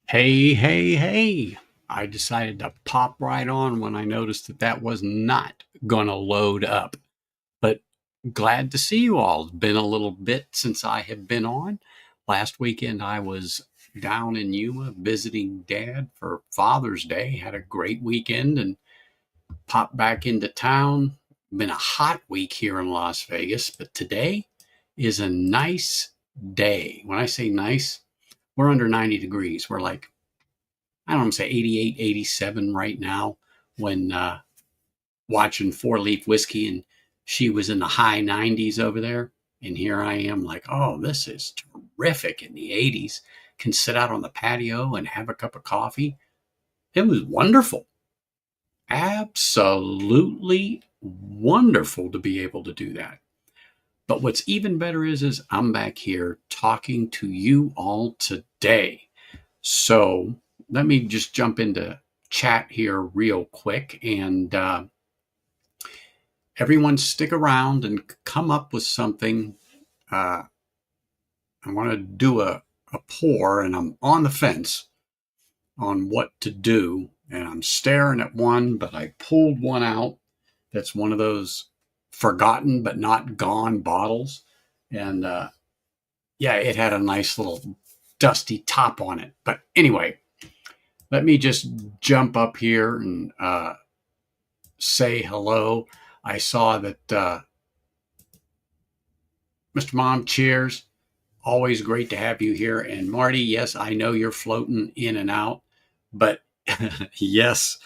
Hey, hey, hey. I decided to pop right on when I noticed that was not going to load up. But glad to see you all. It's been a little bit since I have been on. Last weekend I was down in Yuma visiting Dad for Father's Day. Had a great weekend and popped back into town. Been a hot week here in Las Vegas, but today is a nice day. When I say nice, we're under 90 degrees. We're like I don't want to say 88, 87 right now when watching Four Leaf Whiskey, and she was in the high 90s over there. And here I am like, oh, this is terrific in the 80s. Can sit out on the patio and have a cup of coffee. It was wonderful. Absolutely wonderful to be able to do that. But what's even better is I'm back here talking to you all today. So let me just jump into chat here real quick and everyone stick around and come up with something. I want to do a pour and I'm on the fence on what to do. And I'm staring at one, but I pulled one out that's one of those forgotten but not gone bottles. And yeah, it had a nice little dusty top on it. But anyway, let me just jump up here and say hello. I saw that Mr. Mom, cheers. Always great to have you here. And Marty, yes, I know you're floating in and out, but yes,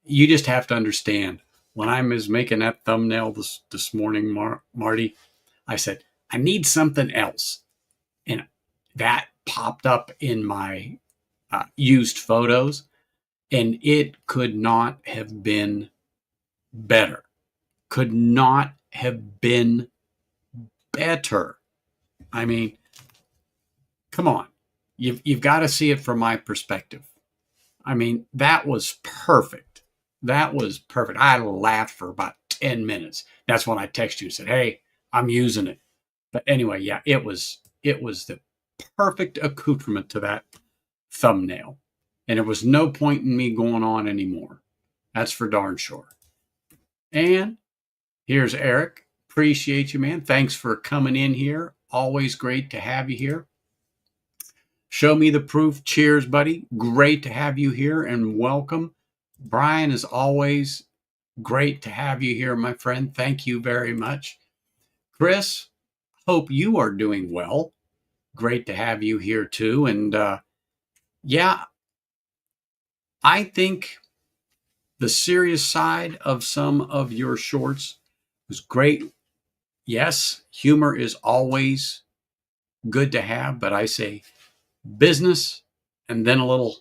you just have to understand when I was making that thumbnail this morning, Marty, I said, I need something else. And that popped up in my used photos, and it could not have been better. Could not have been better. I mean, come on. You've got to see it from my perspective. I mean, that was perfect. That was perfect. I laughed for about 10 minutes. That's when I texted you and said, hey, I'm using it. But anyway, yeah, it was the perfect accoutrement to that thumbnail. And there was no point in me going on anymore. That's for darn sure. And here's Eric. Appreciate you, man. Thanks for coming in here. Always great to have you here. Show me the proof. Cheers, buddy. Great to have you here and welcome. Brian, as always, great to have you here, my friend. Thank you very much. Chris, hope you are doing well. Great to have you here too. And yeah, I think the serious side of some of your shorts was great. Yes, humor is always good to have, but I say business and then a little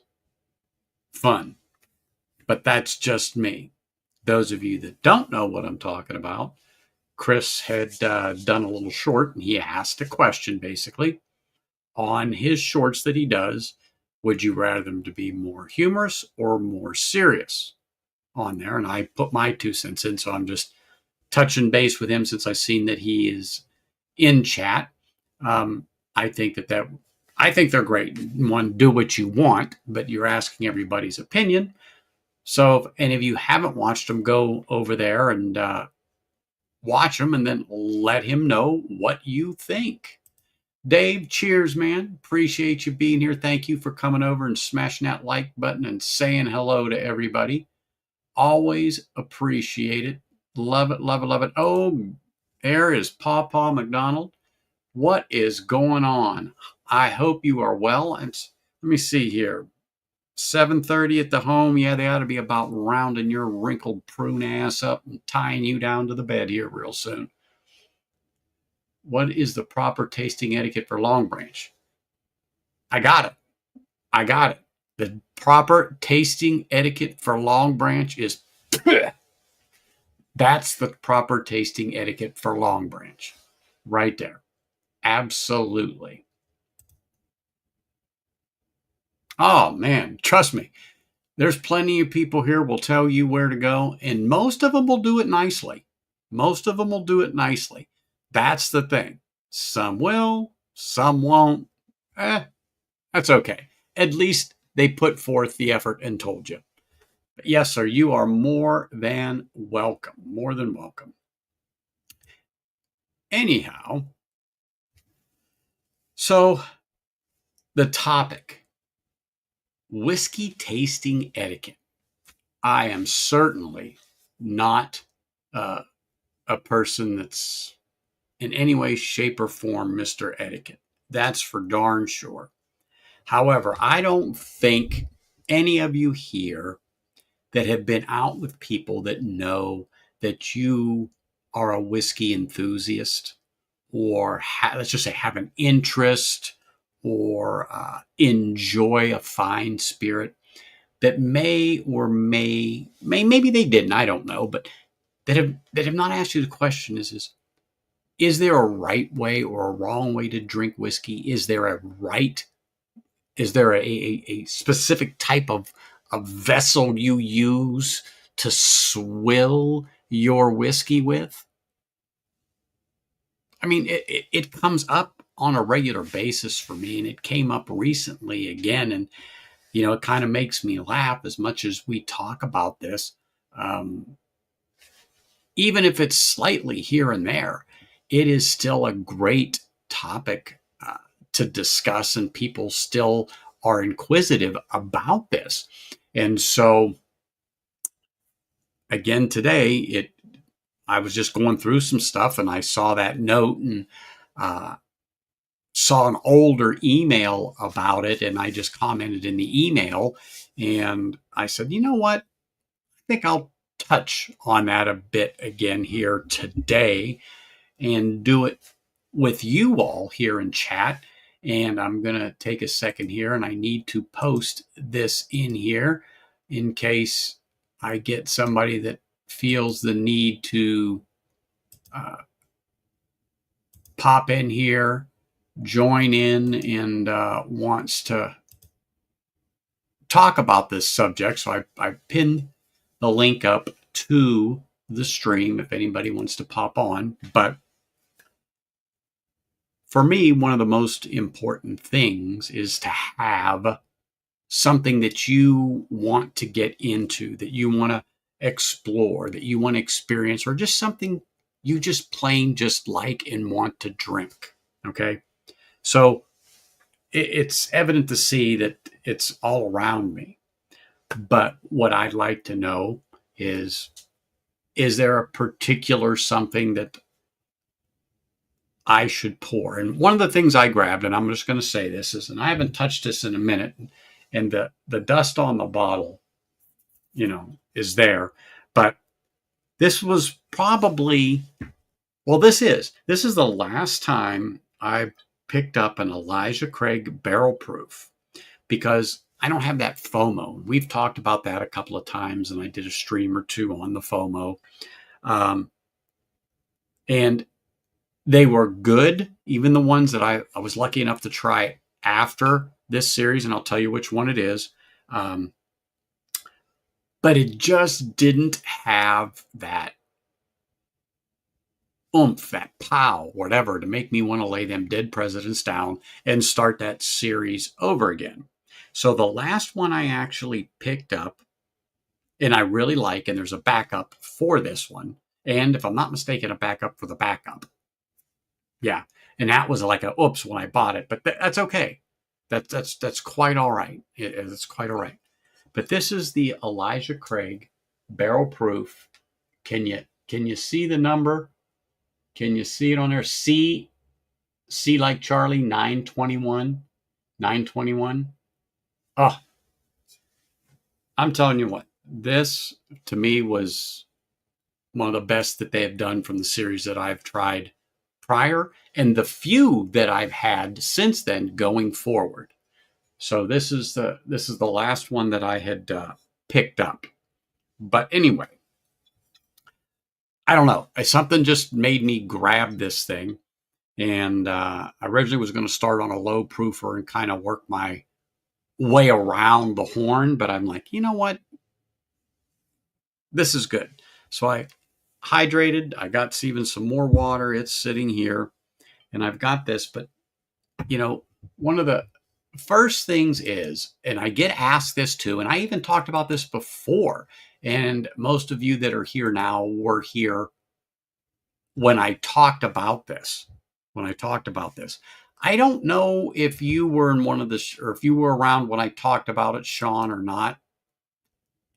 fun. But that's just me. Those of you that don't know what I'm talking about, Chris had done a little short and he asked a question basically on his shorts that he does. Would you rather them to be more humorous or more serious on there? And I put my 2 cents in, so I'm just touching base with him since I've seen that he is in chat. I think I think they're great. One, do what you want, but you're asking everybody's opinion. So if any of you haven't watched them, go over there and watch them and then let him know what you think. Dave, cheers, man. Appreciate you being here. Thank you for coming over and smashing that like button and saying hello to everybody. Always appreciate it. Love it, love it, love it. Oh, there is Paw McDonald. What is going on? I hope you are well. And let me see here. 7:30 at the home. Yeah, they ought to be about rounding your wrinkled prune ass up and tying you down to the bed here real soon. What is the proper tasting etiquette for Long Branch? I got it. I got it. The proper tasting etiquette for Long Branch is that's the proper tasting etiquette for Long Branch. Right there. Absolutely. Oh, man. Trust me. There's plenty of people here will tell you where to go, and most of them will do it nicely. Most of them will do it nicely. That's the thing. Some will, some won't. That's okay. At least they put forth the effort and told you. But yes, sir, you are more than welcome. More than welcome. Anyhow, so the topic, whiskey tasting etiquette. I am certainly not uh, a person that's in any way, shape, or form Mr. Etiquette. That's for darn sure. However, I don't think any of you here that have been out with people that know that you are a whiskey enthusiast or let's just say have an interest or enjoy a fine spirit that may or maybe they didn't, I don't know, but that have not asked you the question is there a right way or a wrong way to drink whiskey? Is there a right? Is there a specific type of vessel you use to swill your whiskey with? I mean, it comes up on a regular basis for me, and it came up recently again. And, it kind of makes me laugh as much as we talk about this. Um, Even if it's slightly here and there, it is still a great topic to discuss, and people still are inquisitive about this. And so, again, today, I was just going through some stuff, and I saw that note and uh, saw an older email about it, and I just commented in the email, and I said, you know what? I think I'll touch on that a bit again here today and do it with you all here in chat. And I'm going to take a second here, and I need to post this in here in case I get somebody that feels the need to uh, pop in here, join in, and wants to talk about this subject. So I pinned the link up to the stream if anybody wants to pop on. But for me, one of the most important things is to have something that you want to get into, that you want to explore, that you want to experience, or just something you just plain just like and want to drink. Okay. So it's evident to see that it's all around me. But what I'd like to know is there a particular something that I should pour? And one of the things I grabbed, and I'm just going to say this is, and I haven't touched this in a minute, and the dust on the bottle, is there. But this was probably, well, this is the last time I picked up an Elijah Craig barrel proof because I don't have that FOMO. We've talked about that a couple of times, and I did a stream or two on the FOMO. And they were good, even the ones that I was lucky enough to try after this series, and I'll tell you which one it is. But it just didn't have that oomph, that pow, whatever, to make me want to lay them dead presidents down and start that series over again. So the last one I actually picked up, and I really like, and there's a backup for this one. And if I'm not mistaken, a backup for the backup. Yeah. And that was like a oops when I bought it, but that's okay. That's quite all right. It's quite all right. But this is the Elijah Craig barrel proof. Can you see the number? Can you see it on there? C like Charlie 921. 921. Oh, I'm telling you what, this to me was one of the best that they have done from the series that I've tried prior and the few that I've had since then going forward. So this is the last one that I had picked up. But anyway, I don't know. Something just made me grab this thing. And I originally was going to start on a low proofer and kind of work my way around the horn. But I'm like, you know what? This is good. So I hydrated. I got even some more water. It's sitting here. And I've got this. But, one of the first things is, and I get asked this too, and I even talked about this before, and most of you that are here now were here when I talked about this. When I talked about this, I don't know if you were in one of the, or if you were around when I talked about it, Sean, or not.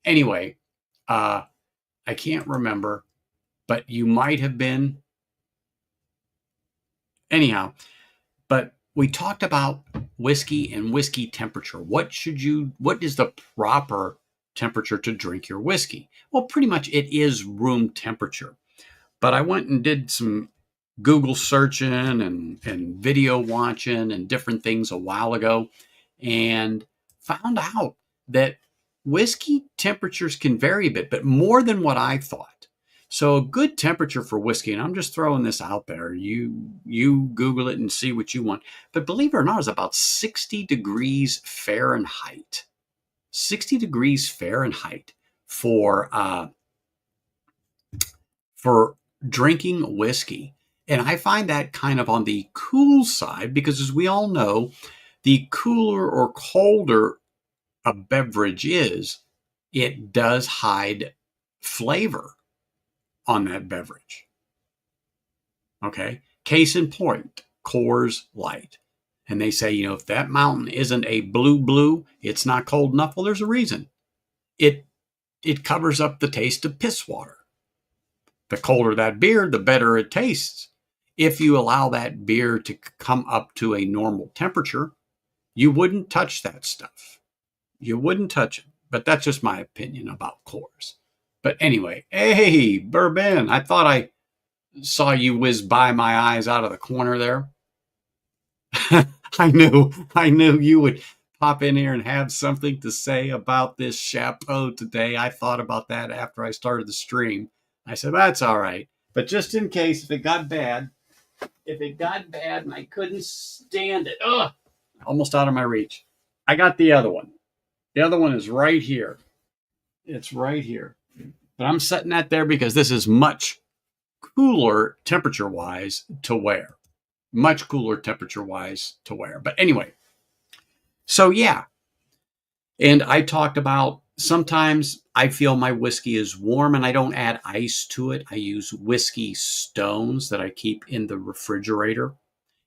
Anyway, uh, I can't remember, but you might have been. Anyhow, but we talked about whiskey and whiskey temperature. What is the proper temperature to drink your whiskey? Well, pretty much it is room temperature. But I went and did some Google searching and video watching and different things a while ago and found out that whiskey temperatures can vary a bit, but more than what I thought. So a good temperature for whiskey, and I'm just throwing this out there. You Google it and see what you want. But believe it or not, is about 60 degrees Fahrenheit. 60 degrees Fahrenheit for for drinking whiskey. And I find that kind of on the cool side because, as we all know, the cooler or colder a beverage is, it does hide flavor on that beverage. Okay. Case in point, Coors Light. And they say, if that mountain isn't a blue, it's not cold enough. Well, there's a reason. It covers up the taste of piss water. The colder that beer, the better it tastes. If you allow that beer to come up to a normal temperature, you wouldn't touch that stuff. You wouldn't touch it. But that's just my opinion about Coors. But anyway, hey, Bourbon, I thought I saw you whiz by my eyes out of the corner there. I knew you would pop in here and have something to say about this chapeau today. I thought about that after I started the stream. I said, that's all right. But just in case, if it got bad and I couldn't stand it, almost out of my reach, I got the other one. The other one is right here. It's right here. But I'm setting that there because this is much cooler temperature-wise to wear. Much cooler temperature-wise to wear. But anyway, so yeah. And I talked about sometimes I feel my whiskey is warm and I don't add ice to it. I use whiskey stones that I keep in the refrigerator.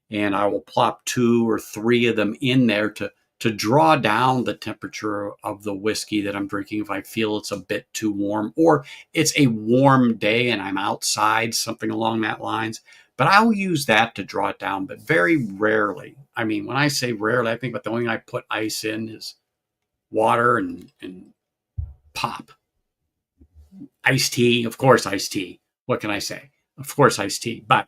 And I will plop 2 or 3 of them in there to draw down the temperature of the whiskey that I'm drinking if I feel it's a bit too warm, or it's a warm day and I'm outside, something along that lines. But I'll use that to draw it down, but very rarely. I mean, when I say rarely, I think about the only thing I put ice in is water and pop. Iced tea, of course, iced tea. What can I say? Of course, iced tea. But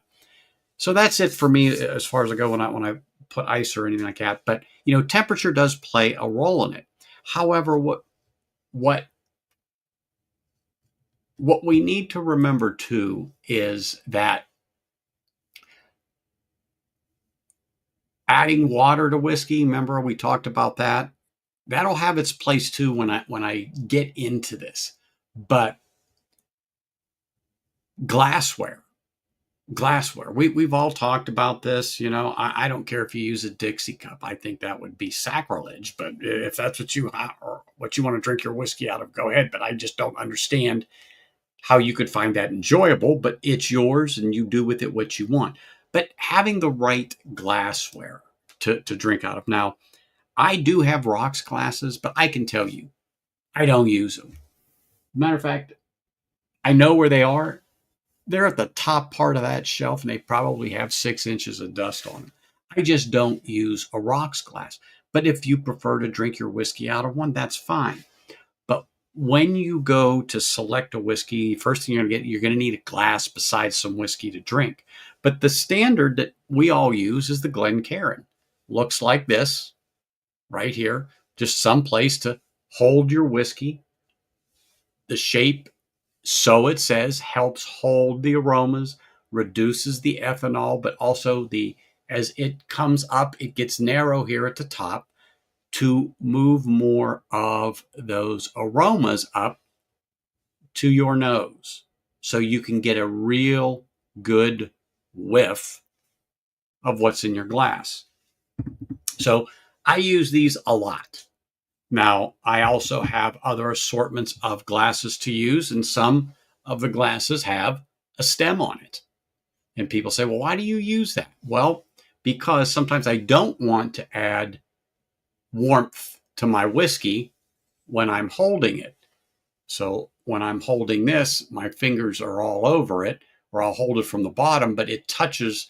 so that's it for me as far as I go when I put ice or anything like that. But temperature does play a role in it. However, what we need to remember too is that adding water to whiskey, remember we talked about that. That'll have its place too when I get into this. But glassware. We've all talked about this. I don't care if you use a Dixie cup. I think that would be sacrilege. But if that's what you want to drink your whiskey out of, go ahead. But I just don't understand how you could find that enjoyable. But it's yours, and you do with it what you want. But having the right glassware to drink out of. Now, I do have rocks glasses, but I can tell you, I don't use them. Matter of fact, I know where they are. They're at the top part of that shelf and they probably have 6 inches of dust on them. I just don't use a rocks glass. But if you prefer to drink your whiskey out of one, that's fine. But when you go to select a whiskey, first thing you're going to need a glass besides some whiskey to drink. But the standard that we all use is the Glencairn. Looks like this right here, just some place to hold your whiskey. The shape, so it says, helps hold the aromas, reduces the ethanol, but also as it comes up, it gets narrow here at the top to move more of those aromas up to your nose. So you can get a real good whiff of what's in your glass. So I use these a lot. Now, I also have other assortments of glasses to use, and some of the glasses have a stem on it. And people say, well, why do you use that? Well, because sometimes I don't want to add warmth to my whiskey when I'm holding it. So when I'm holding this, my fingers are all over it, or I'll hold it from the bottom, but it touches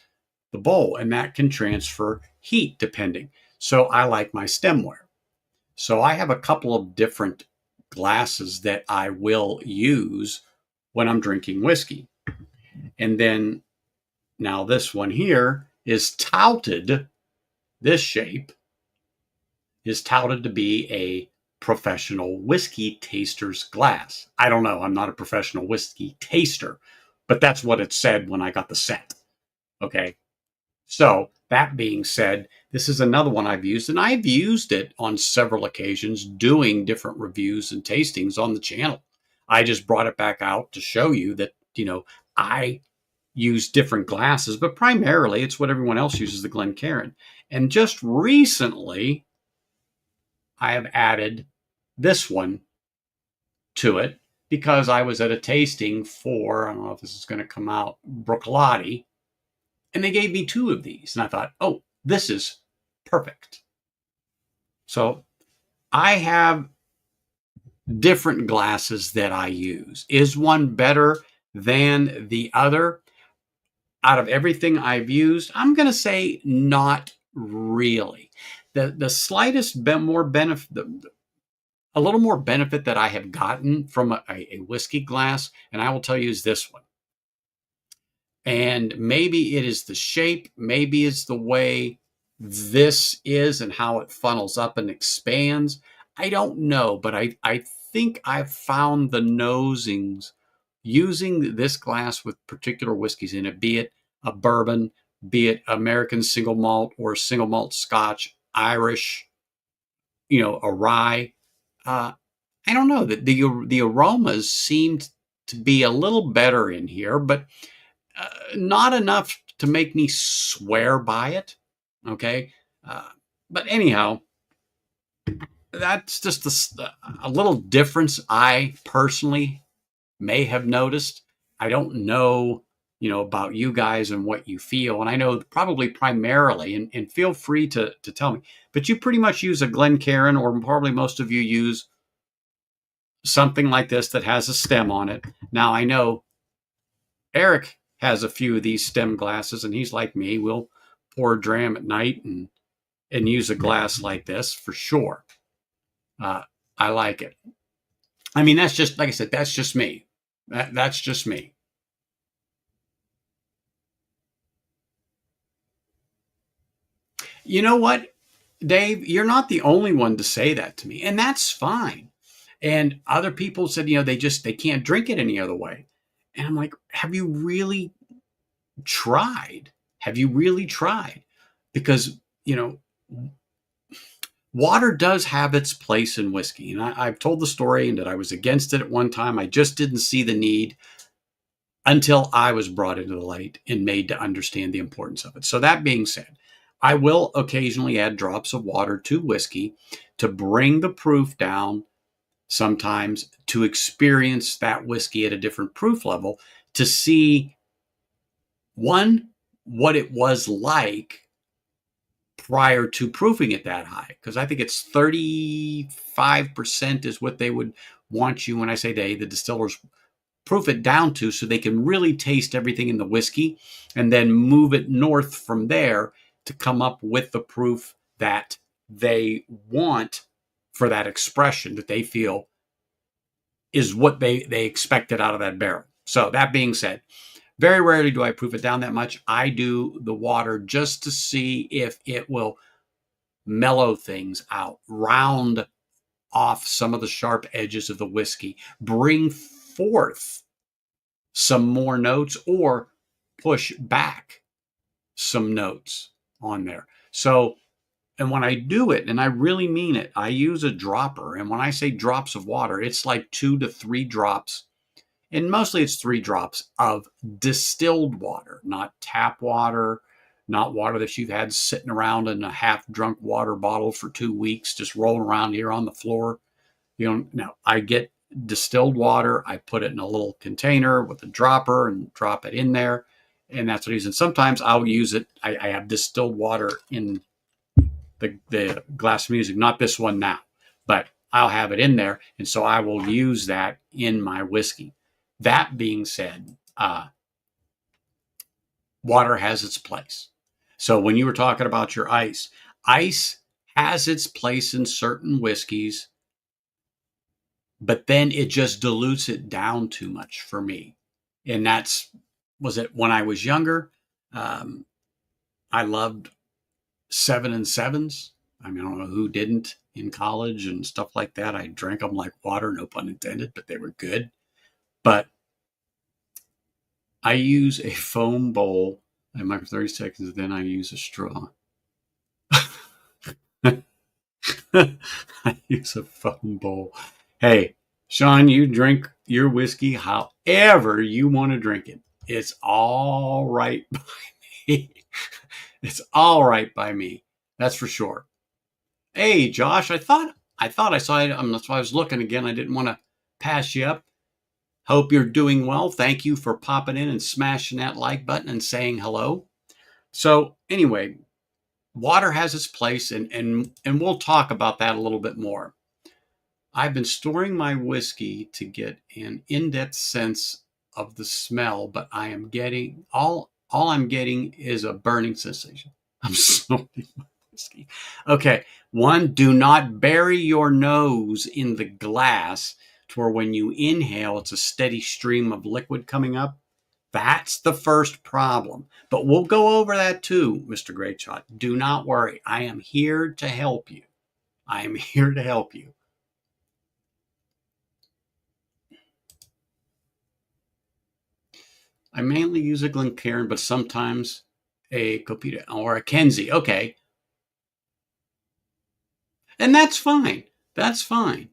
the bowl, and that can transfer heat depending. So I like my stemware. So I have a couple of different glasses that I will use when I'm drinking whiskey. And then now this one here is touted, this shape is touted to be a professional whiskey taster's glass. I don't know. I'm not a professional whiskey taster, but that's what it said when I got the set. Okay. So that being said, this is another one I've used, and I've used it on several occasions doing different reviews and tastings on the channel. I just brought it back out to show you that, I use different glasses, but primarily it's what everyone else uses, the Glencairn. And just recently, I have added this one to it because I was at a tasting for, I don't know if this is going to come out, Bruichladdich, and they gave me two of these. And I thought, oh, this is perfect. So I have different glasses that I use. Is one better than the other? Out of everything I've used, I'm going to say not really. The slightest more benefit, a little more benefit that I have gotten from a whiskey glass, and I will tell you, is this one. And maybe it is the shape, maybe it's the way this is and how it funnels up and expands. I don't know, but I think I've found the nosings using this glass with particular whiskeys in it, be it a bourbon, be it American single malt or single malt Scotch, Irish, a rye. I don't know, that the aromas seemed to be a little better in here, but not enough to make me swear by it. Okay. But anyhow, that's just a little difference I personally may have noticed. I don't know, about you guys and what you feel. And I know probably primarily, and feel free to tell me, but you pretty much use a Glencairn, or probably most of you use something like this that has a stem on it. Now, I know Eric has a few of these stem glasses, and he's like me. We'll pour a dram at night and use a glass like this for sure. I like it. I mean, that's just, like I said, that's just me. That's just me. You know what, Dave? You're not the only one to say that to me, and that's fine. And other people said, they can't drink it any other way. And I'm like, have you really tried? Have you really tried? Because, water does have its place in whiskey. And I've told the story and that I was against it at one time. I just didn't see the need until I was brought into the light and made to understand the importance of it. So that being said, I will occasionally add drops of water to whiskey to bring the proof down, sometimes to experience that whiskey at a different proof level, to see, one, what it was like prior to proofing it that high. Because I think it's 35% is what they would want you, when I say they, the distillers, proof it down to, so they can really taste everything in the whiskey and then move it north from there to come up with the proof that they want for that expression that they feel is what they expected out of that barrel. So that being said, very rarely do I proof it down that much. I do the water just to see if it will mellow things out, round off some of the sharp edges of the whiskey, bring forth some more notes, or push back some notes on there. So, and when I do it, and I really mean it, I use a dropper. And when I say drops of water, it's like 2 to 3 drops. And mostly it's 3 drops of distilled water, not tap water, not water that you've had sitting around in a half drunk water bottle for 2 weeks, just rolling around here on the floor. No, I get distilled water. I put it in a little container with a dropper and drop it in there. And that's what I use. And sometimes I'll use it. I have distilled water in the glass of music, not this one now, but I'll have it in there. And so I will use that in my whiskey. That being said, water has its place. So when you were talking about your ice has its place in certain whiskeys, but then it just dilutes it down too much for me. And was it when I was younger? I loved 7 and 7s. I mean, I don't know who didn't in college and stuff like that. I drank them like water, no pun intended, but they were good. But I use a foam bowl. I mic for 30 seconds, then I use a straw. I use a foam bowl. Hey, Sean, you drink your whiskey however you want to drink it. It's all right by me. It's all right by me. That's for sure. Hey, Josh, I thought I saw you. That's why I was looking again. I didn't want to pass you up. Hope you're doing well. Thank you for popping in and smashing that like button and saying hello. So anyway, water has its place, and we'll talk about that a little bit more. I've been storing my whiskey to get an in-depth sense of the smell, but I am getting all I'm getting is a burning sensation. I'm snorting my whiskey. Okay, one, do not bury your nose in the glass to where when you inhale, it's a steady stream of liquid coming up. That's the first problem. But we'll go over that too, Mr. Great Shot. Do not worry. I am here to help you. I am here to help you. I mainly use a Glencairn, but sometimes a Copita or a Kenzie. Okay. And that's fine. That's fine.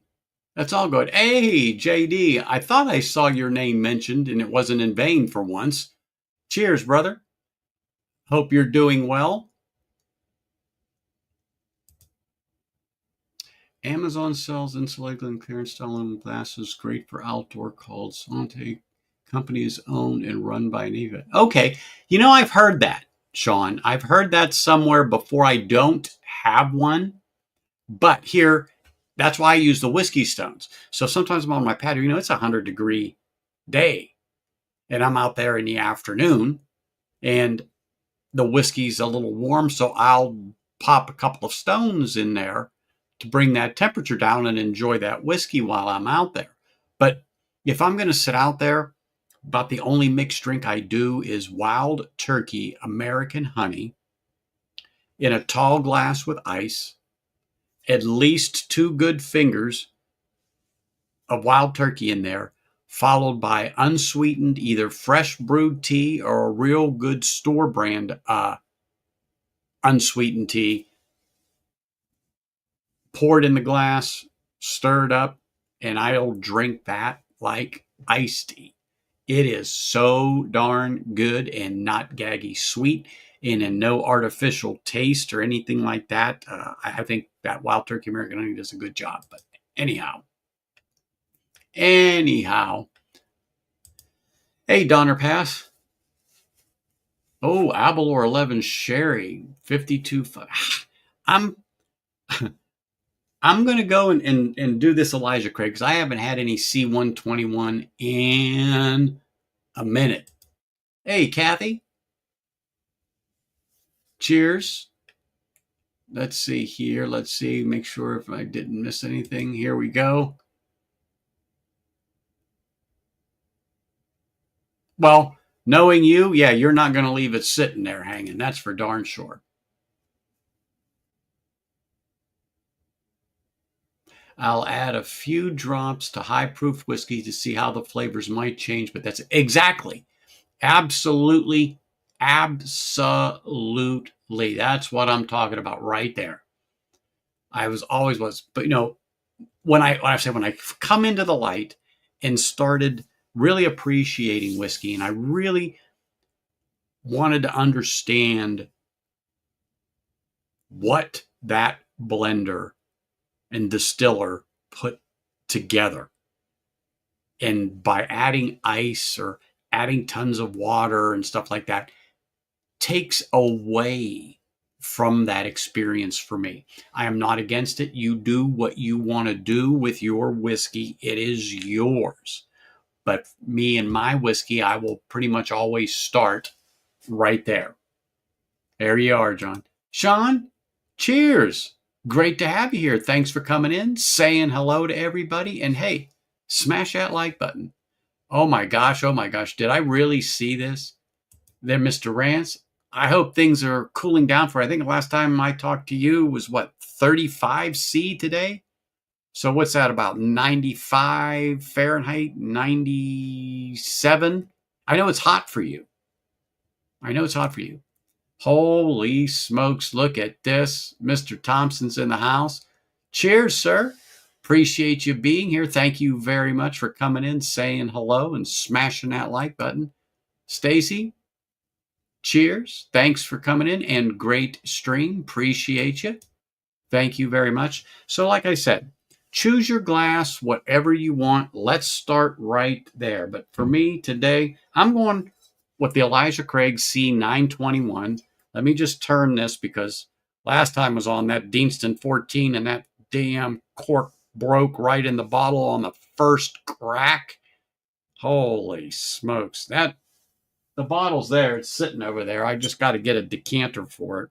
That's all good. Hey, JD, I thought I saw your name mentioned and it wasn't in vain for once. Cheers, brother. Hope you're doing well. Amazon sells insulated Glencairn style aluminum glasses, great for outdoor, called Sante. Company is owned and run by an Eva. Okay, I've heard that, Sean. I've heard that somewhere before. I don't have one, but here, that's why I use the whiskey stones. So sometimes I'm on my patio. It's a 100-degree day, and I'm out there in the afternoon, and the whiskey's a little warm, so I'll pop a couple of stones in there to bring that temperature down and enjoy that whiskey while I'm out there. But if I'm going to sit out there, about the only mixed drink I do is Wild Turkey American Honey in a tall glass with ice, at least 2 good fingers of Wild Turkey in there, followed by unsweetened either fresh brewed tea or a real good store brand unsweetened tea, poured in the glass, stirred up, and I'll drink that like iced tea. It is so darn good and not gaggy sweet and in no artificial taste or anything like that. I think that Wild Turkey American Honey does a good job. But anyhow. Hey, Donner Pass. Oh, Abalor 11 Sherry, 52. I'm going to go and do this Elijah Craig because I haven't had any C121 in a minute. Hey, Kathy. Cheers. Let's see here. Let's see. Make sure if I didn't miss anything. Here we go. Well, knowing you, yeah, you're not going to leave it sitting there hanging. That's for darn sure. I'll add a few drops to high proof whiskey to see how the flavors might change, but that's absolutely. That's what I'm talking about right there. I always was, but when I come into the light and started really appreciating whiskey, and I really wanted to understand what that blender and distiller put together. And by adding ice or adding tons of water and stuff like that, takes away from that experience for me. I am not against it. You do what you want to do with your whiskey. It is yours. But me and my whiskey, I will pretty much always start right there. There you are, John. Sean, cheers. Great to have you here. Thanks for coming in, saying hello to everybody. And hey, smash that like button. Oh my gosh. Oh my gosh. Did I really see this? There, Mr. Rance. I hope things are cooling down for, I think the last time I talked to you was what, 35 C today? So what's that, about 95 Fahrenheit, 97? I know it's hot for you. I know it's hot for you. Holy smokes, look at this. Mr. Thompson's in the house. Cheers, sir. Appreciate you being here. Thank you very much for coming in, saying hello, and smashing that like button. Stacy, cheers. Thanks for coming in, and great stream. Appreciate you. Thank you very much. So like I said, choose your glass, whatever you want. Let's start right there. But for me today, I'm going with the Elijah Craig C921. Let me just turn this because last time I was on that Deanston 14 and that damn cork broke right in the bottle on the first crack. Holy smokes. That the bottle's there. It's sitting over there. I just got to get a decanter for it.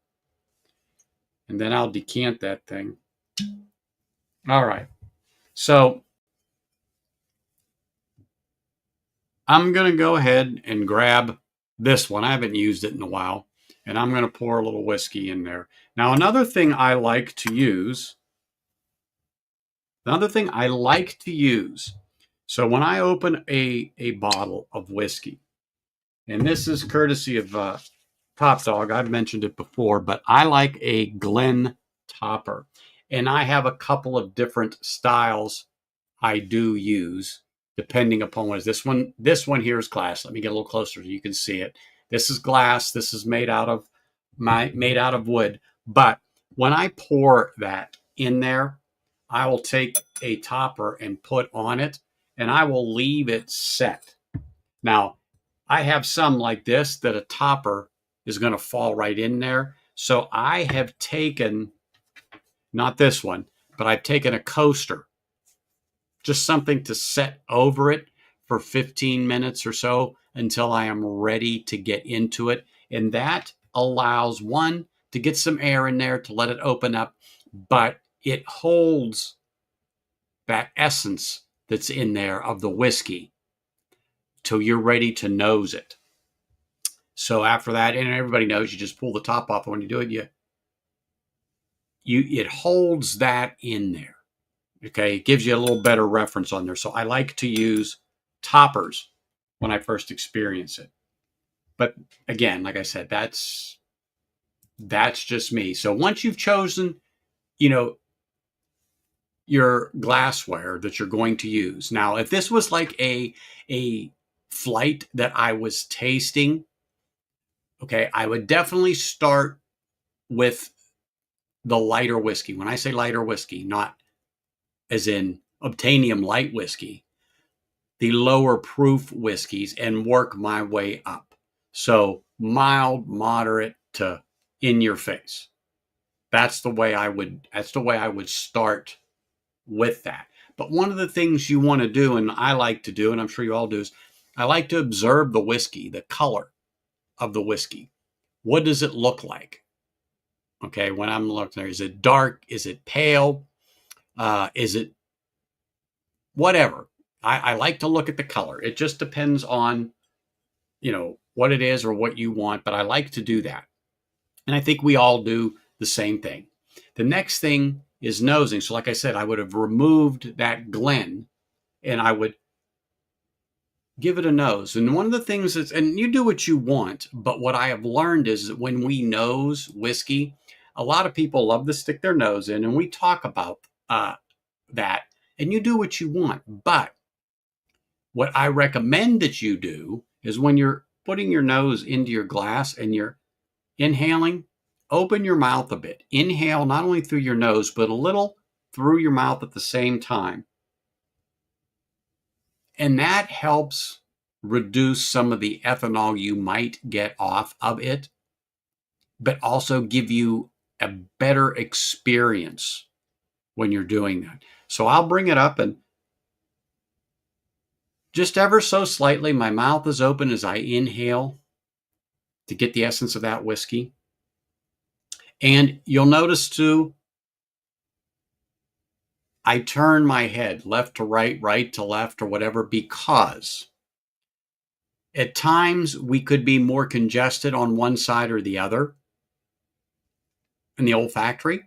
And then I'll decant that thing. All right. So I'm going to go ahead and grab this one. I haven't used it in a while. And I'm going to pour a little whiskey in there. Now, another thing I like to use. So when I open a bottle of whiskey, and this is courtesy of Top Dog. I've mentioned it before, but I like a Glen topper. And I have a couple of different styles I do use depending upon what is this one. This one here is glass. Let me get a little closer so you can see it. This is glass. This is made out of wood. But when I pour that in there, I will take a topper and put on it, and I will leave it set. Now, I have some like this that a topper is going to fall right in there. So I have taken, not this one, but I've taken a coaster, just something to set over it for 15 minutes or so until I am ready to get into it. And that allows one to get some air in there to let it open up, but it holds that essence that's in there of the whiskey till you're ready to nose it. So after that, and everybody knows, you just pull the top off. When you do it, it holds that in there. Okay, it gives you a little better reference on there. So I like to use toppers when I first experience it. But again, like I said, that's just me. So once you've chosen, your glassware that you're going to use. Now, if this was like a flight that I was tasting, okay, I would definitely start with the lighter whiskey. When I say lighter whiskey, not as in obtanium light whiskey, the lower proof whiskeys, and work my way up. So mild, moderate to in your face. That's the way I would start with that. But one of the things you want to do, and I like to do, and I'm sure you all do, is I like to observe the whiskey, the color of the whiskey. What does it look like? Okay, when I'm looking there, is it dark? Is it pale? Is it whatever? I like to look at the color. It just depends on, what it is or what you want, but I like to do that. And I think we all do the same thing. The next thing is nosing. So like I said, I would have removed that Glen and I would give it a nose. And one of the things is, and you do what you want, but what I have learned is that when we nose whiskey, a lot of people love to stick their nose in, and we talk about that, and you do what you want. But what I recommend that you do is when you're putting your nose into your glass and you're inhaling, open your mouth a bit. Inhale not only through your nose, but a little through your mouth at the same time. And that helps reduce some of the ethanol you might get off of it, but also give you a better experience when you're doing that. So I'll bring it up, and just ever so slightly, my mouth is open as I inhale to get the essence of that whiskey. And you'll notice too, I turn my head left to right, right to left, or whatever, because at times we could be more congested on one side or the other in the olfactory.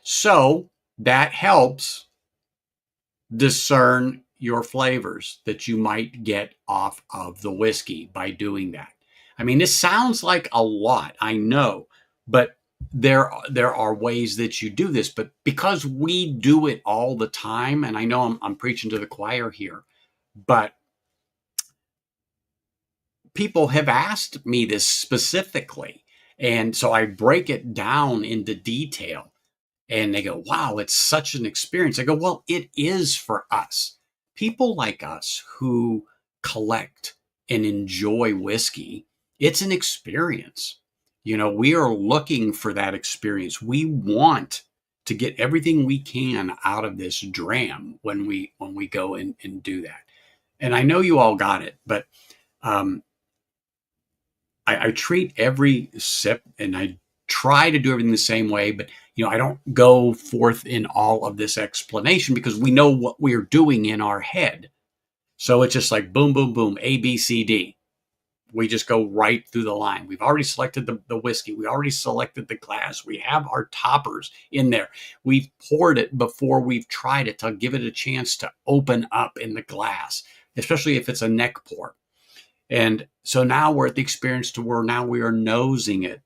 So that helps discern your flavors that you might get off of the whiskey by doing that. I mean, this sounds like a lot, I know, but there are ways that you do this. But because we do it all the time, and I know I'm preaching to the choir here, but people have asked me this specifically. And so I break it down into detail. And they go, wow, it's such an experience. I go, well, it is for us. People like us who collect and enjoy whiskey, it's an experience. You know, we are looking for that experience. We want to get everything we can out of this dram when we go and do that. And I know you all got it, but um, I treat every sip, and I try to do everything the same way, but I don't go forth in all of this explanation because we know what we're doing in our head. So it's just like boom, boom, boom, A, B, C, D. We just go right through the line. We've already selected the whiskey. We already selected the glass. We have our toppers in there. We've poured it before we've tried it to give it a chance to open up in the glass, especially if it's a neck pour. And so now we're at the experience to where now we are nosing it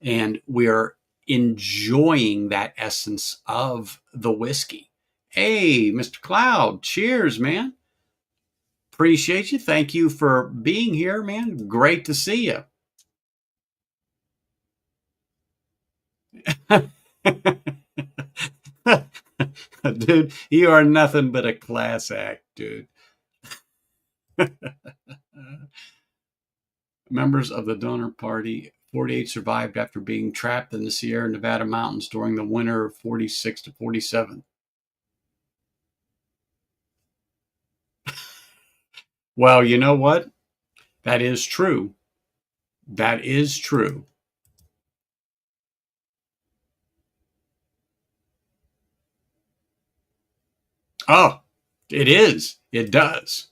and we are enjoying that essence of the whiskey. Hey, Mr. Cloud, cheers, man. Appreciate you. Thank you for being here, man. Great to see you. Dude, you are nothing but a class act, dude. Members of the donor party, 48 survived after being trapped in the Sierra Nevada mountains during the winter of 46 to 47. Well, you know what? That is true. That is true. Oh, it is. It does.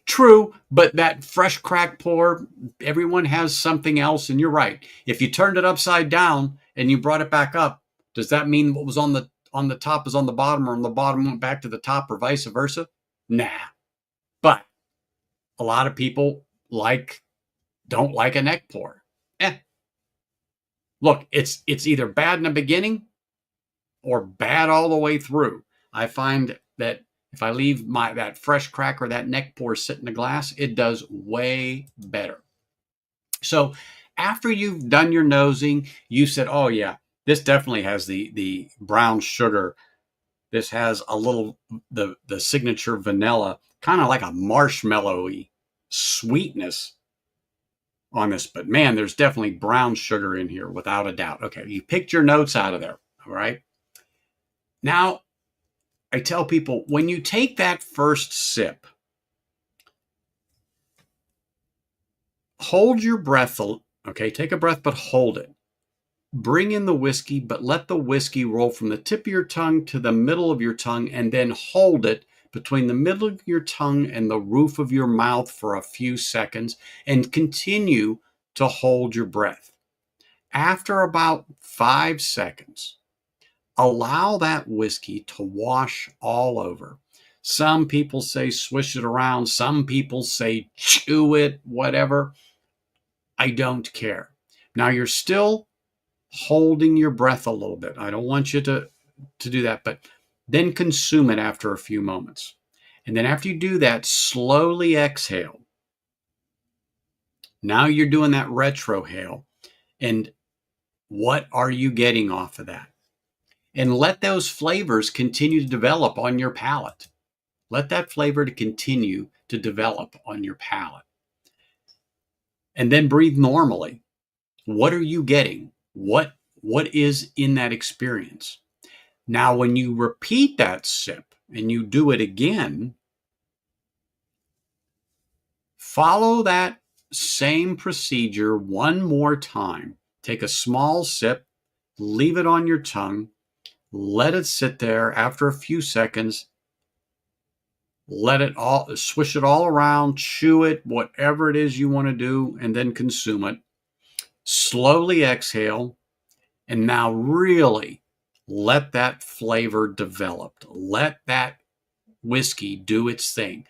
True, but that fresh crack pour, everyone has something else, and you're right. If you turned it upside down and you brought it back up, does that mean what was on the top is on the bottom, or on the bottom went back to the top, or vice versa? Nah. But a lot of people don't like a neck pour. Look, it's either bad in the beginning or bad all the way through. I find that if I leave that fresh crack or that neck pour sit in the glass, it does way better. So after you've done your nosing, you said, oh yeah, this definitely has the brown sugar. This has a little the signature vanilla, kind of like a marshmallowy sweetness on this. But man, there's definitely brown sugar in here without a doubt. Okay, you picked your notes out of there. All right. Now, I tell people, when you take that first sip, hold your breath. Okay, take a breath, but hold it. Bring in the whiskey, but let the whiskey roll from the tip of your tongue to the middle of your tongue, and then hold it between the middle of your tongue and the roof of your mouth for a few seconds, and continue to hold your breath. After about 5 seconds, allow that whiskey to wash all over. Some people say swish it around. Some people say chew it, whatever. I don't care. Now you're still holding your breath a little bit. I don't want you to do that, but then consume it after a few moments. And then after you do that, slowly exhale. Now you're doing that retrohale. And what are you getting off of that? And let those flavors continue to develop on your palate. Let that flavor to continue to develop on your palate. And then breathe normally. What are you getting? What is in that experience? Now, when you repeat that sip and you do it again, follow that same procedure one more time. Take a small sip, leave it on your tongue, let it sit there. After a few seconds, let it all, swish it all around, chew it, whatever it is you want to do, and then consume it. Slowly exhale, and now really let that flavor develop. Let that whiskey do its thing.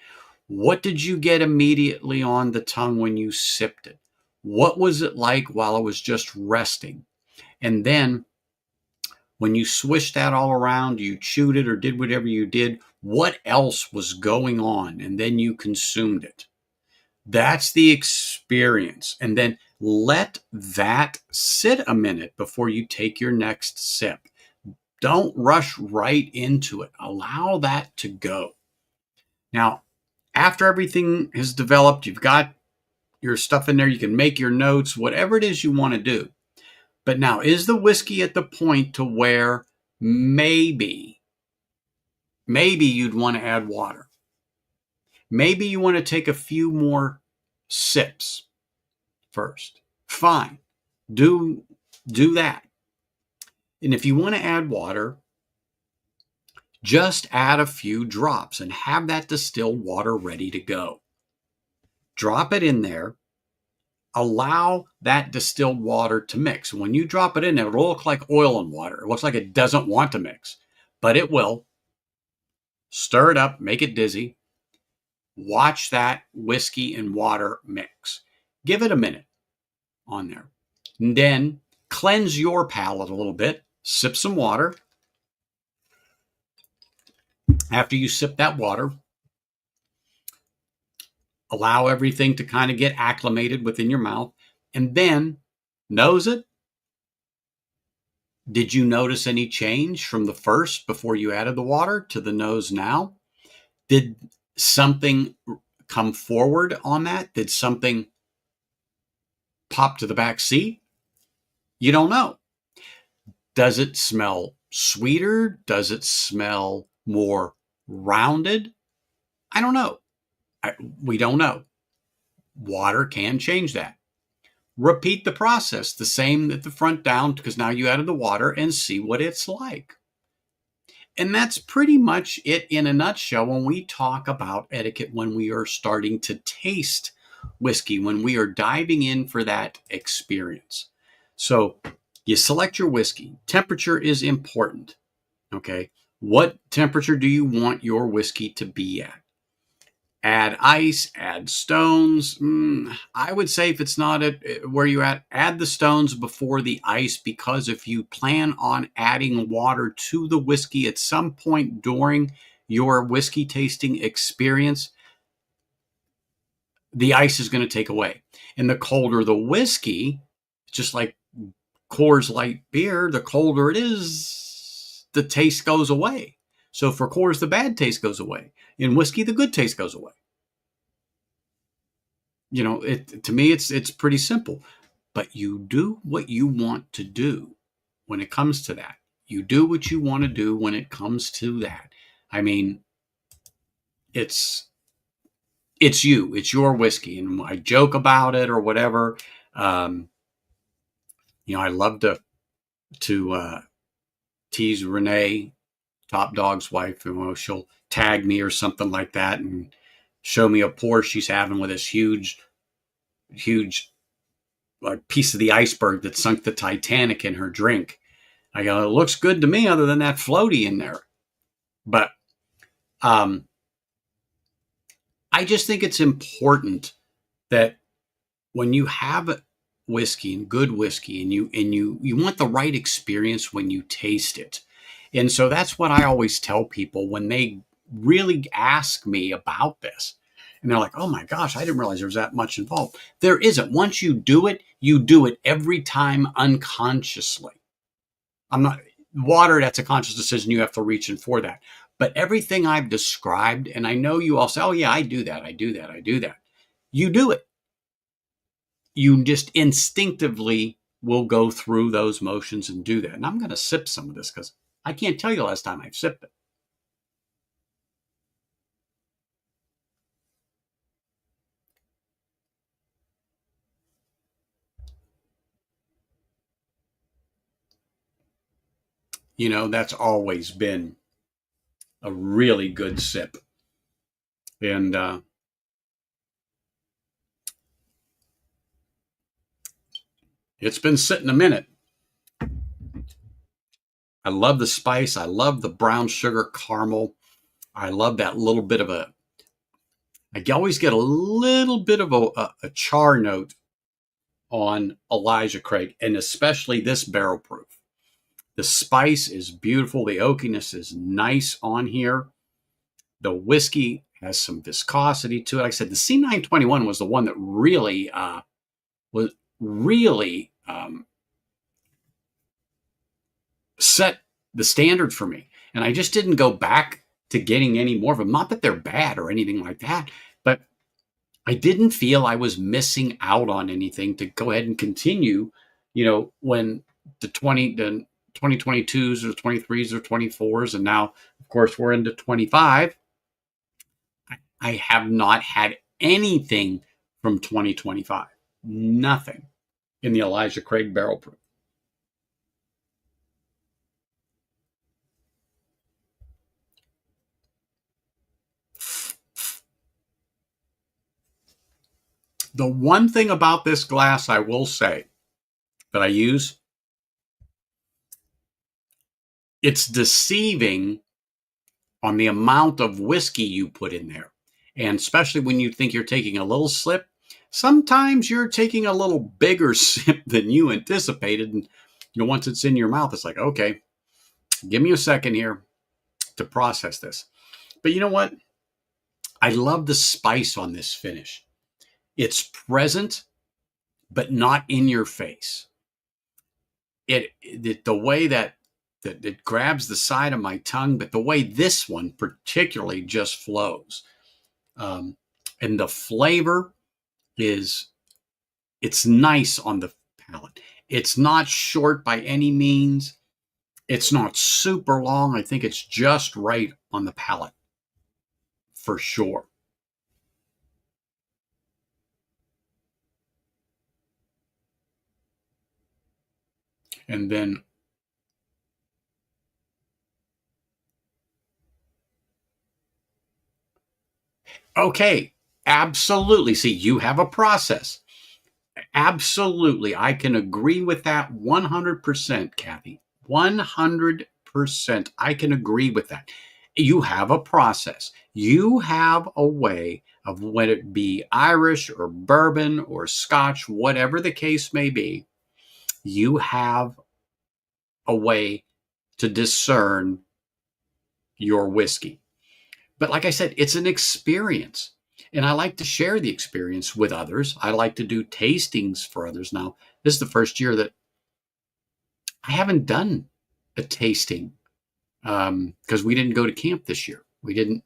What did you get immediately on the tongue when you sipped it? What was it like while it was just resting? And then when you swished that all around, you chewed it or did whatever you did, what else was going on? And then you consumed it. That's the experience. And then let that sit a minute before you take your next sip. Don't rush right into it. Allow that to go. Now, after everything has developed, you've got your stuff in there, you can make your notes, whatever it is you want to do. But now, is the whiskey at the point to where maybe you'd want to add water? Maybe you want to take a few more sips first. Fine. Do that. And if you want to add water, just add a few drops and have that distilled water ready to go. Drop it in there. Allow that distilled water to mix. When you drop it in there, it'll look like oil and water. It looks like it doesn't want to mix, but it will. Stir it up, make it dizzy. Watch that whiskey and water mix. Give it a minute on there. And then cleanse your palate a little bit. Sip some water. After you sip that water, allow everything to kind of get acclimated within your mouth. And then nose it. Did you notice any change from the first before you added the water to the nose now? Did something come forward on that? Did something pop to the back seat? You don't know. Does it smell sweeter? Does it smell more rounded? I don't know. We don't know. Water can change that. Repeat the process, the same at the front down, because now you added the water, and see what it's like. And that's pretty much it in a nutshell when we talk about etiquette, when we are starting to taste whiskey, when we are diving in for that experience. So you select your whiskey. Temperature is important. Okay. What temperature do you want your whiskey to be at? Add ice, add stones. I would say if it's not at where you're at, add the stones before the ice, because if you plan on adding water to the whiskey at some point during your whiskey tasting experience, the ice is going to take away. And the colder the whiskey, just like Coors Light beer, the colder it is, the taste goes away. So for Coors, the bad taste goes away. In whiskey, the good taste goes away. You know, to me, it's pretty simple. But you do what you want to do when it comes to that. You do what you want to do when it comes to that. I mean, it's you. It's your whiskey. And I joke about it or whatever. I love to tease Renee, Top Dog's wife. She'll tag me or something like that and show me a pour she's having with this huge piece of the iceberg that sunk the Titanic in her drink. I go, it looks good to me other than that floaty in there. But I just think it's important that when you have whiskey and good whiskey and you want the right experience when you taste it. And so that's what I always tell people when they really ask me about this. And they're like, oh my gosh, I didn't realize there was that much involved. There isn't. Once you do it every time unconsciously. I'm not water, that's a conscious decision. You have to reach in for that. But everything I've described, and I know you all say, oh yeah, I do that, I do that, I do that. You do it. You just instinctively will go through those motions and do that. And I'm going to sip some of this because I can't tell you the last time I've sipped it. You know, that's always been a really good sip. And it's been sitting a minute. I love the spice. I love the brown sugar caramel. I love that little bit of I always get a little bit of a char note on Elijah Craig, and especially this barrel proof. The spice is beautiful. The oakiness is nice on here. The whiskey has some viscosity to it. Like I said, the C921 was the one that really was really set the standard for me. And I just didn't go back to getting any more of them. Not that they're bad or anything like that, but I didn't feel I was missing out on anything to go ahead and continue, you know, when the 2022s or 23s or 24s, and now, of course, we're into 25. I have not had anything from 2025. Nothing in the Elijah Craig barrel proof. The one thing about this glass I will say that I use, it's deceiving on the amount of whiskey you put in there. And especially when you think you're taking a little sip, sometimes you're taking a little bigger sip than you anticipated. And once it's in your mouth, it's like, okay, give me a second here to process this. But you know what? I love the spice on this finish. It's present, but not in your face. The way that it grabs the side of my tongue, but the way this one particularly just flows. And the flavor it's nice on the palate. It's not short by any means. It's not super long. I think it's just right on the palate for sure. And then, okay, absolutely. See, you have a process. Absolutely. I can agree with that 100%, Kathy. 100%. I can agree with that. You have a process. You have a way of, whether it be Irish or bourbon or Scotch, whatever the case may be, you have a way to discern your whiskey. But like I said, it's an experience. And I like to share the experience with others. I like to do tastings for others. Now, this is the first year that I haven't done a tasting because we didn't go to camp this year. We didn't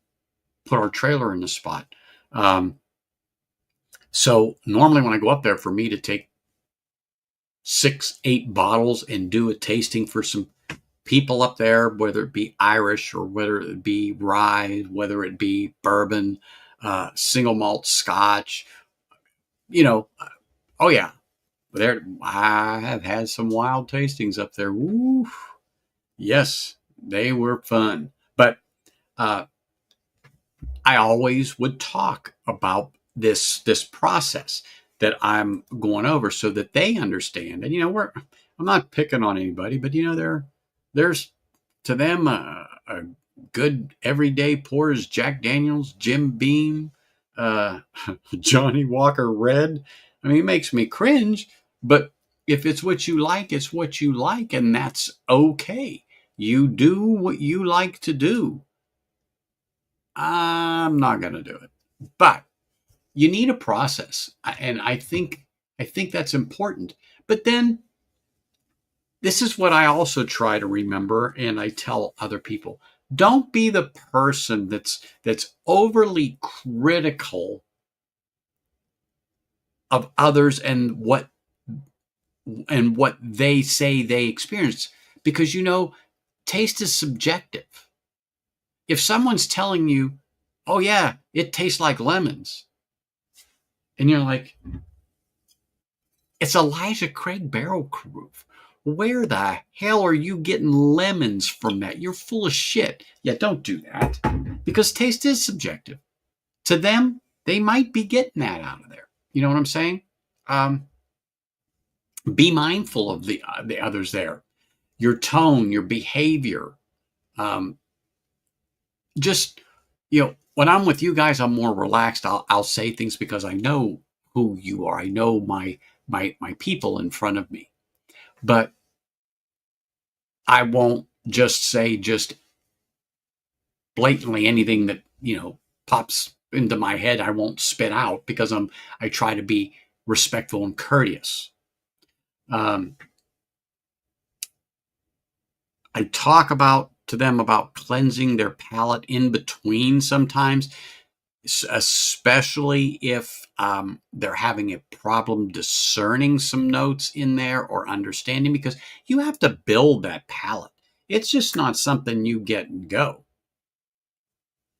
put our trailer in the spot. So normally when I go up there, for me to take 6, 8 bottles and do a tasting for some people up there, whether it be Irish or whether it be rye, whether it be bourbon, single malt Scotch, oh yeah, there I have had some wild tastings up there. Woo, yes, they were fun. But I always would talk about this process that I'm going over so that they understand. And I'm not picking on anybody, but there's to them a good everyday pour is Jack Daniels, Jim Beam, uh, Johnny Walker Red. I mean, it makes me cringe, but if it's what you like, it's what you like, and that's okay. You do what you like to do. I'm not going to do it. But you need a process, and I think that's important. But then this is what I also try to remember, and I tell other people: don't be the person that's overly critical of others and what they say they experience, because taste is subjective. If someone's telling you, "Oh yeah, it tastes like lemons," and you're like, "It's Elijah Craig Barrel Proof. Where the hell are you getting lemons from that? You're full of shit." Yeah, don't do that, because taste is subjective. To them, they might be getting that out of there. You know what I'm saying? Um, be mindful of the others there, your tone, your behavior. Um, just when I'm with you guys, I'm more relaxed. I'll say things because I know who you are. I know my people in front of me, but I won't just say just blatantly anything that pops into my head. I won't spit out because I try to be respectful and courteous. Um, I talk about to them about cleansing their palate in between sometimes, especially if they're having a problem discerning some notes in there or understanding, because you have to build that palate. It's just not something you get and go.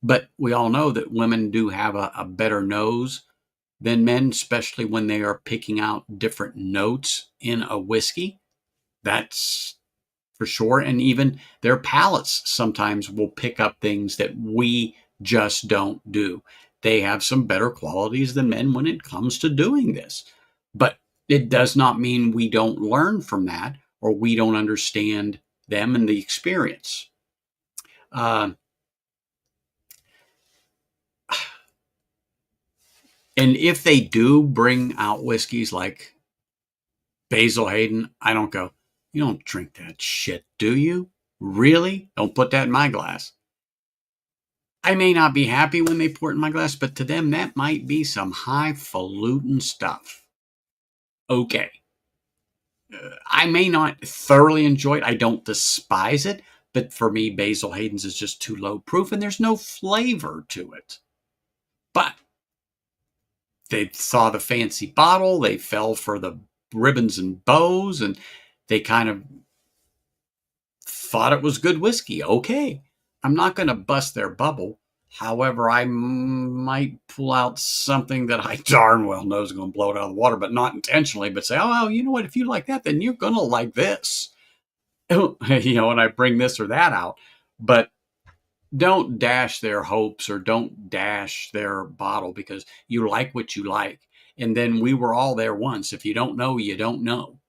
But we all know that women do have a better nose than men, especially when they are picking out different notes in a whiskey. That's for sure. And even their palates sometimes will pick up things that we just don't do. They have some better qualities than men when it comes to doing this. But it does not mean we don't learn from that or we don't understand them and the experience. Uh, and if they do bring out whiskeys like Basil Hayden, I don't go, "You don't drink that shit, do you? Really? Don't put that in my glass." I may not be happy when they pour it in my glass, but to them, that might be some highfalutin stuff. Okay. I may not thoroughly enjoy it. I don't despise it, but for me, Basil Hayden's is just too low proof and there's no flavor to it. But they saw the fancy bottle, they fell for the ribbons and bows, and they kind of thought it was good whiskey. Okay. I'm not going to bust their bubble. However, I might pull out something that I darn well know is going to blow it out of the water, but not intentionally, but say, "Oh, well, you know what? If you like that, then you're going to like this." And I bring this or that out. But don't dash their hopes or don't dash their bottle because you like what you like. And then we were all there once. If you don't know, you don't know.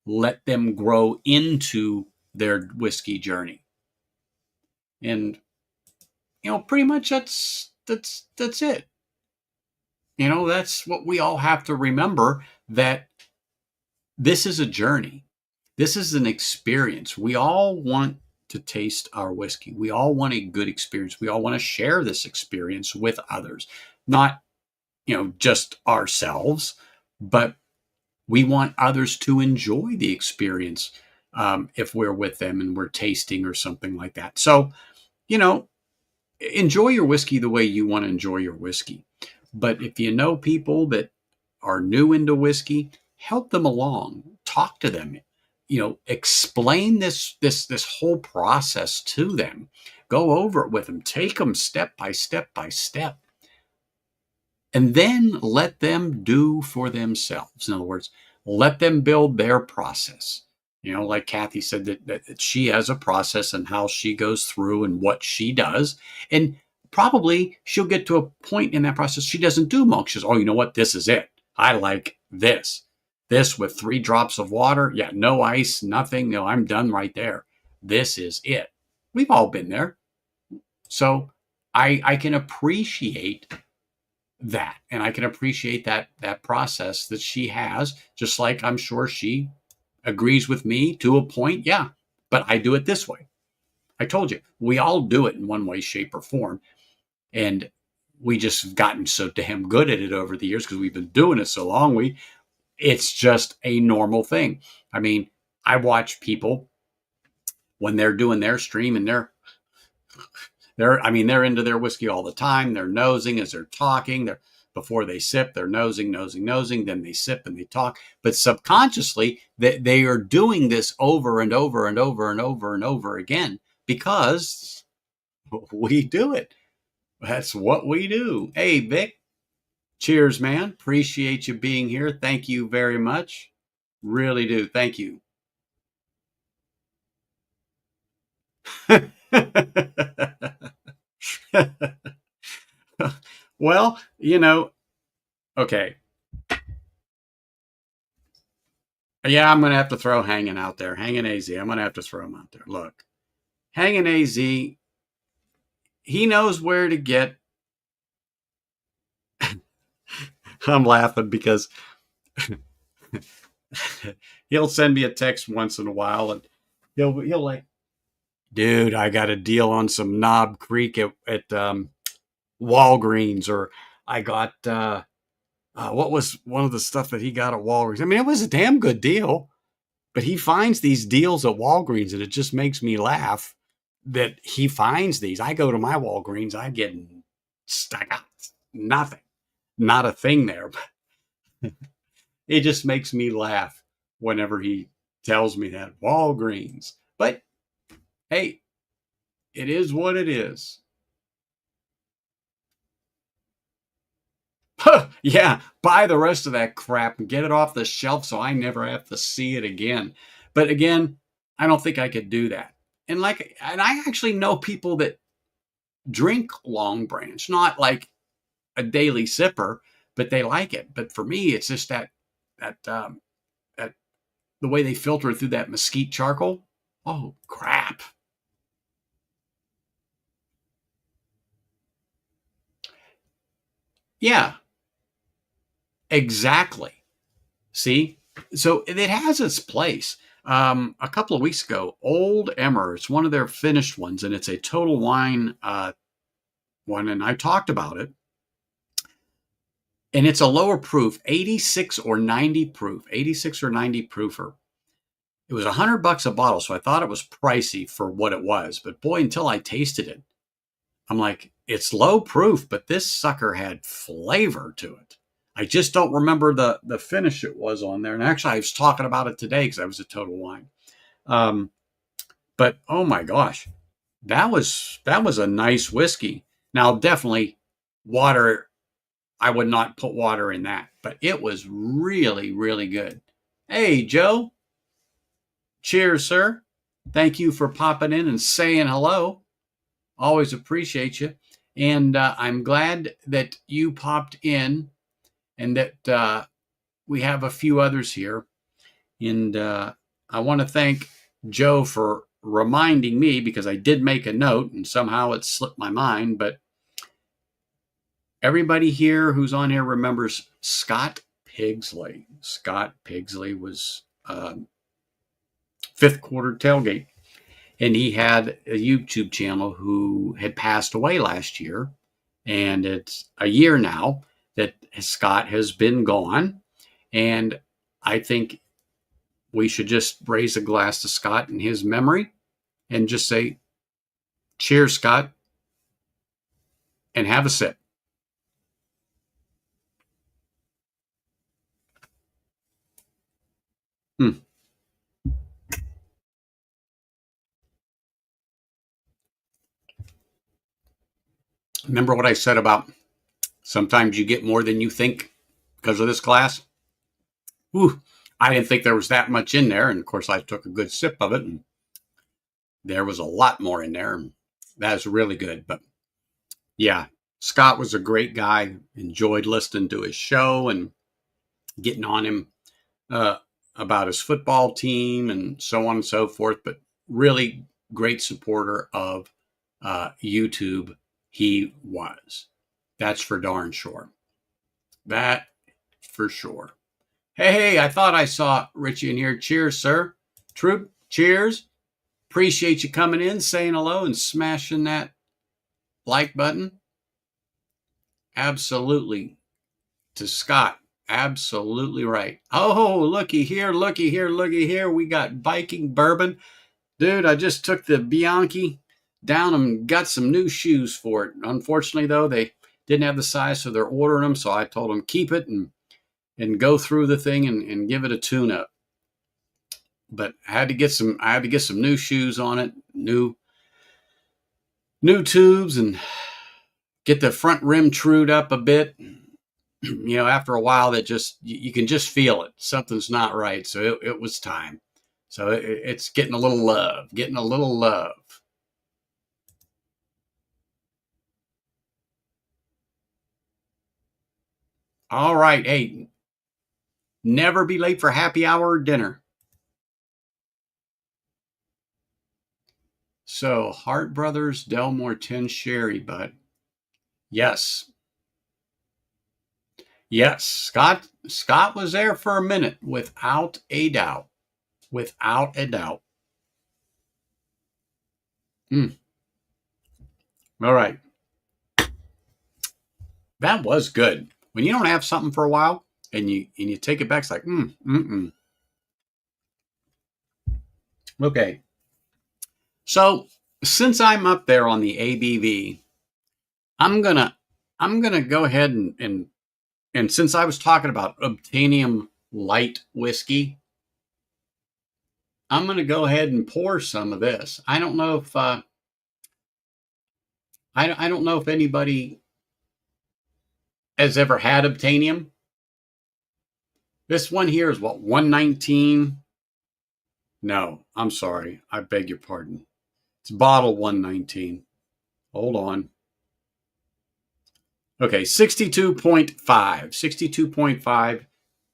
Let them grow into their whiskey journey. And pretty much that's it. That's what we all have to remember, that this is a journey. This is an experience. We all want to taste our whiskey. We all want a good experience. We all want to share this experience with others, not, just ourselves, but we want others to enjoy the experience if we're with them and we're tasting or something like that. So, you know, enjoy your whiskey the way you want to enjoy your whiskey. But if you know people that are new into whiskey, help them along. Talk to them. Explain this whole process to them. Go over it with them. Take them step by step by step. And then let them do for themselves. In other words, let them build their process. Like Kathy said, that she has a process and how she goes through and what she does. And probably she'll get to a point in that process she doesn't do milk. She says, "Oh, you know what? This is it. I like this. This with 3 drops of water. Yeah, no ice, nothing. No, I'm done right there. This is it." We've all been there. So I can appreciate that, and I can appreciate that process that she has, just like I'm sure she agrees with me to a point. Yeah, but I do it this way. I told you, we all do it in one way, shape, or form. And we just have gotten so damn good at it over the years because we've been doing it so long. It's just a normal thing. I mean, I watch people when they're doing their stream and they're into their whiskey all the time. They're nosing as they're talking. Before they sip, they're nosing. Then they sip and they talk. But subconsciously, they are doing this over and over and over and over and over again because we do it. That's what we do. Hey, Vic, cheers, man. Appreciate you being here. Thank you very much. Really do. Thank you. Well, okay. Yeah, I'm going to have to throw Hanging out there. Hanging AZ. I'm going to have to throw him out there. Look, Hanging AZ, he knows where to get. I'm laughing because he'll send me a text once in a while and he'll like, dude, I got a deal on some Knob Creek at Walgreens, or I got what was one of the stuff that he got at Walgreens? I mean, it was a damn good deal, but he finds these deals at Walgreens, and it just makes me laugh that he finds these. I go to my Walgreens, I got nothing, not a thing there. But it just makes me laugh whenever he tells me that Walgreens. But hey, it is what it is. Yeah, buy the rest of that crap and get it off the shelf so I never have to see it again. But again, I don't think I could do that. And I actually know people that drink Long Branch, not like a daily sipper, but they like it. But for me, it's just that the way they filter it through that mesquite charcoal. Oh crap! Yeah, exactly. See, so it has its place. A couple of weeks ago, Old Emmer, it's one of their finished ones, and it's a total wine one, and I talked about it. And it's a lower proof, 86 or 90 proof, 86 or 90 proofer. It was $100 a bottle, so I thought it was pricey for what it was. But boy, until I tasted it, I'm like, it's low proof, but this sucker had flavor to it. I just don't remember the finish it was on there. And actually, I was talking about it today because I was at Total Wine. But oh my gosh, that was a nice whiskey. Now, definitely water. I would not put water in that, but it was really, really good. Hey, Joe. Cheers, sir. Thank you for popping in and saying hello. Always appreciate you. And I'm glad that you popped in and that we have a few others here. And I want to thank Joe for reminding me, because I did make a note and somehow it slipped my mind. But everybody here who's on here remembers Scott Pigsley. Scott Pigsley was Fifth Quarter Tailgate. And he had a YouTube channel who had passed away last year. And it's a year now that Scott has been gone. And I think we should just raise a glass to Scott in his memory and just say, cheers, Scott, and have a sip. Hmm. Remember what I said about sometimes you get more than you think because of this glass? Whew. I didn't think there was that much in there. And of course, I took a good sip of it, and there was a lot more in there. And that was really good. But yeah, Scott was a great guy. Enjoyed listening to his show and getting on him uh, about his football team and so on and so forth. But really great supporter of YouTube. He was. That's for darn sure. That for sure. Hey, I thought I saw Richie in here. Cheers, sir. Troop, cheers. Appreciate you coming in, saying hello, and smashing that like button. absolutely. To Scott, absolutely right. Oh, looky here, looky here, looky here. We got Viking bourbon. Dude, I just took the Bianchi down and got some new shoes for it. Unfortunately, though, they didn't have the size, so they're ordering them. So I told them keep it and go through the thing and give it a tune up. But I had to get some new shoes on it, new tubes, and get the front rim trued up a bit. After a while, that just you can just feel it. Something's not right. So it was time. So it's getting a little love, getting a little love. All right. Hey, never be late for happy hour or dinner. So Hart Brothers, Delmore 10 Sherry, but yes, yes, Scott was there for a minute, without a doubt, without a doubt. Mm. All right, that was good. When you don't have something for a while and you take it back, it's like Okay, so since I'm up there on the ABV, I'm gonna I'm gonna go ahead and since I was talking about Obtanium light whiskey, I'm gonna go ahead and pour some of this. I don't know if I don't know if anybody has ever had Obtanium. This one here is what, 119? No, I'm sorry. I beg your pardon. It's bottle 119. Hold on. Okay, 62.5, 62.5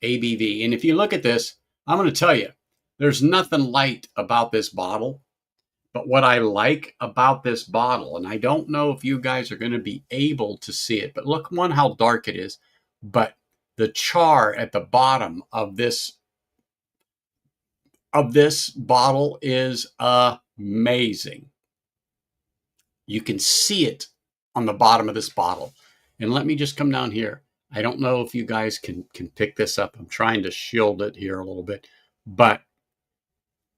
ABV. And if you look at this, I'm going to tell you, there's nothing light about this bottle. But what I like about this bottle, and I don't know if you guys are going to be able to see it, but look one how dark it is. But the char at the bottom of this bottle is amazing. You can see it on the bottom of this bottle. And let me just come down here. I don't know if you guys can pick this up. I'm trying to shield it here a little bit. But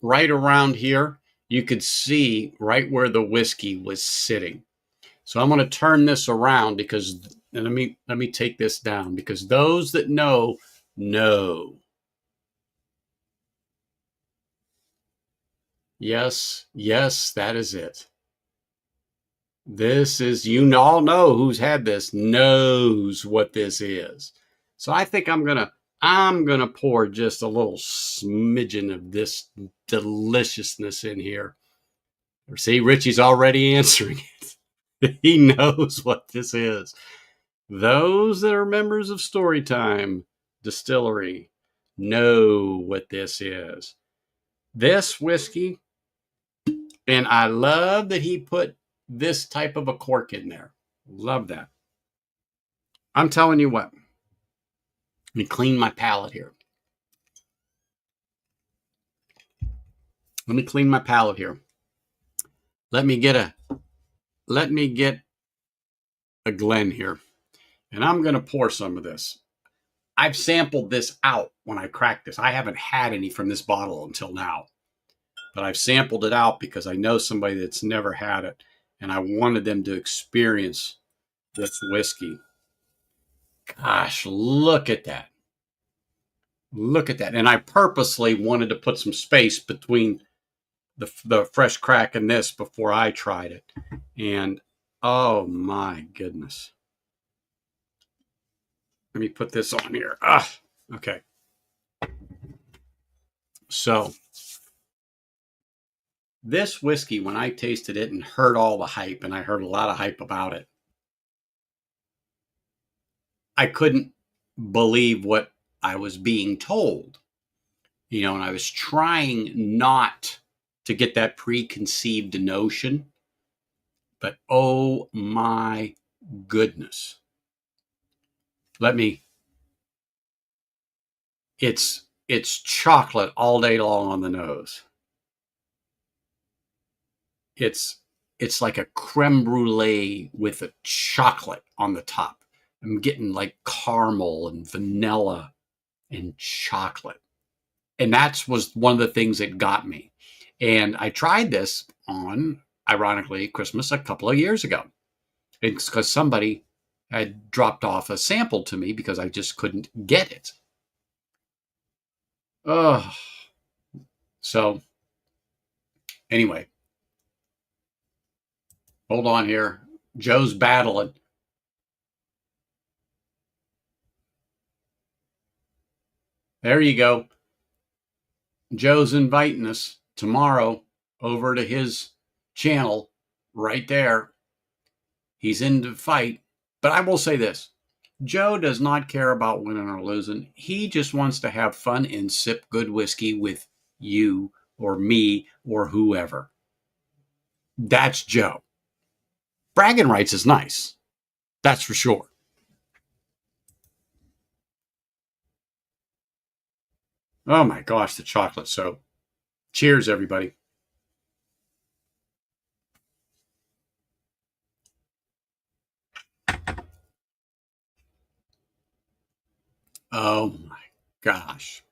right around here, you could see right where the whiskey was sitting. So I'm going to turn this around because, and let me take this down, because those that know. Yes, yes, that is it. This is, you all know who's had this, knows what this is. So I think I'm gonna pour just a little smidgen of this deliciousness in here. See, Richie's already answering it. He knows what this is. Those that are members of Storytime Distillery know what this is. This whiskey, and I love that he put this type of a cork in there. Love that. I'm telling you what. Let me clean my palate here. Let me clean my palate here. Let me get a Glen here. And I'm going to pour some of this. I've sampled this out when I cracked this. I haven't had any from this bottle until now. But I've sampled it out because I know somebody that's never had it. And I wanted them to experience this whiskey. Gosh, look at that. Look at that. And I purposely wanted to put some space between the fresh crack and this before I tried it. And oh my goodness. Let me put this on here. Okay. So this whiskey, when I tasted it and heard all the hype, and I heard a lot of hype about it, I couldn't believe what I was being told. And I was trying not to get that preconceived notion, but oh my goodness. It's chocolate all day long on the nose. It's like a creme brulee with a chocolate on the top. I'm getting like caramel and vanilla and chocolate. And that was one of the things that got me. And I tried this on, ironically, Christmas a couple of years ago. It's because somebody had dropped off a sample to me because I just couldn't get it. Oh, so anyway, hold on here. Joe's battling. There you go. Joe's inviting us tomorrow over to his channel right there. He's in to fight. But I will say this, Joe does not care about winning or losing. He just wants to have fun and sip good whiskey with you or me or whoever. That's Joe. Bragging rights is nice. That's for sure. Oh my gosh, the chocolate soap. Cheers, everybody. Oh my gosh.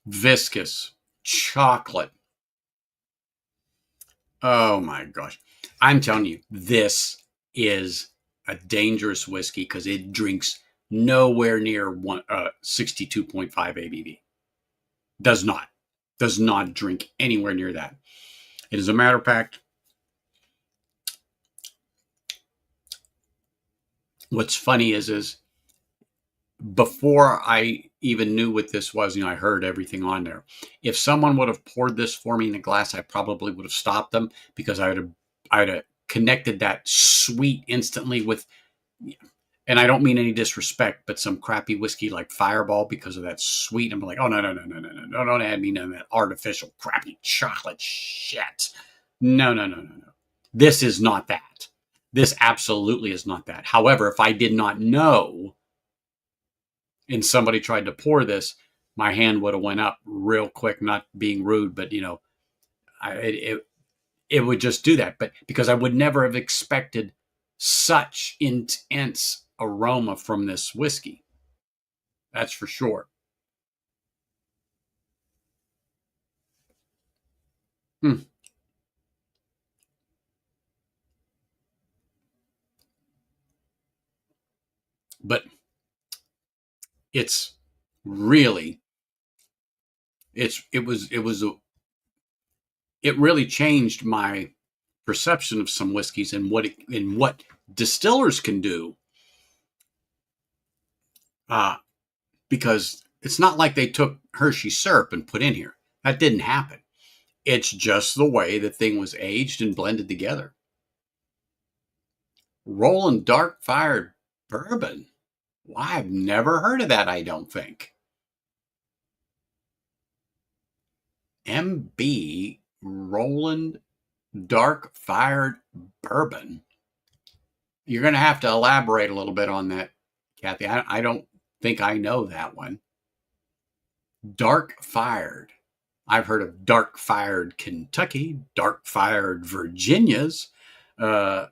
Viscous chocolate. Oh my gosh. I'm telling you, this is a dangerous whiskey because it drinks nowhere near 62.5 ABV. Does not. Does not drink anywhere near that. And as a matter of fact, what's funny is before I even knew what this was, I heard everything on there. If someone would have poured this for me in a glass, I probably would have stopped them because I'd have connected that sweet instantly with, and I don't mean any disrespect, but some crappy whiskey like Fireball because of that sweet. I'm like, oh no, don't add me none of that artificial crappy chocolate shit. No. This is not that. This absolutely is not that. However, if I did not know and somebody tried to pour this, my hand would have went up real quick. Not being rude, but it would just do that. But because I would never have expected such intense aroma from this whiskey, that's for sure. Hmm. But it's really it really changed my perception of some whiskeys and what distillers can do. Uh, because it's not like they took Hershey syrup and put in here. That didn't happen. It's just the way the thing was aged and blended together. Rolling dark fired bourbon. Well, I've never heard of that, I don't think. MB Roland dark fired bourbon. You're going to have to elaborate a little bit on that, Kathy. I don't think I know that one. Dark fired. I've heard of dark fired Kentucky, dark fired Virginias, uh,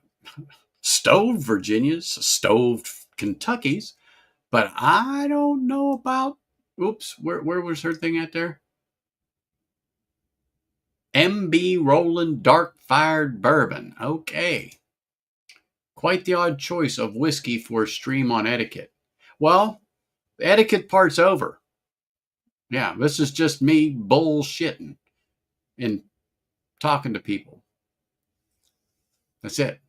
stoved Virginias, stoved Kentuckys, but I don't know about. Oops, where was her thing at there? MB Roland dark fired bourbon. Okay. Quite the odd choice of whiskey for a stream on etiquette. Well, the etiquette part's over. Yeah, this is just me bullshitting and talking to people. That's it.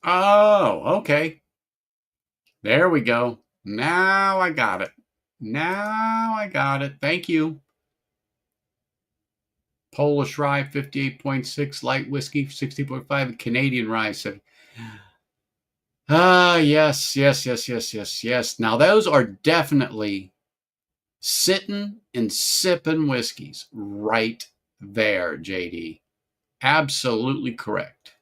Oh, okay. There we go. Now I got it. Now I got it. Thank you. Polish rye, 58.6, light whiskey, 60.5, Canadian rye. Yes. Now those are definitely sitting and sipping whiskeys right there, JD. Absolutely correct.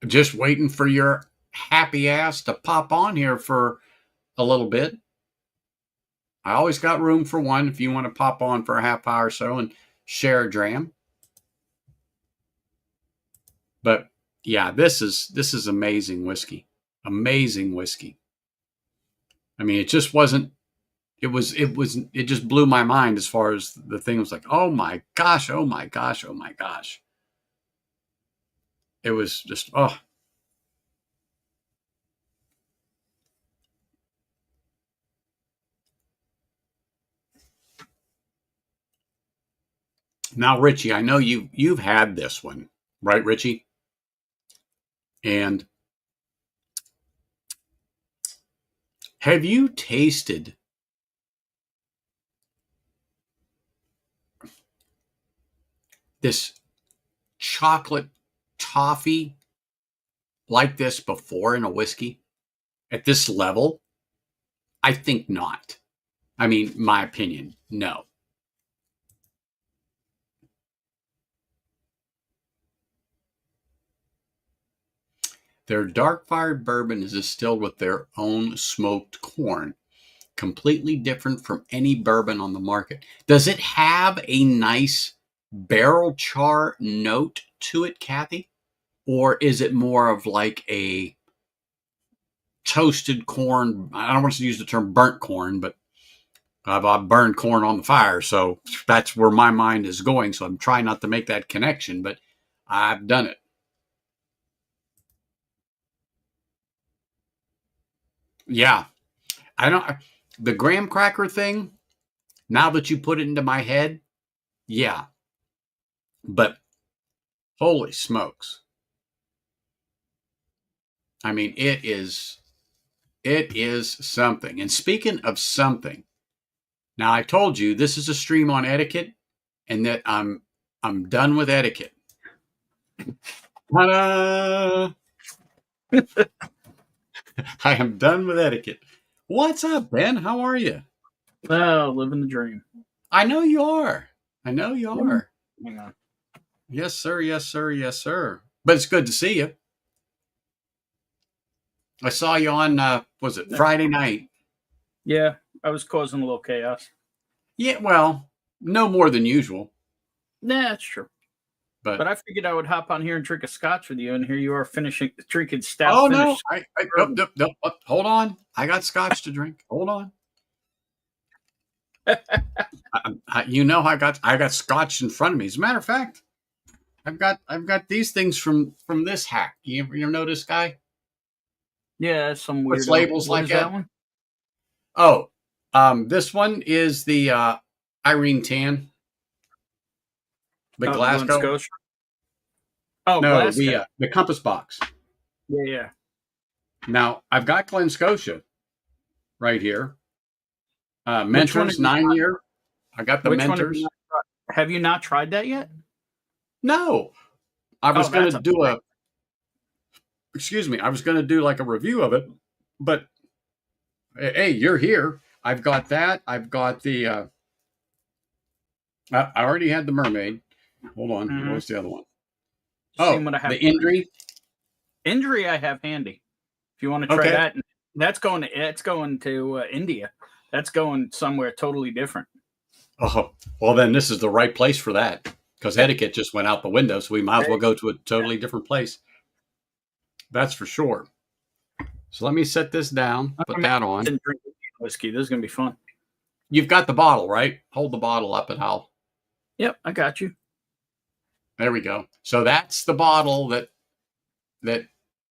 Just waiting for your happy ass to pop on here for a little bit. I always got room for one if you want to pop on for a half hour or so and share a dram. But yeah, this is amazing whiskey. Amazing whiskey. I mean, it just wasn't it just blew my mind as far as the thing was like, oh my gosh, oh my gosh, oh my gosh. It was just Now, Richie, I know you've had this one, right, Richie? And have you tasted this chocolate toffee like this before in a whiskey at this level? I think not. I mean, my opinion, no. Their dark fired bourbon is distilled with their own smoked corn, completely different from any bourbon on the market. Does it have a nice barrel char note to it, Kathy? Or is it more of like a toasted corn? I don't want to use the term burnt corn, but I've burned corn on the fire. So that's where my mind is going. So I'm trying not to make that connection, but I've done it. Yeah. I don't, the graham cracker thing, now that you put it into my head, yeah. But holy smokes. I mean, it is something. And speaking of something, now I told you this is a stream on etiquette and that I'm done with etiquette. Ta-da! I am done with etiquette. What's up, Ben? How are you? Oh, living the dream. I know you are. I know you are. Hang on. Yes, sir. Yes, sir. Yes, sir. But it's good to see you. I saw you on was it Friday night? Yeah, I was causing a little chaos. Yeah, well, no more than usual. Nah, that's true. But But I figured I would hop on here and drink a scotch with you, and here you are drinking stout. oh no, finish. nope, hold on. I got scotch to drink. Hold on. I got scotch in front of me. As a matter of fact, I've got these things from this hack. You ever know this guy? Yeah, that's some Puts weirdo. labels What like is that. that one? Oh, this one is the Irene Tan, the Glasgow. Scotia? Oh, No, Glasgow. the Compass Box. Yeah. Now I've got Glen Scotia right here. Which one Mentors 9 year. I got the Which one Mentors. have you not tried that yet? No, I was going that's to do excuse me, I was going to do like a review of it, but hey, you're here. I've got that. I've got the, I already had the Mermaid. Hold on. What was the other one? The Indri. Indri I have handy. If you want to try that, that's going to India. That's going somewhere totally different. Oh, well, then this is the right place for that because etiquette just went out the window. So we might as well go to a totally different place. That's for sure. So let me set this down, put that on. Drink whiskey. This is going to be fun. You've got the bottle, right? Hold the bottle up and I'll. Yep, I got you. There we go. So that's the bottle that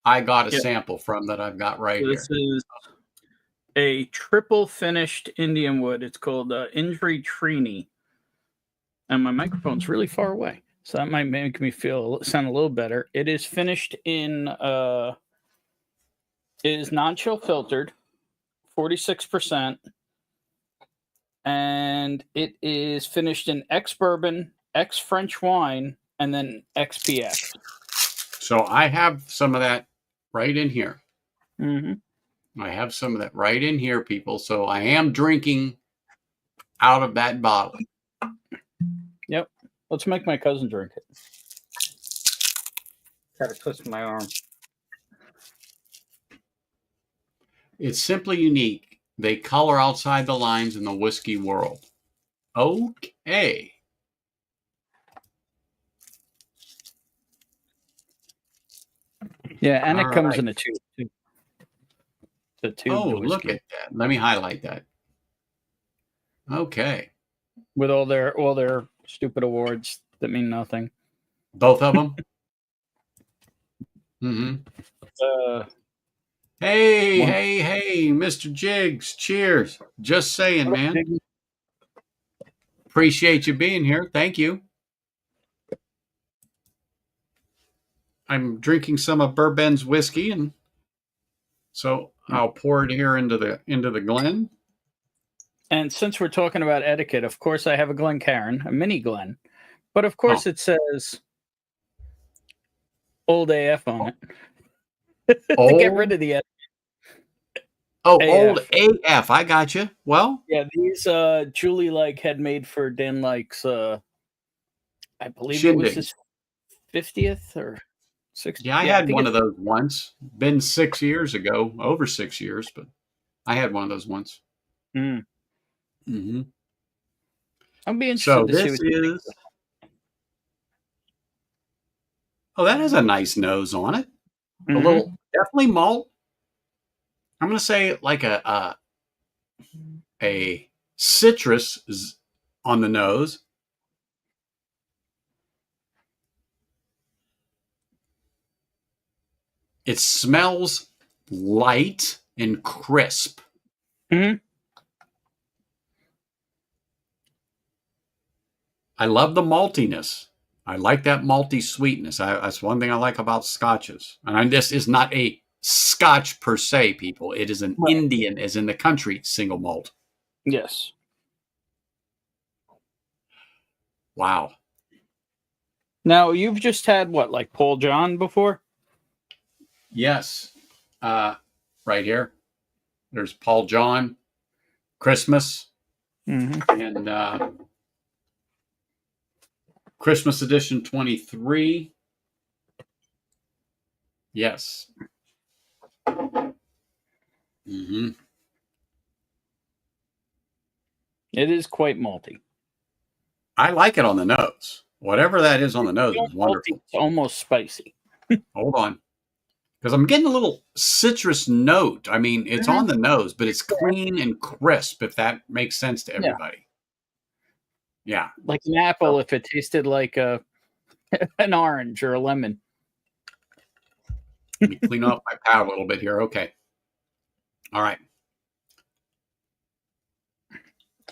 I got a sample from that I've got right here. This is a triple finished Indian wood. It's called Indri Trini. And my microphone's really far away, so that might make me sound a little better. It is finished in it is non-chill filtered, 46%, and it is finished in ex-bourbon, ex-French wine, and then XPX. So I have some of that right in here. Mm-hmm. I have some of that right in here, people. So I am drinking out of that bottle. Yep. Let's make my cousin drink it. Try to twist my arm. It's simply unique. They color outside the lines in the whiskey world. Okay. Yeah, and All it comes right. in a tube. The Oh, tubed look whiskey at that. Let me highlight that. Okay. with all their stupid awards that mean nothing. Both of them? Mm-hmm. Uh, Hey, one. hey, hey, Mr. Jiggs. Cheers. Just saying, man. Appreciate you being here. Thank you. I'm drinking some of Bourbon's whiskey, and so I'll pour it here into the Glen. And since we're talking about etiquette, of course, I have a Glencairn, a mini Glen, but of Oh, course, it says "Old AF" on it to get rid old. of the Old AF. AF. I got you. Well, Yeah, these Julie had made for Dan I believe it was shindig. his 50th or 60th. Yeah, I Yeah, I had think one it's. of those once. Been 6 years ago, over 6 years, but I had one of those once. Mm. Hmm. I'll be So interested to see this what you think. is. Oh, that has a nice nose on it. A Mm-hmm. little, definitely malt. I'm going to say like a citrus on the nose. It smells light and crisp. Mm-hmm. I love the maltiness. I like that malty sweetness. That's one thing I like about scotches. And this is not a scotch per se, people. It is an Right. Indian, as in the country, single malt. Yes. Wow. Now you've just had what, like Paul John before? Yes. Uh, right here. There's Paul John, Christmas, Mm-hmm. and Christmas edition 23. Yes. Hmm. It is quite malty. I like it on the nose. Whatever that is on the nose is Malty, wonderful. it's almost spicy. Hold on. Because I'm getting a little citrus note. I mean, it's Mhm. on the nose, but it's clean and crisp, if that makes sense to Yeah, everybody. Yeah. like an apple So if it tasted like an orange or a lemon. let me clean off my palate a little bit here. Okay. All right.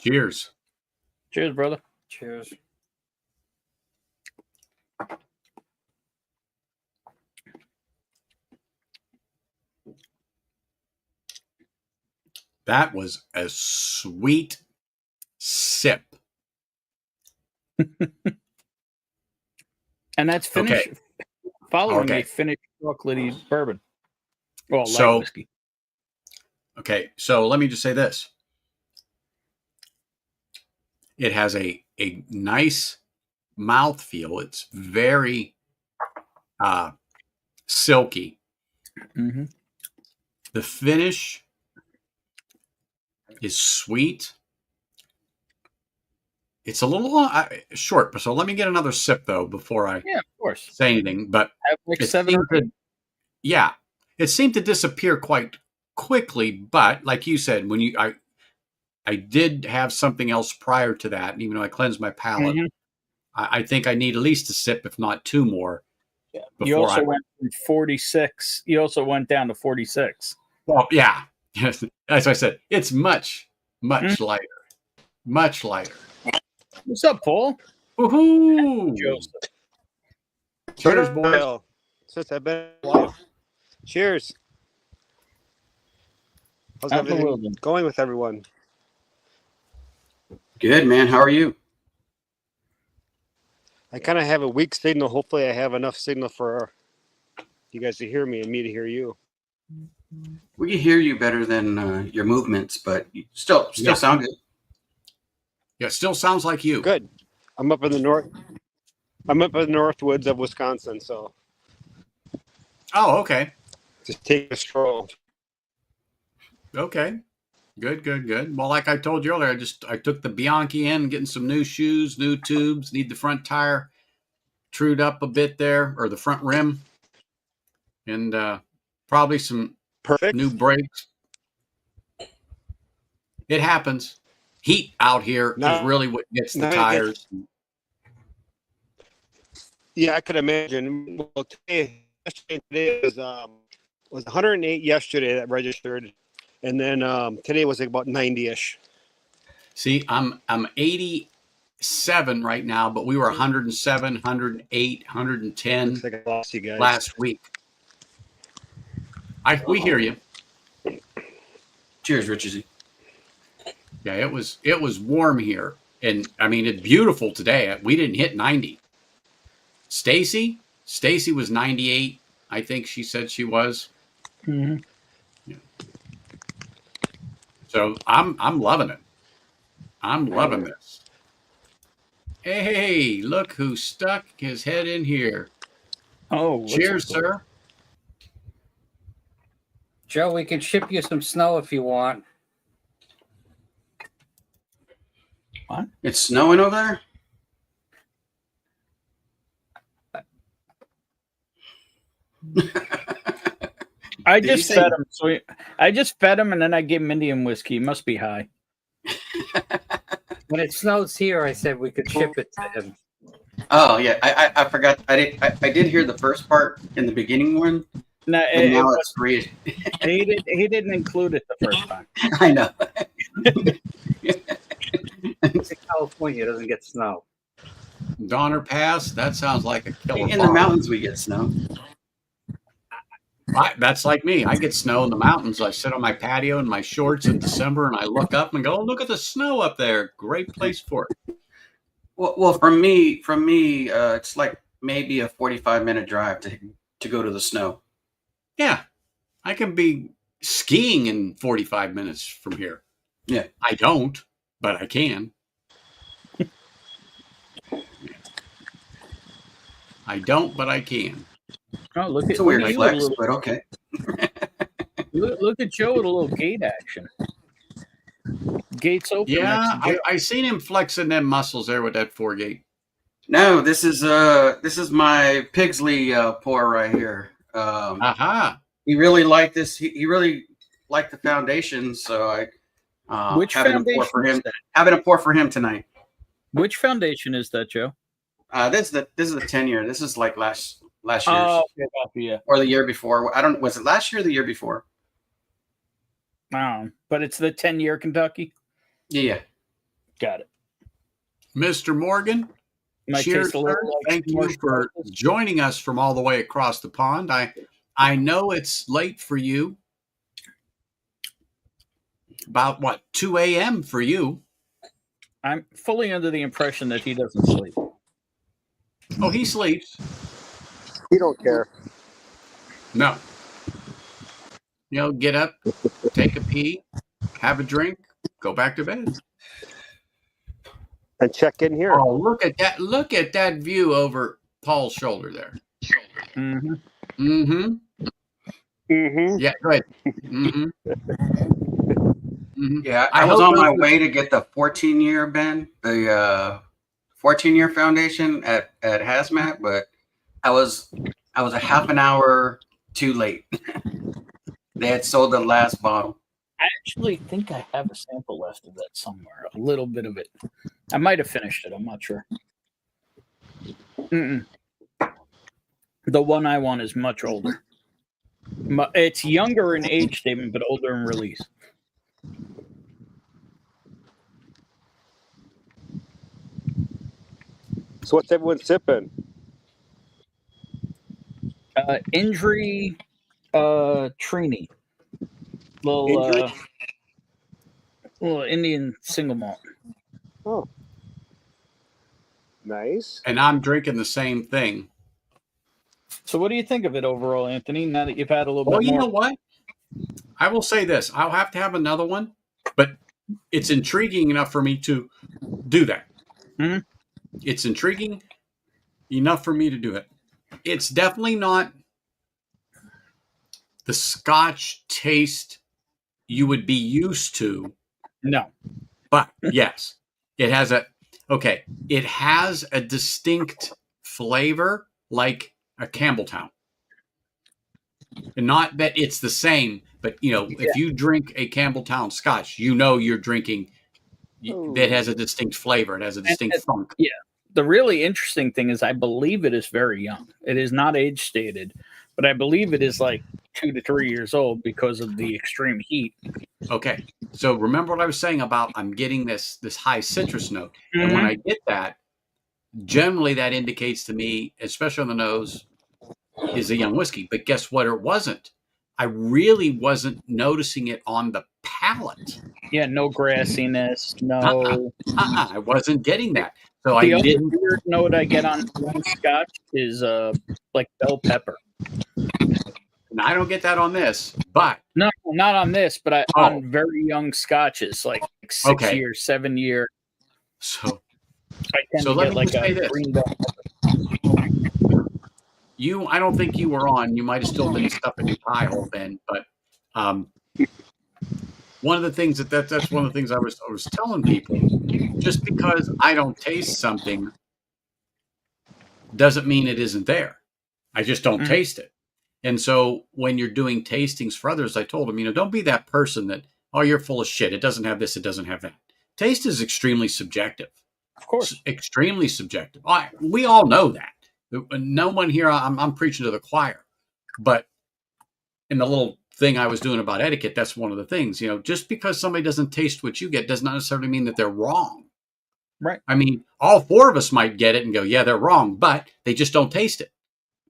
Cheers. Cheers, brother. Cheers. That was a sweet sip. And that's Okay. following a Okay. finished chocolatey bourbon. Well, light So, whiskey. okay. So let me just say this. It has a nice mouth feel. It's very uh, silky. Mm-hmm. The finish is sweet. It's a little short, so let me get another sip though before I Yeah, of course. say anything. But Have like it 7 or seemed 8. to, yeah, it seemed to disappear quite quickly. But like you said, I did have something else prior to that, and even though I cleansed my palate, Mm-hmm. I think I need at least a sip, if not two more, Yeah. You before also I. went from 46. You also went down to 46. Well, yeah, as I said, it's much Mm. lighter, much lighter. What's up, Paul? Woohoo! Joseph. Cheers, boys. Since I've been alive. Cheers. How's Out in the everything wilderness. going with everyone? Good, man. How are you? I kind of have a weak signal. Hopefully, I have enough signal for you guys to hear me and me to hear you. We can hear you better than your movements, but you still Yeah. sound good. Yeah, it still sounds like you. Good. I'm up in the north. I'm up in the north woods of Wisconsin, so Oh, okay. just take a stroll. Okay. Good, good, good. Well, like I told you earlier, I took the Bianchi in, getting some new shoes, new tubes, need the front tire trued up a bit there, or the front rim, and probably some new Perfect. brakes. It happens. Heat out here is Now, really what gets the now you get. tires. Yeah, I could imagine. Well, today was 108 yesterday that registered, and then today was like about 90ish. See, I'm 87 right now, but we were 107, 108, Looks 110 like I lost you guys. last week. We hear you. Cheers, Richie. Yeah, it was warm here, and I mean it's beautiful today. We didn't hit 90. Stacy was 98. I think she said she was. Mhm. Yeah. So I'm loving it. I'm loving this. Hey, look who stuck his head in here. Oh, what's Cheers, sir. Joe, we can ship you some snow if you want. It's snowing over there? I Did you just say- fed him. I just fed him, and then I gave him Indian whiskey. He must be high. When it snows here, I said we could ship it to him. Oh yeah, I forgot. I did hear the first part in the beginning one, No, and now it's three. he didn't include it the first time. I know. It's in California, it doesn't get snow. Donner Pass. That sounds like a killer. In the farm. mountains, we get snow. That's like me. I get snow in the mountains. I sit on my patio in my shorts in December, and I look up and go, "Oh, look at the snow up there! Great place for it." Well, from me, it's like maybe a 45-minute drive to go to the snow. Yeah, I can be skiing in 45 minutes from here. Yeah. I don't, but I can. I don't, but I can. Oh, look It's at a weird look at you with a flex, little, but okay. look at Joe with a little gate action. Gates open. Yeah, next to Joe. I seen him flexing them muscles there with that 4-gate. No, this is my Pigsley pour right here. Aha. He really liked this. He really liked the foundation, so I Which having a pour foundation for is him. that? Having a pour for him tonight. Which foundation is that, Joe? This is the 10-year. This is like last year's Oh, yeah. or the year before. I don't. Was it last year or the year before? But it's the 10-year Kentucky. Yeah. Got it. Mr. Morgan, Might cheers, taste a little sir. like Thank you more for sparkles. joining us from all the way across the pond. I know it's late for you. About what, 2 a.m. for you? I'm fully under the impression that he doesn't sleep. Oh, he sleeps. He don't care. No. Get up, take a pee, have a drink, go back to bed. And check in here. Oh, look at that. Look at that view over Paul's shoulder there. Mm-hmm. Mm-hmm. Mm-hmm. Yeah, go ahead. Mm-hmm. Mm-hmm. Yeah. I I was hope on my those- way to get the 14-year Ben, the 14-year foundation at Hazmat, but I was a half an hour too late. They had sold the last bottle. I actually think I have a sample left of that somewhere. A little bit of it. I might have finished it. I'm not sure. Mm-mm. The one I want is much older. It's younger in age statement, but older in release. So what's everyone sipping? Injury Trini. Little Indian single malt. Oh, nice. And I'm drinking the same thing. So what do you think of it overall, Anthony, now that you've had a little Well, bit you more? know what? I will say this. I'll have to have another one, but it's intriguing enough for me to do that. Mhm. It's intriguing enough for me to do it. It's definitely not the Scotch taste you would be used to. No. But yes, it has it has a distinct flavor like a Campbelltown. And not that it's the same, but if you drink a Campbelltown Scotch, you're drinking that has a distinct flavor. It has a distinct funk. Yeah. The really interesting thing is I believe it is very young. It is not age stated, but I believe it is like 2 to 3 years old because of the extreme heat. Okay. So remember what I was saying about I'm getting this high citrus note. And when I get that, generally that indicates to me, especially on the nose, is a young whiskey. But guess what? It wasn't. I really wasn't noticing it on the palate. Yeah, no grassiness, no. I wasn't getting that. So the I other didn't. weird note I get on Scotch is like bell pepper. And I don't get that on this, but no, not on this, but on very young Scotches, like 6 year, 7 year. So I tend to let get me like just say a this. green bell pepper. I don't think you were on. You might have still been stuck in your pie hole, Ben. But one of the things that's one of the things I was telling people. Just because I don't taste something doesn't mean it isn't there. I just don't taste it. And so when you're doing tastings for others, I told them, don't be that person that, oh, you're full of shit. It doesn't have this. It doesn't have that. Taste is extremely subjective. Of course. It's extremely subjective. We all know that. No one here, I'm preaching to the choir. But in the little thing I was doing about etiquette, that's one of the things. Just because somebody doesn't taste what you get does not necessarily mean that they're wrong. Right. I mean, all four of us might get it and go, yeah, they're wrong, but they just don't taste it.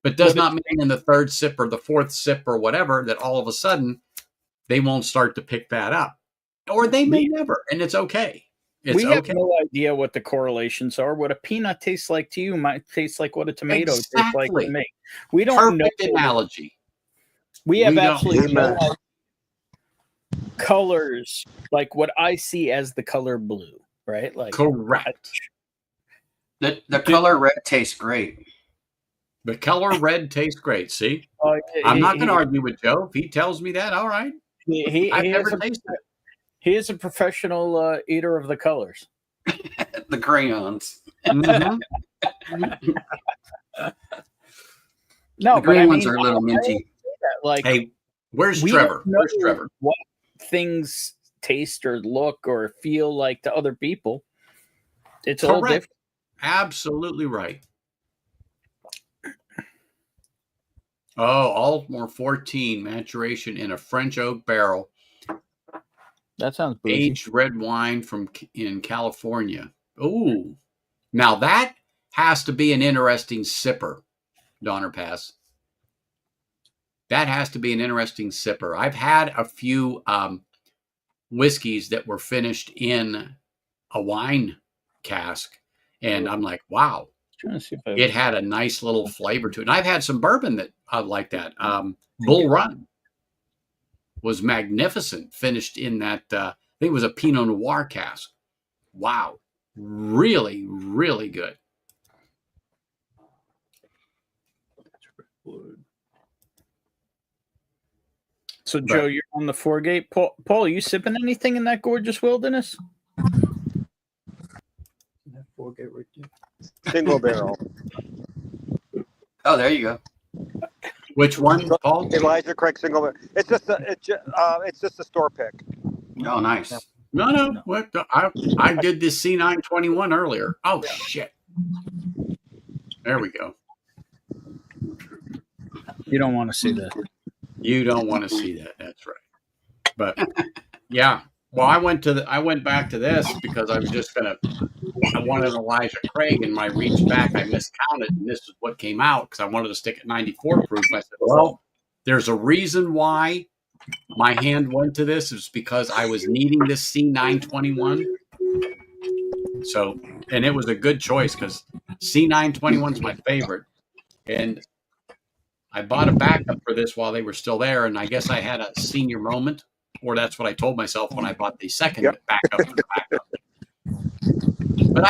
But does not mean in the third sip or the fourth sip or whatever that all of a sudden they won't start to pick that up. Or they may never, and it's okay. We have no idea what the correlations are. What a peanut tastes like to you might taste like what a tomato tastes like to me. We don't know. Perfect analogy. We have absolutely no idea. Colors, like what I see as the color blue, right? Like correct. The color red tastes great. The color red tastes great. See, I'm not going to argue with Joe. If he tells me that, all right. I've never tasted it. He is a professional eater of the colors. The crayons. No, the green ones are a little minty. Like, hey, where's Trevor? Where's Trevor? What things taste or look or feel like to other people? It's all different. Absolutely right. Oh, Altmore 14 maturation in a French oak barrel. That sounds bougie. Aged red wine in California. Ooh. Now that has to be an interesting sipper, Donner Pass. That has to be an interesting sipper. I've had a few whiskeys that were finished in a wine cask, and I'm like, wow. It had a nice little flavor to it. And I've had some bourbon that I like that. Bull Run was magnificent, finished in that, I think it was a Pinot Noir cask. Wow. Really, really good. So, Joe, you're on the foregate. Paul, are you sipping anything in that gorgeous wilderness? That foregate right there. Single barrel. Oh, there you go. Which one, Paul? Elijah Craig single barrel. It's just a store pick. Oh, nice. No. What? I did this C921 earlier. Oh shit! There we go. You don't want to see that. You don't want to see that. That's right. But yeah. Well, I went back to this because I was just I wanted Elijah Craig, and when I reached back, I miscounted, and this is what came out because I wanted to stick at 94 proof. I said, well, there's a reason why my hand went to this. It's because I was needing this C921. So, and it was a good choice because C921 is my favorite. And I bought a backup for this while they were still there, and I guess I had a senior moment. Or that's what I told myself when I bought the second backup for the backup. But I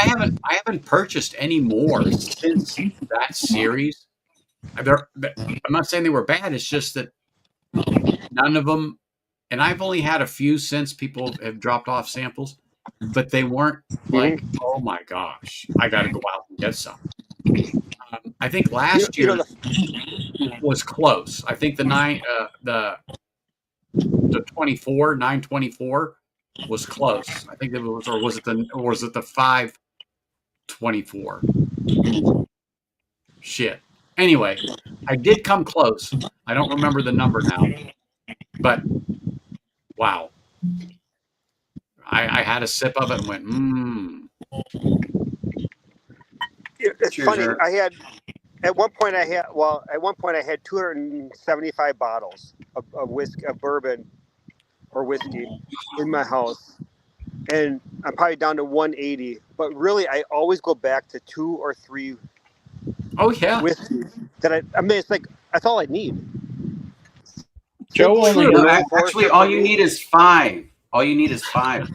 haven't purchased any more since that series. I'm not saying they were bad. It's just that none of them and I've only had a few since people have dropped off samples, but they weren't like, oh my gosh, I got to go out and get some. I think last You know, year was close. I think the 924 was close. I think it was, or was it the 524? Shit. Anyway, I did come close. I don't remember the number now, but wow. I had a sip of it and went, it's Cheers, funny. Eric. I had at one point I had 275 bottles of whiskey, of bourbon or whiskey in my house, and I'm probably down to 180. But really, I always go back to 2 or 3 oh yeah. whiskeys that I mean, it's like that's all I need. Joe Simply only like No, an Old actually, Forester all for you me. need is 5. All you need is 5.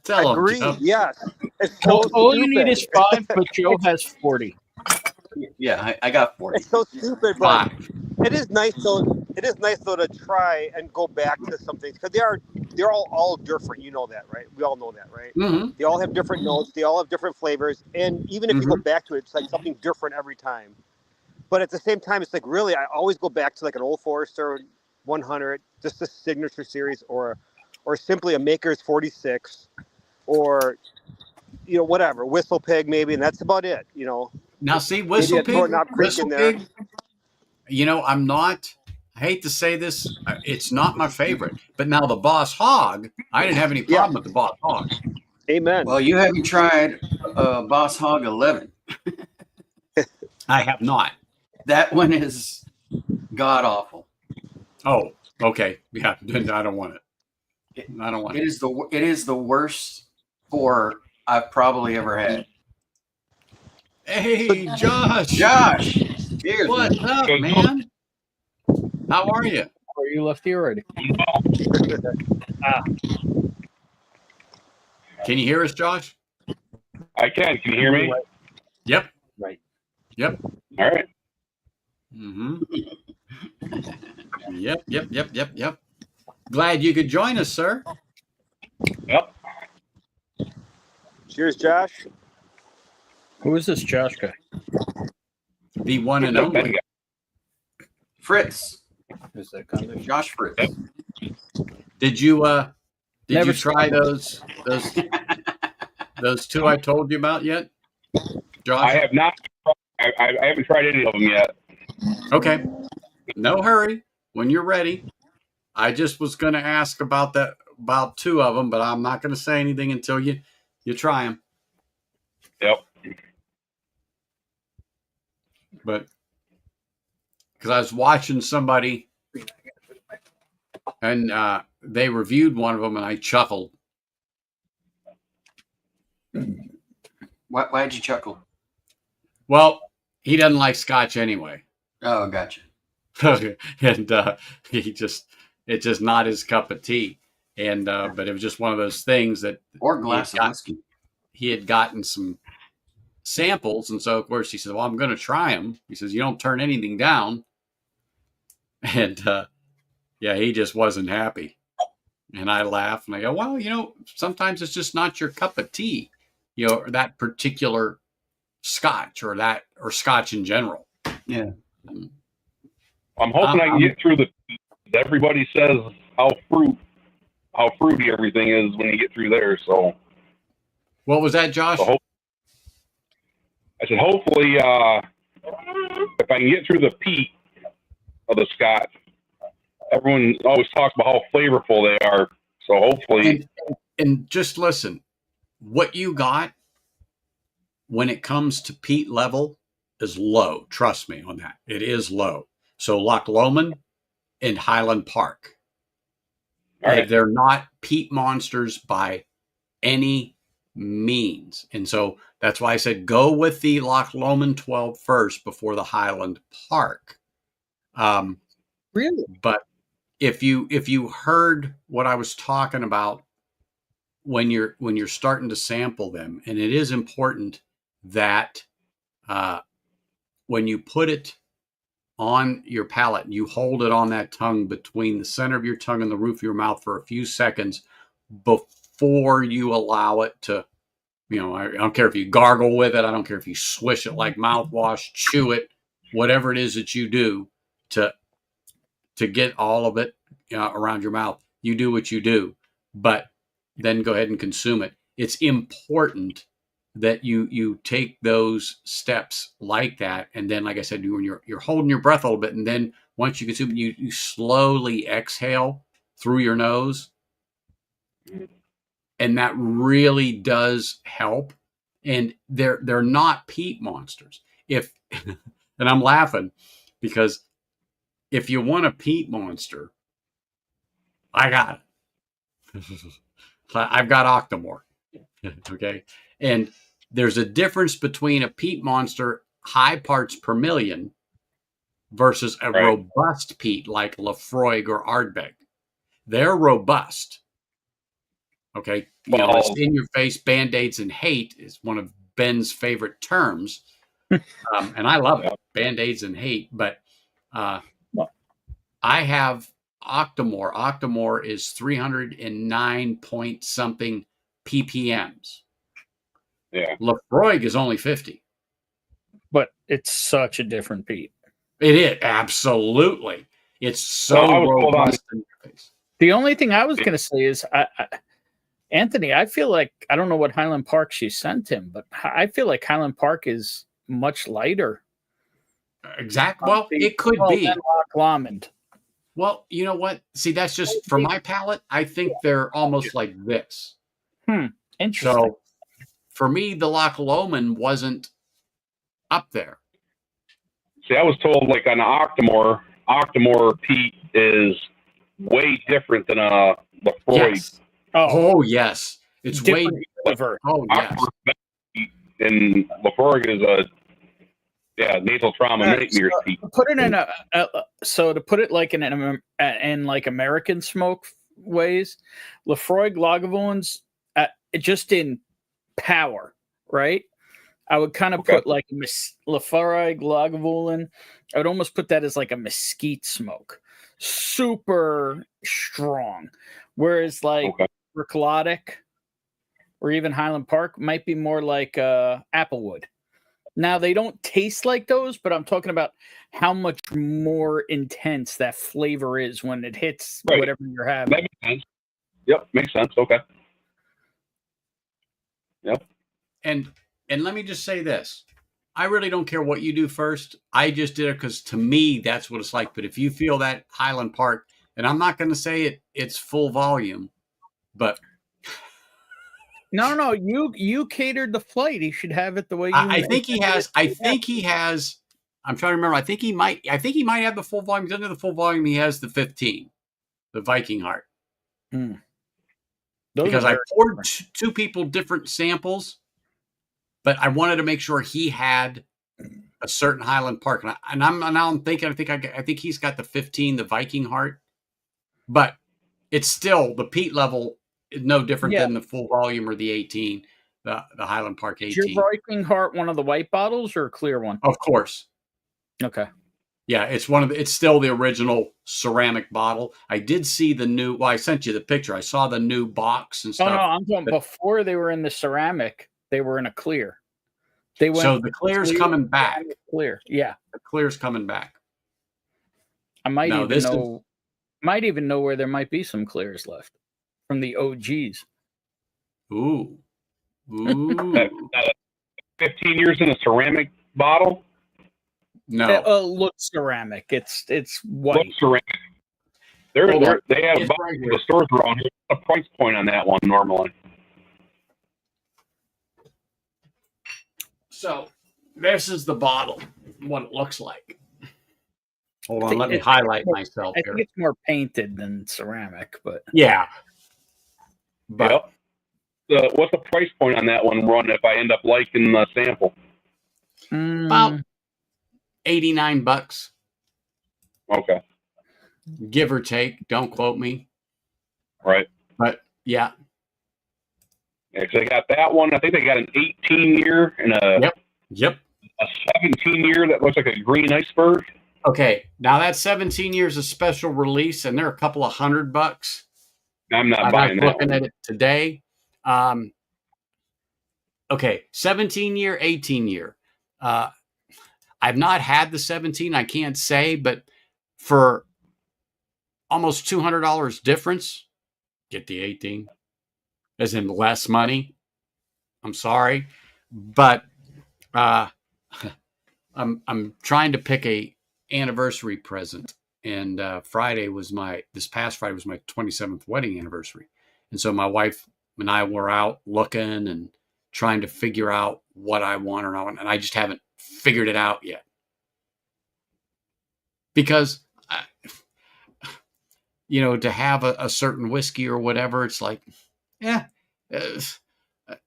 Tell him, Agreed. Joe. Yes. It's so all you need stupid. is 5, but Joe has 40. Yeah, I got 40. It's so stupid, but 5. it is nice though. It is nice though to try and go back to some things because they're all different. You know that, right? We all know that, right? Mm-hmm. They all have different notes. They all have different flavors, and even if you go back to it, it's like something different every time. But at the same time, it's like really, I always go back to like an Old Forester 100, just a signature series, or simply a Maker's 46, or whatever, Whistle Pig maybe, and that's about it. Now see, Maybe Whistle a Thornton Pig, Knob Creek in there. I'm not, I hate to say this, it's not my favorite. But now the Boss Hog, I didn't have any Yeah. problem with the Boss Hog. Amen. Well, you haven't tried Boss Hog 11. I have not. That one is god awful. Oh, okay. Yeah, then I don't want it. I don't want it. It is the worst pour I've probably ever had. Hey, Josh. Josh, cheers, What's man. up, man? How are you? Or you left here already? Can you hear us, Josh? I can. Can you hear me? Yep. Right. Yep. All right. Mm-hmm. Yep. Glad you could join us, sir. Yep. Cheers, Josh. Who is this Josh guy? The one and only. Fritz. Is that kind of Josh Fritz. Did you Never try those 2 I told you about yet, Josh? I have not. I haven't tried any of them yet. Okay. No hurry. When you're ready. I just was going to ask about 2 of them, but I'm not going to say anything until you try them. Yep. But because I was watching somebody and they reviewed one of them and I chuckled. Why'd you chuckle? Well, he doesn't like Scotch anyway. Oh, gotcha. And it's just not his cup of tea. And but it was just one of those things that Or glass of whiskey. he had gotten some samples, and so of course he said, well, I'm going to try them. He says, you don't turn anything down. And he just wasn't happy. And I laugh and I go, well, sometimes it's just not your cup of tea, or that particular Scotch or Scotch in general. Yeah. I'm hoping I can get through everybody says how fruity everything is when you get through there. So What was that, Josh? I said, hopefully, if I can get through the peat of the Scotch, everyone always talks about how flavorful they are. So hopefully, and just listen, what you got when it comes to peat level is low. Trust me on that. It is low. So Loch Lomond and Highland Park, right. They're not peat monsters by any means. And so that's why I said go with the Loch Lomond 12 first before the Highland Park. Really? But if you heard what I was talking about when you're starting to sample them, and it is important that when you put it on your palate. You hold it on that tongue between the center of your tongue and the roof of your mouth for a few seconds before you allow it to, I don't care if you gargle with it. I don't care if you swish it like mouthwash, chew it, whatever it is that you do to get all of it around your mouth. You do what you do, but then go ahead and consume it. It's important that you take those steps like that, and then, like I said, when you're holding your breath a little bit, and then once you consume it, you slowly exhale through your nose, and that really does help. And they're not peat monsters. If and I'm laughing because if you want a peat monster, I got it. I've got Octomore. Okay. And there's a difference between a peat monster high parts per million versus a robust peat like Lafroig or Ardbeg. They're robust. Okay. It's in your face. Band-Aids and hate is one of Ben's favorite terms. And I love it. Band-Aids and hate. But I have Octomore. Octomore is 309 point something ppms. Yeah. Lafroig is only 50. But it's such a different peat. It is. Absolutely. It's so robust in your face. The only thing I was going to say is, Anthony, I feel like, I don't know what Highland Park she sent him, but I feel like Highland Park is much lighter. Exactly. Well, it could be. Lomond. Well, you know what? See, that's just for my palate. I think they're almost like this. Interesting. So for me, the Loch Lomond wasn't up there. See, I was told like on the Octomore peat is way different than a Lafroig. Yes. Oh, yes. It's way different. Oh, yes. And Lafroig is a nasal trauma nightmare peat. Put it in so to put it like in like American smoke ways, Lafroig Lagavulins, just in power, right? I would kind of put like Lafroig Lagavulin. I would almost put that as like a mesquite smoke, super strong. Whereas like Ricklotic or even Highland Park might be more like Applewood. Now, they don't taste like those, but I'm talking about how much more intense that flavor is when it hits whatever you're having. That makes sense. Yep, makes sense. Okay. Yep. And let me just say this. I really don't care what you do first. I just did it because to me, that's what it's like. But if you feel that Highland Park, and I'm not going to say it's full volume, but... No, you catered the flight. He should have it the way you. I think he has. I'm trying to remember. I think he might have the full volume. Under the full volume, he has the 15, the Viking Heart. Because I poured two people different samples, but I wanted to make sure he had a certain Highland Park, and I'm thinking. I think he's got the 15, the Viking Heart, but it's still the peat level. No different than the full volume or the 18, the Highland Park 18. Is your Viking Heart one of the white bottles or a clear one? Of course. Okay. Yeah, it's still the original ceramic bottle. I did see the new. Well, I sent you the picture. I saw the new box and stuff. Oh no, I'm talking before they were in the ceramic. They were in a clear. So the clear's coming back. Clear, yeah. The clear's coming back. I might even know where there might be some clears left. From the OGs. Ooh. 15 years in a ceramic bottle? No. Looks ceramic. It's white. Looks ceramic. They have the stores around here. A price point on that one normally. So this is the bottle. What it looks like. Hold on, let me highlight myself here. I think it's more painted than ceramic, but yeah. But what's the price point on that one run if I end up liking the sample? About $89. Okay. Give or take. Don't quote me. Right. But yeah. Yeah, because they got that one. I think they got an 18-year and a Yep. a 17-year that looks like a green iceberg. Okay, now that's 17 years of special release, and they're a couple of $100. I'm not I was buying that looking one. at it today. Okay, 17 year, 18 year. I've not had the 17, I can't say, but for almost $200 difference, get the 18, as in less money. I'm sorry, but uh, I'm trying to pick a anniversary present, and this past Friday was my 27th wedding anniversary, and so my wife and I were out looking and trying to figure out what I want or not, and I just haven't figured it out yet because. To have a certain whiskey or whatever, it's like, yeah, uh,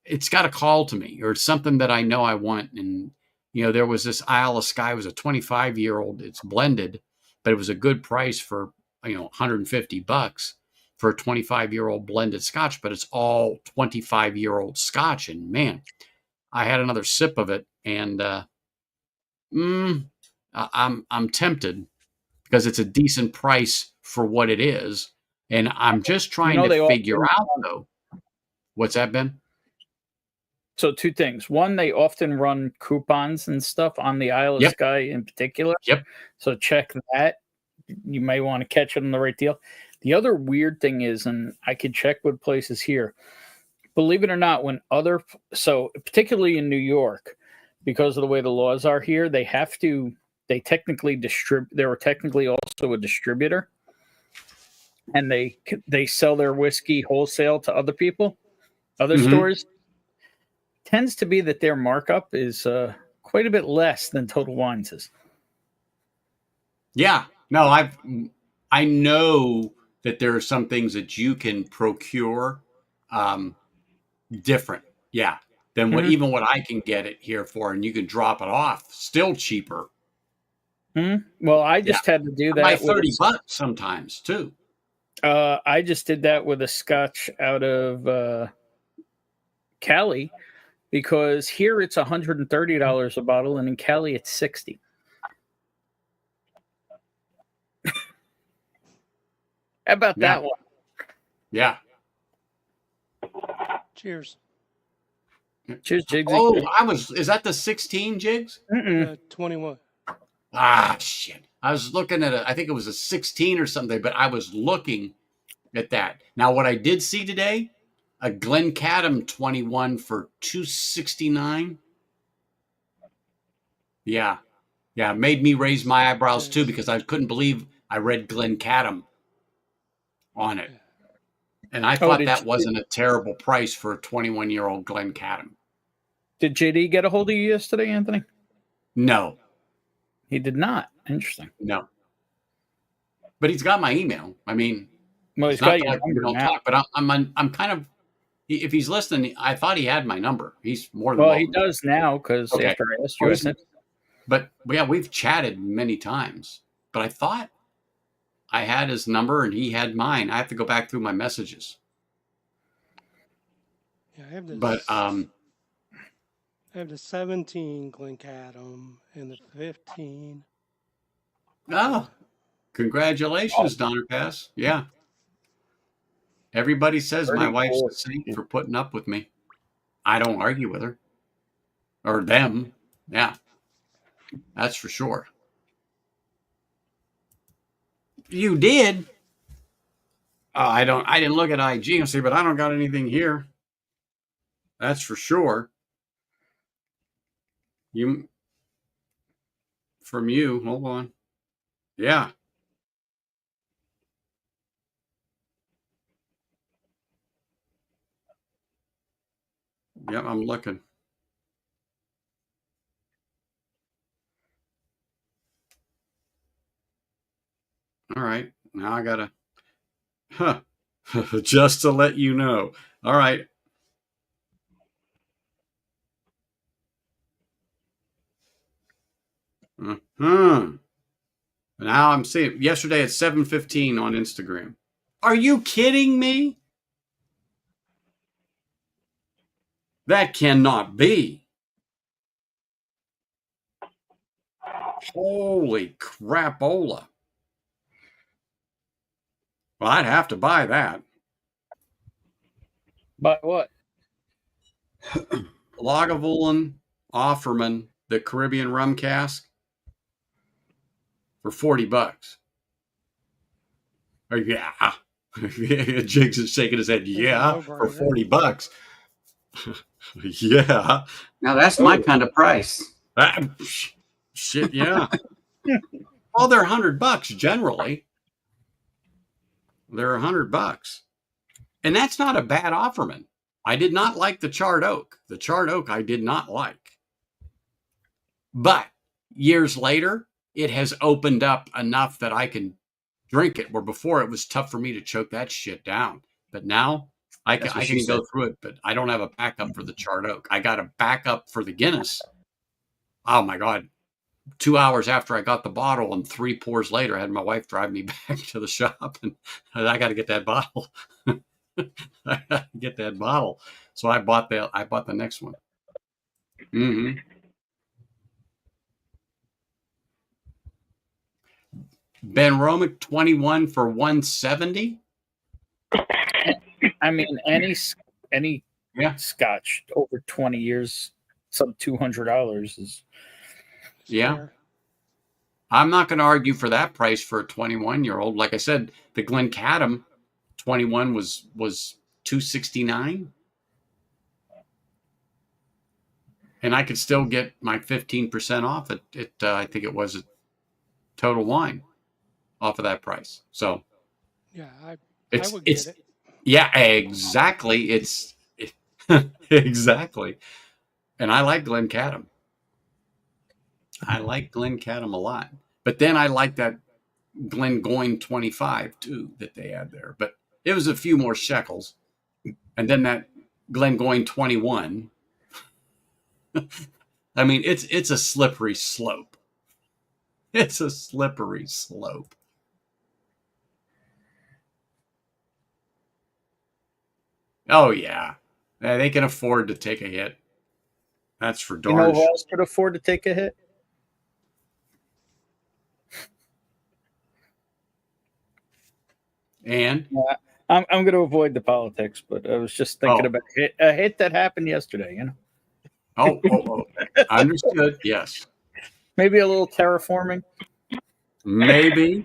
it's got a call to me or it's something that I know I want. And, there was this Isle of Skye, it was a 25-year-old, it's blended, but it was a good price for, $150 for a 25-year-old blended scotch, but it's all 25-year-old scotch. And man, I had another sip of it and, I'm tempted because it's a decent price for what it is. And I'm just trying to They figure often, out, though. What's that, Ben? so two things. One, they often run coupons and stuff on the Isle of Yep. Skye in particular. Yep. So check that. You may want to catch it on the right deal. The other weird thing is, and I could check with places here, believe it or not, so particularly in New York, because of the way the laws are here, they technically distribute, they were technically also a distributor, and they sell their whiskey wholesale to other people, other stores. Tends to be that their markup is quite a bit less than Total Wines is. Yeah. No, I know that there are some things that you can procure different. Yeah. Than even what I can get it here for, and you can drop it off still cheaper. Well, I just had to do that. By $30 sometimes too. I just did that with a scotch out of Cali, because here it's $130 a bottle, and in Cali it's $60. How about that one? Yeah. Cheers. Cheers, Jigsy. Oh, is that the 16 Jigs? 21. Ah, shit. I was looking at I think it was a 16 or something, but I was looking at that. Now, what I did see today, a Glencadam 21 for $269. Yeah. Yeah. It made me raise my eyebrows too, because I couldn't believe I read Glencadam on it. And I thought that wasn't a terrible price for a 21-year-old Glencadam. Did JD get a hold of you yesterday, Anthony? No. He did not. Interesting. No. But he's got my email. I mean, well, he's got your number we don't now. talk, but I'm kind of, if he's listening, I thought he had my number. He's more than welcome. He does now, because after I asked you, I said. But yeah, we've chatted many times. But I thought I had his number and he had mine. I have to go back through my messages. Yeah, I have this. But I have the 17 Glencadam and the 15. Oh, congratulations, Donner Pass. Yeah. Everybody says my wife's a saint for putting up with me. I don't argue with her. Or them. Yeah. That's for sure. You did? I didn't look at IG and see, but I don't got anything here. That's for sure. From you. Hold on. Yeah. Yep, I'm looking. All right. Now I gotta just to let you know. All right. Now I'm seeing yesterday at 7:15 on Instagram. Are you kidding me? That cannot be. Holy crapola. Well, I'd have to buy that. But what? Lagavulin Offerman, the Caribbean rum cask, for $40. Yeah. Jigs is shaking his head. Yeah, for $40. Yeah. Now that's my kind of price. Shit, yeah. Well, they're $100 generally. They're $100. And that's not a bad Offerman. I did not like the charred oak. The charred oak I did not like. But years later, it has opened up enough that I can drink it, where before it was tough for me to choke that shit down. But now I can go through it, but I don't have a backup for the charred oak. I got a backup for the Guinness. Oh my God. 2 hours after I got the bottle and 3 pours later, I had my wife drive me back to the shop, and I got to get that bottle. I got to get that bottle. So I bought the next one. Mm-hmm. Ben Romick 21 for $170. I mean, any Scotch over 20 years, sub $200 is. Yeah. Fair. I'm not going to argue for that price for a 21-year-old. Like I said, the Glencadam 21 was $269, and I could still get my 15% off it. I think it was a Total Wine off of that price. So Yeah, I it's would get it. Yeah, exactly. Exactly. And I like Glencadam. I like Glencadam a lot. But then I like that Glengoyne 25 too that they had there. But it was a few more shekels. And then that Glengoyne 21. I mean, it's a slippery slope. It's a slippery slope. Oh yeah. They can afford to take a hit. That's for darn You know who sure. else could afford to take a hit? And I'm going to avoid the politics, but I was just thinking about a hit that happened yesterday. You know. Oh. Understood. Yes. Maybe a little terraforming. Maybe.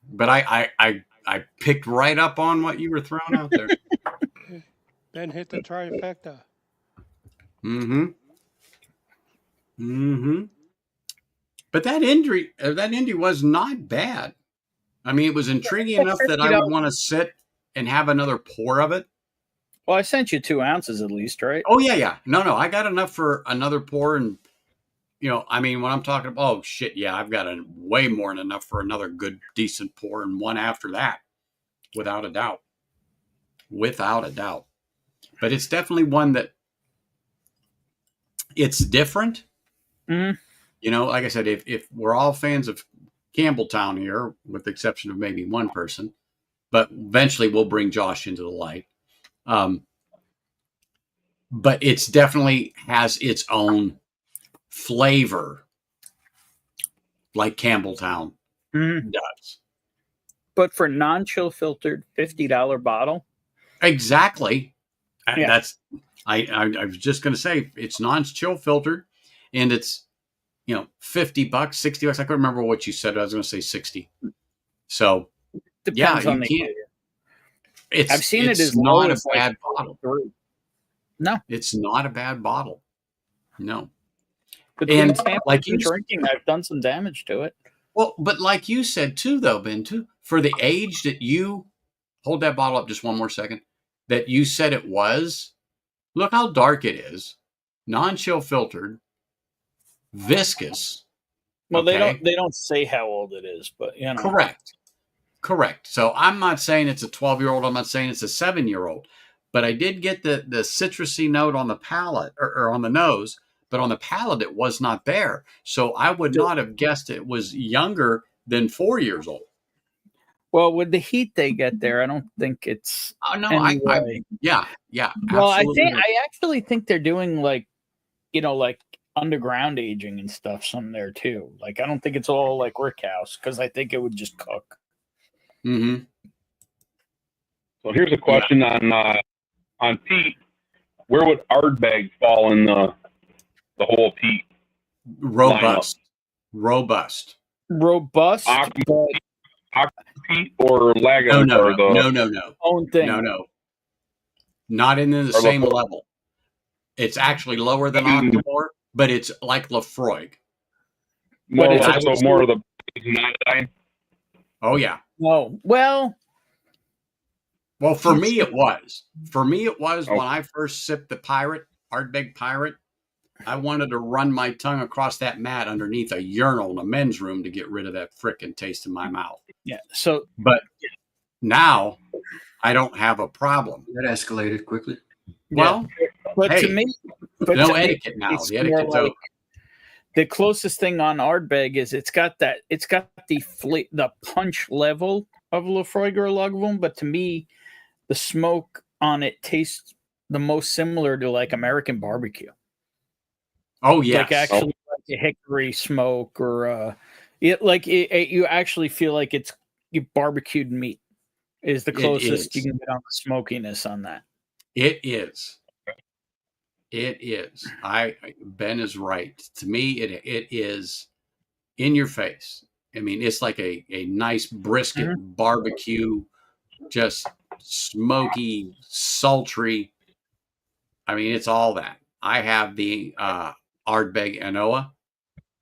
But I picked right up on what you were throwing out there. Ben hit the trifecta. Mm-hmm. But that Indy was not bad. I mean, it was intriguing enough that I would want to sit and have another pour of it. Well, I sent you 2 ounces at least, right? Oh yeah. No, I got enough for another pour, and I mean, when I'm talking about, oh shit, yeah, I've got way more than enough for another good, decent pour and one after that, without a doubt. But it's definitely one that it's different. Mm-hmm. Like I said, if we're all fans of Campbelltown here, with the exception of maybe one person, but eventually we'll bring Josh into the light. But it's definitely has its own flavor, like Campbelltown does. But for non-chill filtered $50 bottle, exactly. Yeah. That's I was just going to say it's non-chill filtered, and it's $50, $60. I couldn't remember what you said. I was going to say 60. So depends on the can't. I've seen it as not low a as bad like bottle. 3. No, it's not a bad bottle. No. Between and like you drinking, I've done some damage to it. Well, but like you said too, though, Ben, too, for the age that you hold that bottle up just one more second, that you said it was, look how dark it is, non-chill filtered, viscous. Well, okay? they don't say how old it is, but Correct. So I'm not saying it's a 12-year-old. I'm not saying it's a 7-year-old, but I did get the citrusy note on the palate or on the nose. But on the palate, it was not there. So I would not have guessed it was younger than 4 years old. Well, with the heat they get there, I don't think it's. Oh no! Anyway. Yeah. Well, absolutely. I actually think they're doing like underground aging and stuff some there too. Like I don't think it's all like Rickhouse because I think it would just cook. Mm-hmm. So here's a question on peat. Where would Ardbeg fall in the whole peat? Robust. Robust. Robust, but Peat or Lagos No. own thing. No. Not in the same level. It's actually lower than Octomore, but it's like Lefroy. More, But it's also more of the 9. Oh yeah. No. Well, for me it was. For me it was when I first sipped the Ardbeg Pirate. I wanted to run my tongue across that mat underneath a urinal in a men's room to get rid of that frickin' taste in my mouth. yeah. So, But now I don't have a problem. That escalated quickly. Well, but hey, to me, no etiquette now. it's The etiquette's more like- over. the closest thing on Ardbeg is it's got the punch level of Lefroy or Lagavulin, but to me, the smoke on it tastes the most similar to like American barbecue. Oh yes. Like actually like a hickory smoke or you actually feel like it's barbecued meat is the closest you can get on the smokiness on that. It is. It is. Ben is right. To me, it is in your face. I mean, it's like a nice brisket barbecue, just smoky, sultry. I mean, it's all that. I have the Ardbeg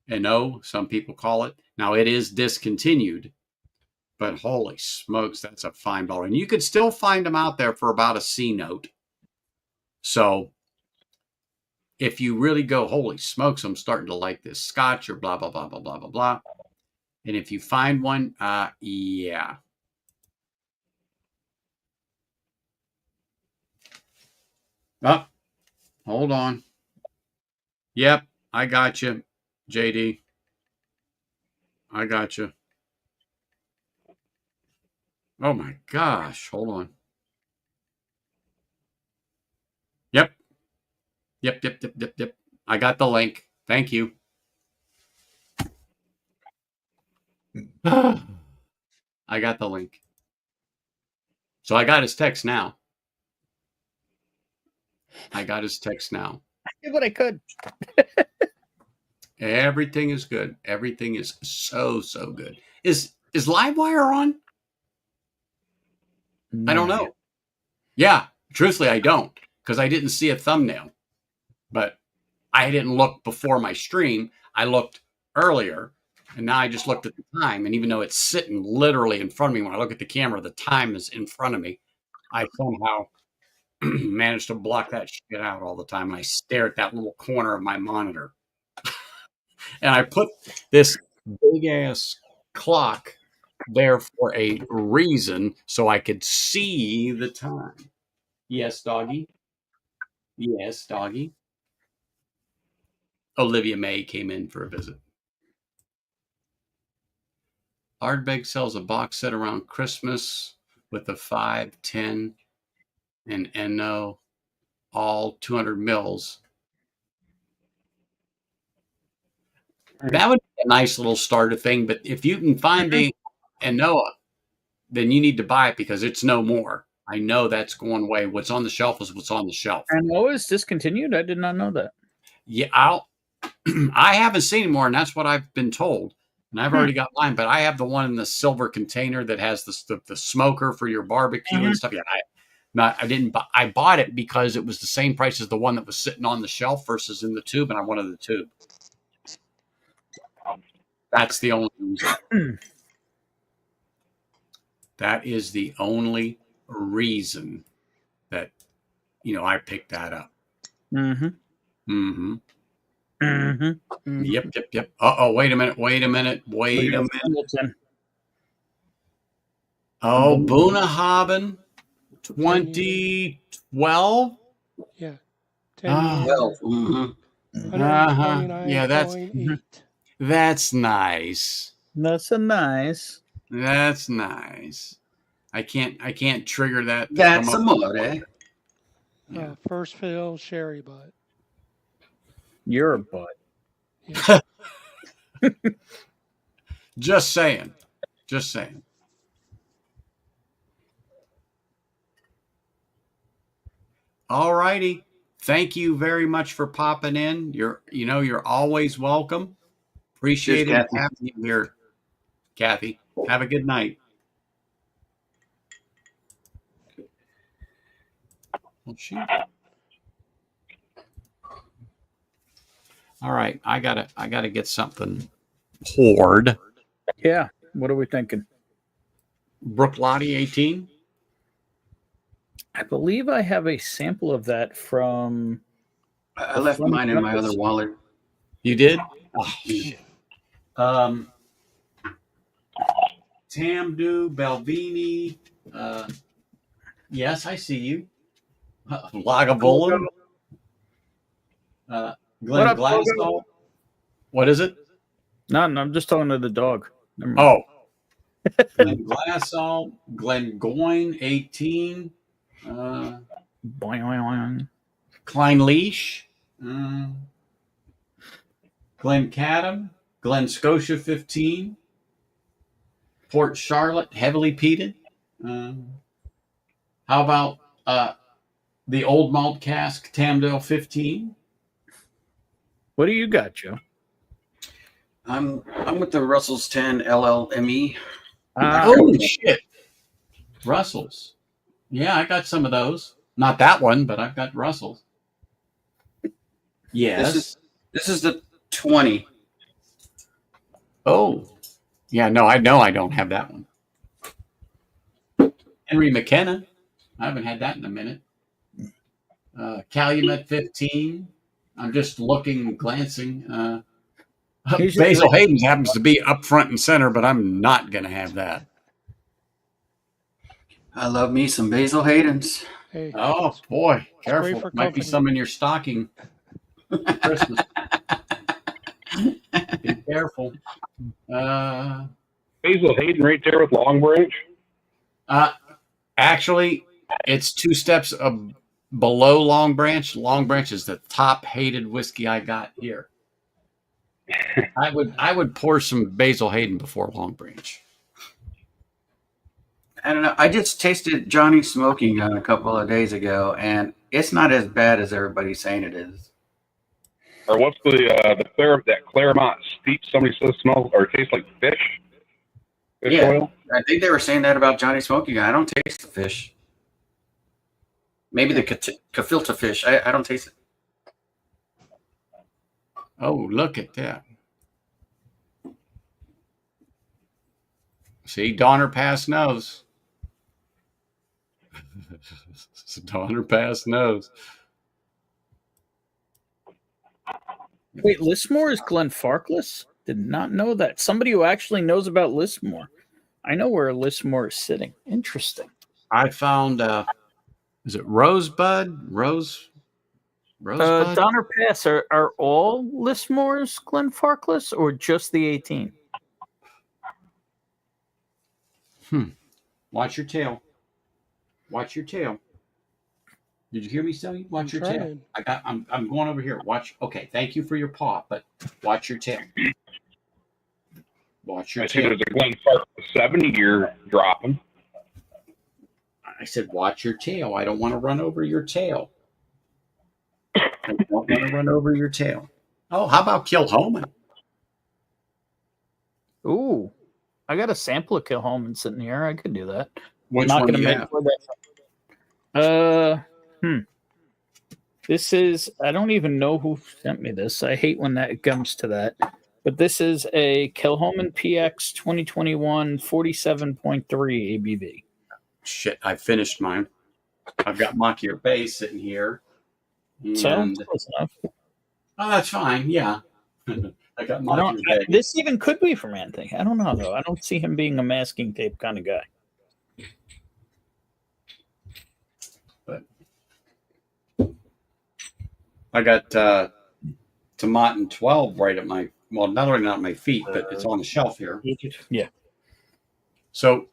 Eno, some people call it. Now it is discontinued, but holy smokes, that's a fine bottle. And you could still find them out there for about a C note. So if you really go, holy smokes, I'm starting to like this Scotch or blah, blah, blah, blah, blah, blah, blah. And if you find one, yeah. Oh, hold on. Yep, I got you, JD. I got you. Oh my gosh, hold on. Yep. I got the link. Thank you. I got the link. So I got his text now. I did what I could. Everything is good. Everything is so good. Is Livewire on? No. I don't know. Yeah, truthfully, I don't, because I didn't see a thumbnail. But I didn't look before my stream. I looked earlier, and now I just looked at the time. And even though it's sitting literally in front of me, when I look at the camera, the time is in front of me. I somehow managed to block that shit out all the time. And I stare at that little corner of my monitor. And I put this big ass clock there for a reason, so I could see the time. Yes, doggy. Yes, doggy. Olivia May came in for a visit. Ardbeg sells a box set around Christmas with the 5, 10, and Eno, all 200 mils. That would be a nice little starter thing, but if you can find the Enoa, then you need to buy it because it's no more. I know that's going away. What's on the shelf is what's on the shelf. Eno is discontinued? I did not know that. Yeah, I haven't seen more, and that's what I've been told. And I've already got mine, but I have the one in the silver container that has the smoker for your barbecue and stuff. Yeah, I bought it because it was the same price as the one that was sitting on the shelf versus in the tube, and I wanted the tube. That's the only reason. That is the only reason that I picked that up. Yep. Wait a minute. Oh, Boonahaben 2012? Yeah. 10 Well, Yeah, that's nice. That's nice. I can't trigger that. That's amore. First fill sherry butt. You're a butt. Yeah. Just saying. Just saying. All righty. Thank you very much for popping in. You're always welcome. Appreciate Cheers, it Kathy. having you here, Kathy. Have a good night. Well, shoot. All right, I gotta get something poured. Yeah. What are we thinking? Brook Lottie 18. I believe I have a sample of that from. I left mine in my other wallet. You did? Oh, shit. Tamdu, Belvini. Yes, I see you. Lagavulin. Glenn What up, Glassall. What is it? No, I'm just talking to the dog. Never mind. Oh. Glenn Glassall, Glenn Goyne, 18. Boing, boing, boing. Klein Leash. Glen Cadam, Glen Scotia 15, Port Charlotte heavily peated. How about the Old Malt Cask Tamdale 15? What do you got, Joe? I'm with the Russell's 10 LLME. Oh shit, Russell's. Yeah, I got some of those. Not that one, but I've got Russell's. Yes. This is the 20. Oh, yeah. No, I know I don't have that one. Henry McKenna. I haven't had that in a minute. Calumet 15. I'm just looking, glancing. Basil Hayden's happens to be up front and center, but I'm not going to have that. I love me some Basil Hayden's. Hey, Oh, boy. Careful. for Might be company. some in your stocking. Christmas. Be careful. Basil Hayden right there with Long Branch. Actually, it's 2 steps below Long Branch. Long Branch is the top hated whiskey I got here. I would pour some Basil Hayden before Long Branch. I don't know. I just tasted Johnny Smoking Gun a couple of days ago, and it's not as bad as everybody's saying it is. Or what's that Claremont Steep? Somebody says smells or tastes like fish. Fish Yeah. oil. I think they were saying that about Johnny Smoking Gun. I don't taste the fish. Maybe the gefilte fish. I don't taste it. Oh, look at that. See, Donner Pass knows. Donner Pass knows. Wait, Lismore is Glenfarclas? Did not know that. Somebody who actually knows about Lismore. I know where Lismore is sitting. Interesting. I found, is it Rosebud? Rosebud? Donner Pass, are all Lismores Glenfarclas or just the 18? Watch your tail. Watch your tail. Did you hear me, Sally? Watch your tail. I'm going over here. Watch. Okay, thank you for your paw, but watch your tail. Watch your I see tail. there's a Glenfarclas 70 year dropping. I said, watch your tail. I don't want to run over your tail. I don't want to run over your tail. Oh, how about Kilhoman? Ooh, I got a sample of Kilhoman sitting here. I could do that. Which Not one going do to you make have? This is, I don't even know who sent me this. I hate when that comes to that. But this is a Kilhoman PX 2021 47.3 ABV. Shit, I finished mine. I've got Machir Bay sitting here. So, And, close enough. oh, that's fine. Yeah. I got Machir Bay. This even could be from Anthony. I don't know, though. I don't see him being a masking tape kind of guy. But I got Tomatin 12 right at my, well, not only not my feet, but it's on the shelf here. Yeah. So,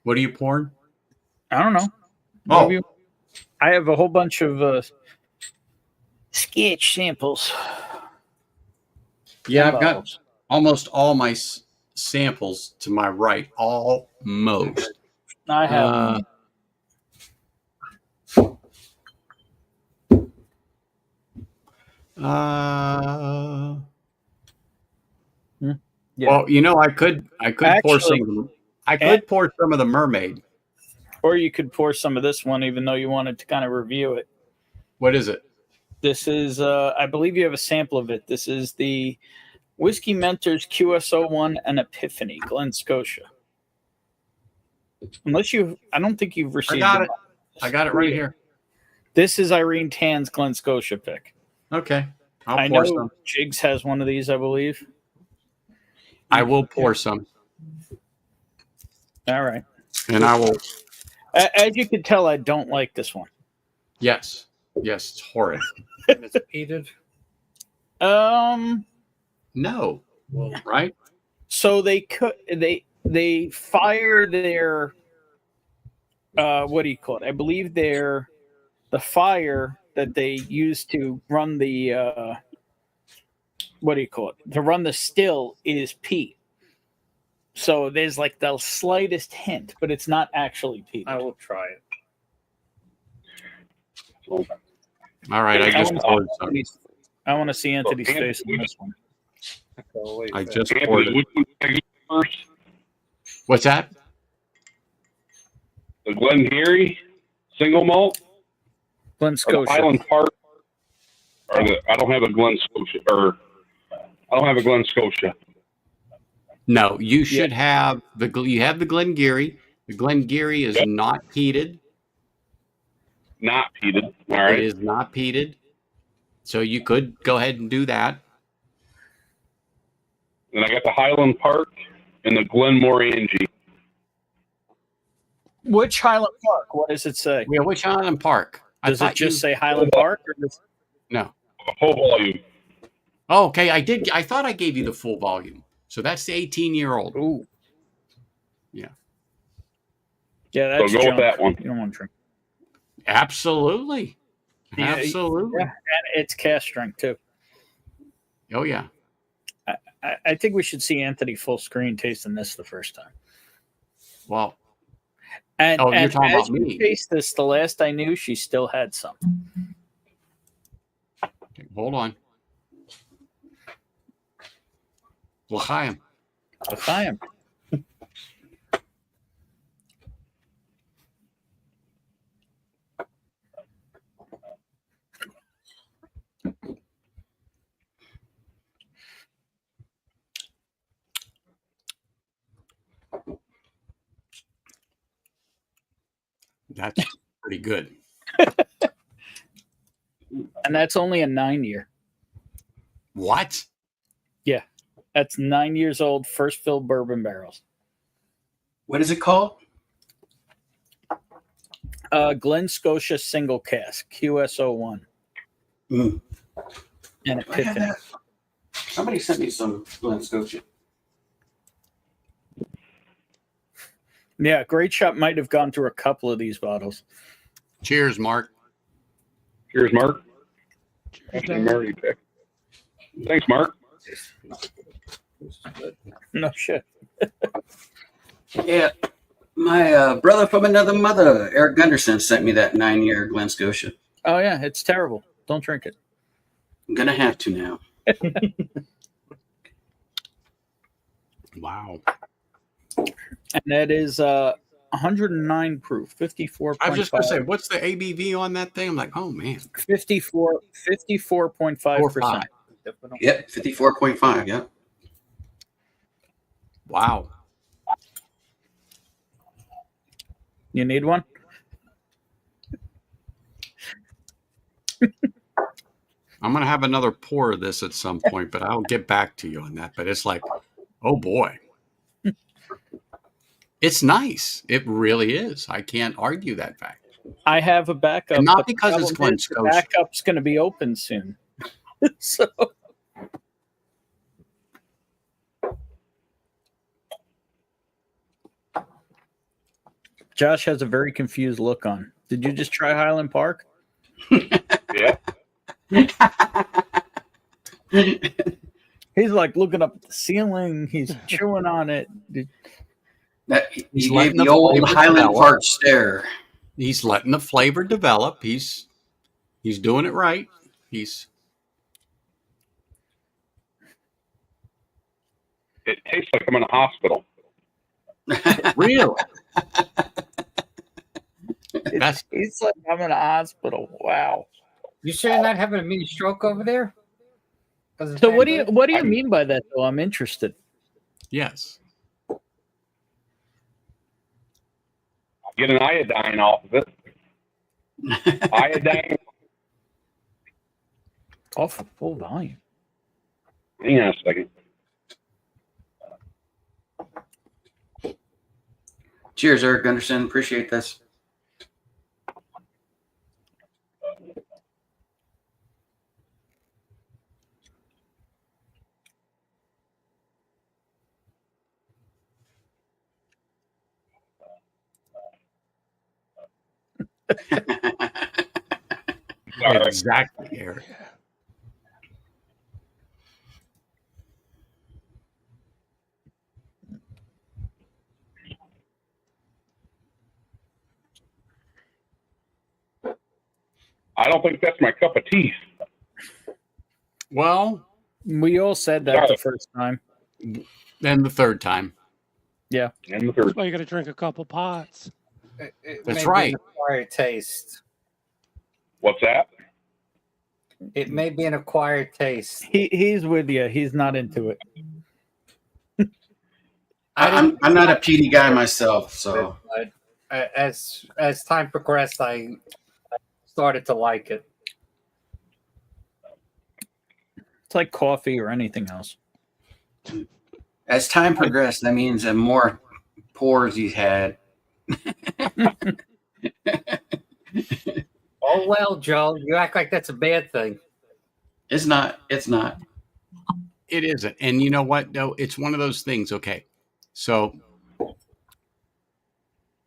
what are you pouring? I don't know. Oh, I have a whole bunch of sketch samples. Yeah, 10 I've got bottles. almost all my samples to my right. Almost. I have yeah. Well, I could pour some Actually, of them. I could pour some of the mermaid. or you could pour some of this one, even though you wanted to kind of review it. What is it? This is, I believe you have a sample of it. This is the Whiskey Mentors QSO1 and Epiphany, Glen Scotia. I don't think you've received I got them. it. I got it right here. This is Irene Tan's Glen Scotia pick. Okay. I I'll pour know some. Jigs has one of these, I believe. I will pour some. All right. And I will. As you can tell, I don't like this one. Yes. Yes, it's horrid. It's peated. No. Right? So they fire their what do you call it? I believe the fire that they use to run the what do you call it? To run the still is peat. So there's like the slightest hint, but it's not actually peat. I will try it. All right. I just poured some. I want to see Anthony's face on this one. I just poured Anthony, it. which one should I get first? What's that? The Glengarry single malt, Glen or the Scotia. Highland Park, or I don't have a Glen Scotia, I don't have a Glen Scotia. No, you should have you have the Glengarry. The Glengarry is not peated. Not peated. All right. It is not peated. So you could go ahead and do that. And I got the Highland Park and the Glenmorangie. Which Highland Park? What does it say? Yeah, which Highland Park? Does it just say Highland Park? Or No. A full volume. Oh, okay, I did. I thought I gave you the full volume. So that's the 18-year-old. Ooh. Yeah. Yeah, that's So go junk. with that one. You don't want to drink. Absolutely. Yeah, Absolutely. Yeah, and it's cast strength too. Oh, yeah. I think we should see Anthony full screen tasting this the first time. Well, And, you're and talking as about you me. taste this, the last I knew, she still had some. Okay, hold on. L'chaim. L'chaim. That's pretty good. And that's only a 9-year. What? Yeah. That's 9 years old, first filled bourbon barrels. What is it called? Glen Scotia single cask, QSO1. Mm. And Do I have Epiphany. that? Somebody sent me some Glen Scotia. Yeah, Great Shot might have gone through a couple of these bottles. Cheers, Mark. Here's Mark. Cheers, That's Mary pick. Thanks, Mark. No shit. Yeah, my brother from another mother, Eric Gunderson, sent me that 9-year Glen Scotia. Oh, yeah, it's terrible. Don't drink it. I'm gonna have to now. Wow. And that is 109 proof, 54. I was just going to say, what's the ABV on that thing? I'm like, oh, man. 54.5%. Yep, 54.5. Yep. Wow. You need one? I'm going to have another pour of this at some point, but I'll get back to you on that. But it's like, oh, boy. It's nice. It really is. I can't argue that fact. I have a backup. And not but the because it's problem Glen is the Scotia. backup's going to be open soon. So Josh has a very confused look on. Did you just try Highland Park? Yeah. He's like looking up at the ceiling. He's chewing on it. He's He gave letting the the old flavor Highland develop. Park stare. He's letting the flavor develop. He's doing it right. He's It tastes like I'm in a hospital. real. That's It's like I'm in a hospital. Wow. You sure you're not having a mini stroke over there? So what do you mean by that though? I'm interested. yes. Get an iodine off of it. Iodine. Off of full volume. Hang on a second. Cheers, Eric Gunderson. Appreciate this. Sorry. Exactly, Eric. I don't think that's my cup of tea. Well, We all said that the first time. then the third time. Yeah. And the third. That's why you got to drink a couple pots. That's right. An acquired taste. What's that? It may be an acquired taste. He's with you. He's not into it. I'm not a peaty guy myself, so But as time progressed, I started to like it. It's like coffee or anything else. as time progressed, that means the more pours he's had. Oh well, Joe, you act like that's a bad thing. It's not. It's not. It isn't. And you know what, though? It's one of those things. Okay. So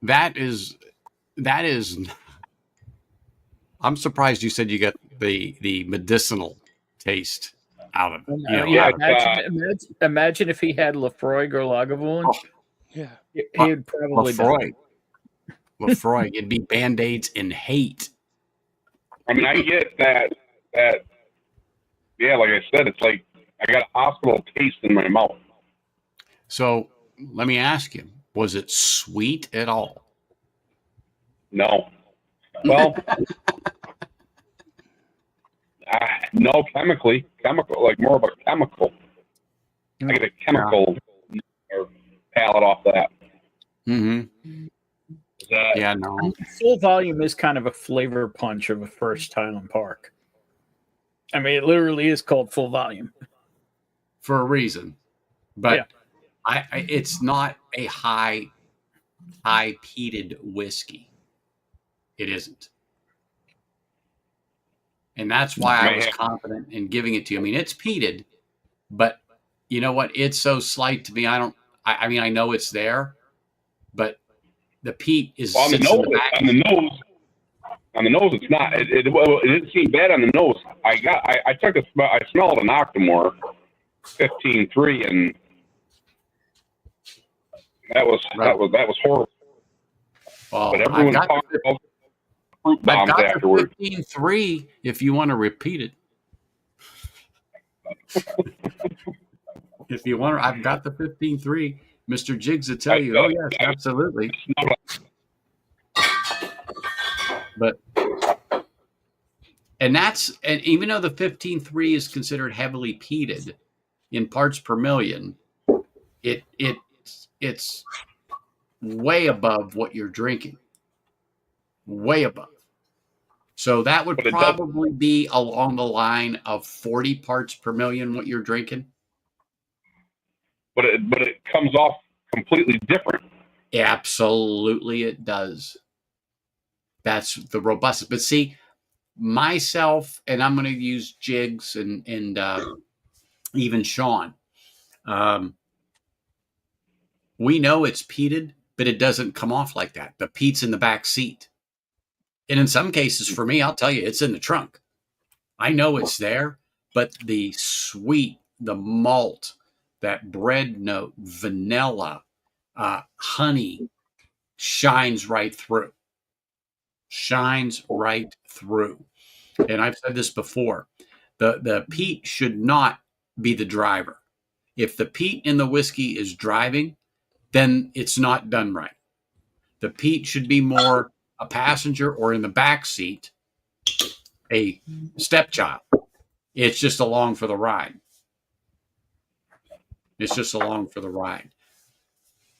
that is, I'm surprised you said you got the medicinal taste out of it. You know, Yeah, Yeah, imagine if he had Lafroig or Lagavulin. Oh. Yeah. He'd probably die. Lafroy. It'd be Band-Aids and hate. I mean, I get that. Yeah, like I said, it's like I got a hospital taste in my mouth. So let me ask you, was it sweet at all? No. Well, no, chemical, like more of a chemical. I get a chemical palate off that. Mm-hmm. Yeah, no. Full volume is kind of a flavor punch of a first Highland Park. I mean, it literally is called full volume. For a reason. But Yeah. It's not a high peated whiskey. It isn't. And that's why I was confident in giving it to you. I mean, it's peated, but you know what? It's so slight to me. I mean, I know it's there, but the peat is On the nose, it's not. It didn't seem bad on the nose. I took a smell. I smelled an Octomore 15.3, and that was horrible. Well, But everyone talked about fruit bombs I've got afterwards. the 15.3 if you want to repeat it. If you want, I've got the 15.3. Mr. Jiggs will tell you, oh, yes, absolutely. But, and even though the 15.3 is considered heavily peated in parts per million, it's way above what you're drinking. Way above. So that would probably be along the line of 40 parts per million what you're drinking. But it comes off completely different. Absolutely, it does. That's the robustness. But see, myself, and I'm going to use Jiggs and even Sean. We know it's peated, but it doesn't come off like that. The peat's in the back seat. And in some cases, for me, I'll tell you, it's in the trunk. I know it's there, but the sweet the malt, that bread note, vanilla, honey shines right through. Shines right through. And I've said this before. The peat should not be the driver. If the peat in the whiskey is driving, then it's not done right. The peat should be more a passenger or in the back seat, a stepchild. It's just along for the ride. It's just along for the ride.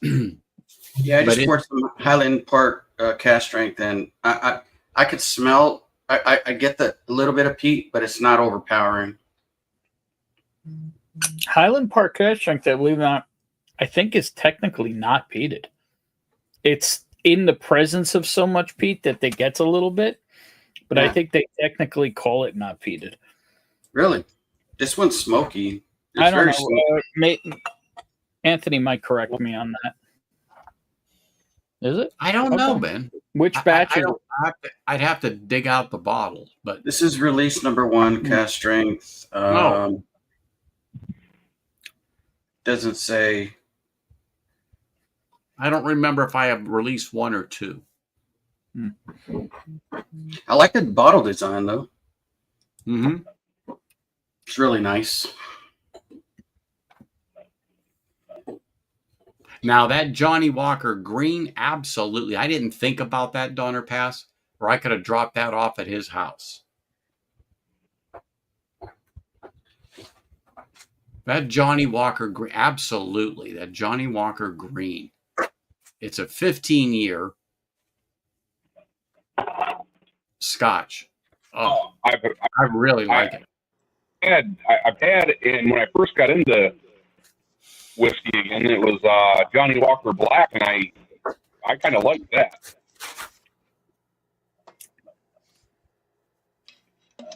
Yeah, I But just poured some Highland Park cast strength, and I could smell. I get the little bit of peat, but it's not overpowering. Highland Park cash strength, I believe not, I think is technically not peated. It's in the presence of so much peat that it gets a little bit, but I Yeah. think they technically call it not peated. Really, this one's smoky. It's I don't very know. smoky. Anthony might correct me on that. Is it? I don't know, Ben. Which batch is it? I'd have to dig out the bottle, but This is release number 1, cast strength. No. Doesn't say. I don't remember if I have released 1 or 2. I like the bottle design though. Mm-hmm. It's really nice. Now that Johnny Walker green, absolutely. I didn't think about that Donner Pass, or I could have dropped that off at his house. That Johnny Walker green, absolutely. That Johnny Walker green. It's a 15-year Scotch. Oh, I really like it. I've had, and when I first got into whiskey again, it was Johnny Walker Black, and I kind of liked that.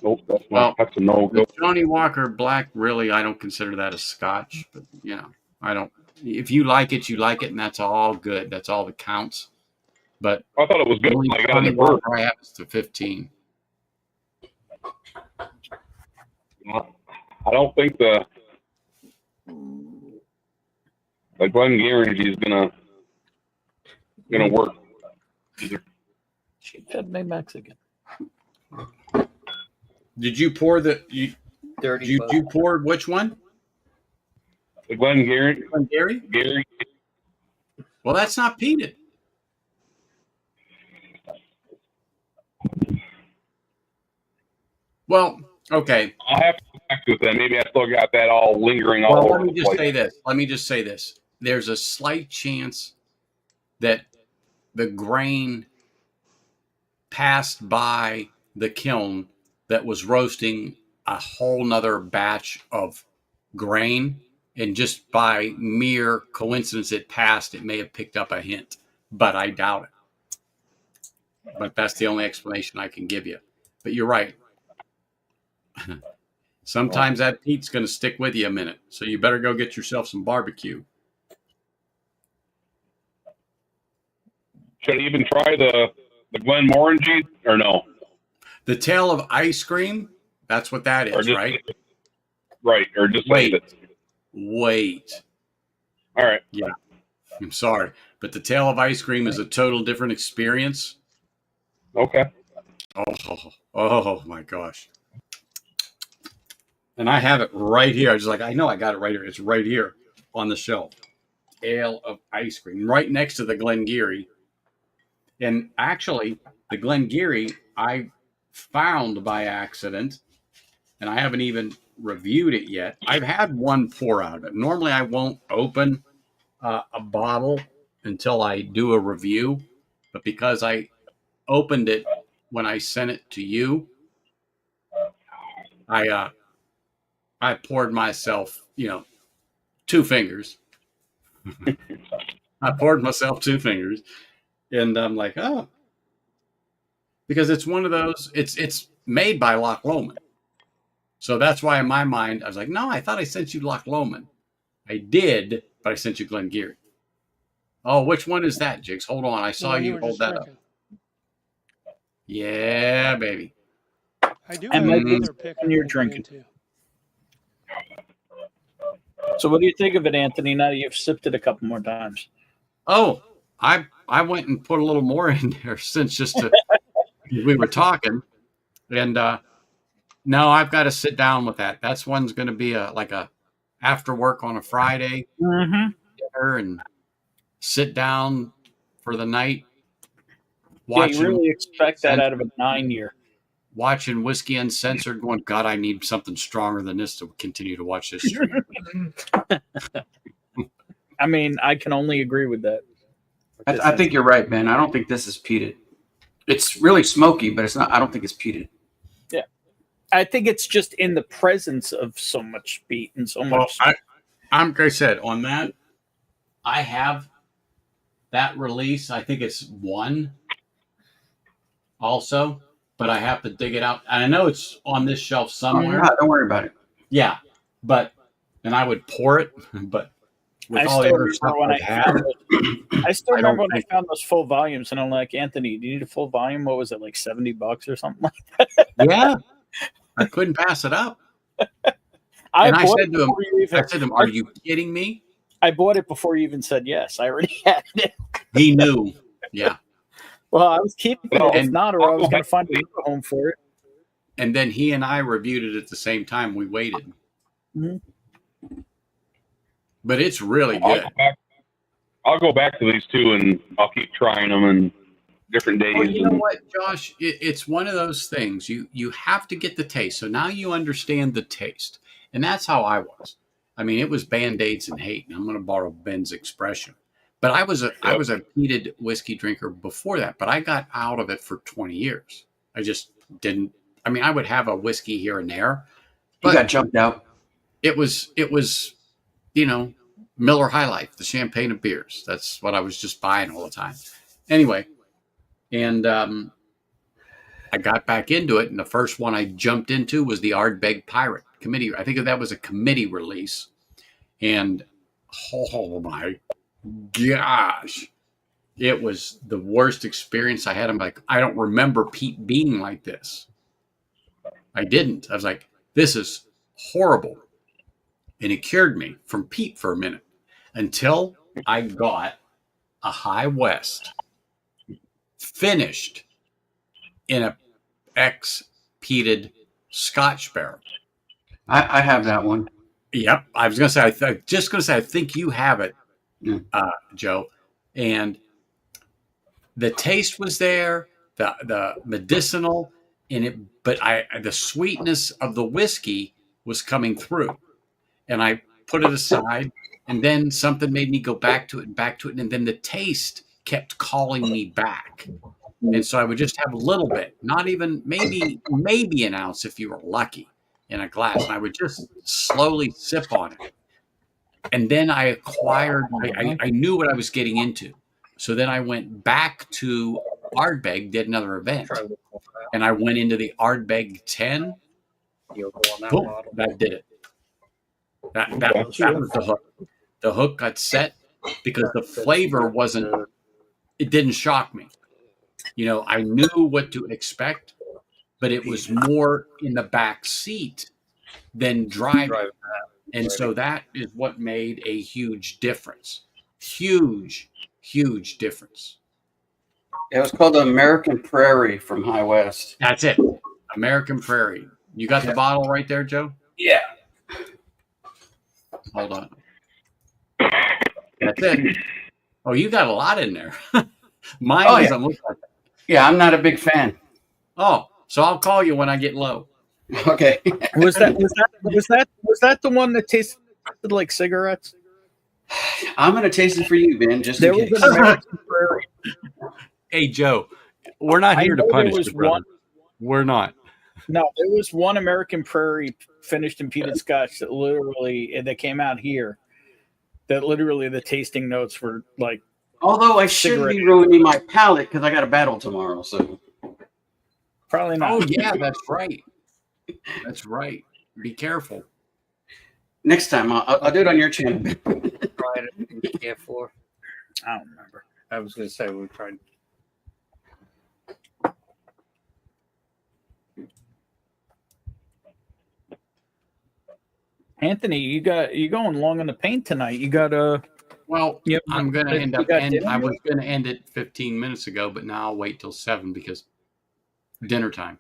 Nope, that's a no-go. Johnny Walker Black, really, I don't consider that a Scotch, but I don't. If you like it, you like it, and that's all good. That's all that counts. But I thought it was good. I got it first. I have to 15. I don't think the Glengarry is gonna work either. She fed me Mexican. Did you pour you pour which one? The Glengarry. Glengarry? Gary. Well, that's not peated. Well, okay. I'll have to go back to it then. Maybe I still got that all lingering all over the place. Let me just say this. There's a slight chance that the grain passed by the kiln that was roasting a whole nother batch of grain, and just by mere coincidence it passed. It may have picked up a hint, but I doubt it. But that's the only explanation I can give you. But you're right. Sometimes that peat's going to stick with you a minute, so you better go get yourself some barbecue. Should I even try the Glenmorangie or no? The tail of ice cream, that's what that is, right? Right, or just wait. It. Wait. All right. Yeah. I'm sorry, but the tail of ice cream is a total different experience. Okay. Oh my gosh. And I have it right here. I know I got it right here. It's right here on the shelf. Ale of ice cream, right next to the Glengarry. And actually, the Glengarry I found by accident, and I haven't even reviewed it yet. I've had one pour out of it. Normally, I won't open a bottle until I do a review, but because I opened it when I sent it to you, I poured myself, 2 fingers. I poured myself 2 fingers, and I'm like, oh, because it's one of those. It's made by Loch Lomond, so that's why in my mind I was like, no, I thought I sent you Loch Lomond. I did, but I sent you Glengarry. Oh, which one is that, Jigs? Hold on, I saw you hold that up. Yeah, baby. I do have another pick when you're drinking. So what do you think of it, Anthony, now that you've sipped it a couple more times? Oh, I went and put a little more in there since we were talking, and no, I've got to sit down with that. That's one's going to be like a after work on a Friday Mm-hmm. dinner and sit down for the night Yeah, you watching really expect that out of a 9-year. watching Whiskey Uncensored, going, God, I need something stronger than this to continue to watch this stream. I mean, I can only agree with that. I think you're right, Ben. I don't think this is peated. It's really smoky, but it's not. I don't think it's peated. Yeah, I think it's just in the presence of so much beat and so much. I'm like I said on that. I have that release. I think it's one also, but I have to dig it out. And I know it's on this shelf somewhere. Don't worry about it. Yeah, but and I would pour it, but with all the other stuff I still remember when I found those full volumes, and I'm like, Anthony, do you need a full volume? What was it, like $70 or something like that? Yeah, I couldn't pass it up. I said to him, "Are you kidding me?" I bought it before you even said yes. I already had it. He knew. Yeah. Well, I was keeping it. If not, or I was going to find a home for it. And then he and I reviewed it at the same time. We waited. Mm-hmm. But it's really good. I'll go back to these two, and I'll keep trying them in different days. Well, you know what, Josh? It's one of those things. You have to get the taste. So now you understand the taste. And that's how I was. I mean, it was Band-Aids and hate. And I'm going to borrow Ben's expression. But I was a peated whiskey drinker before that. But I got out of it for 20 years. I just didn't. I mean, I would have a whiskey here and there. But you got jumped out. It was, Miller High Life, the champagne of beers. That's what I was just buying all the time. Anyway, and I got back into it, and the first one I jumped into was the Ardbeg Pirate Committee. I think that was a committee release. And, oh my gosh, it was the worst experience I had. I'm like, I don't remember peat being like this. I didn't. I was like, this is horrible. And it cured me from peat for a minute until I got a High West finished in a ex-peated Scotch barrel. I have that one. Yep. I was going to say, I think you have it, Joe. And the taste was there, the medicinal in it, but the sweetness of the whiskey was coming through. And I put it aside, and then something made me go back to it, and then the taste kept calling me back. And so I would just have a little bit, not even maybe an ounce if you were lucky in a glass. And I would just slowly sip on it. And then I knew what I was getting into. So then I went back to Ardbeg, did another event. And I went into the Ardbeg 10. Boom, that did it. That was the hook. The hook got set because the flavor it didn't shock me. I knew what to expect, but it was more in the back seat than driving. And so that is what made a huge difference. Huge, huge difference. It was called the American Prairie from High West. That's it. American Prairie. You got the bottle right there, Joe? Yeah. Hold on. That's it. Oh, you got a lot in there. Mine doesn't look like that. Yeah, I'm not a big fan. Oh, so I'll call you when I get low. Okay. Was that the one that tasted like cigarettes? I'm gonna taste it for you, Ben. Just there in case. Was an American Prairie. Hey, Joe, we're not here to punish you, brother. We're not. No, there was one American Prairie finished in peated Scotch that came out here. That literally the tasting notes were like. Although I shouldn't be ruining my palate because I got a battle tomorrow, so probably not. Oh yeah, that's right. That's right. Be careful. Next time I'll do it on your channel. Tried it before. I don't remember. I was going to say we tried. Anthony, you going long in the paint tonight. You got Well, you I'm going to end you up, got and dinner? I was going to end it 15 minutes ago, but now I'll wait till 7 because dinner time.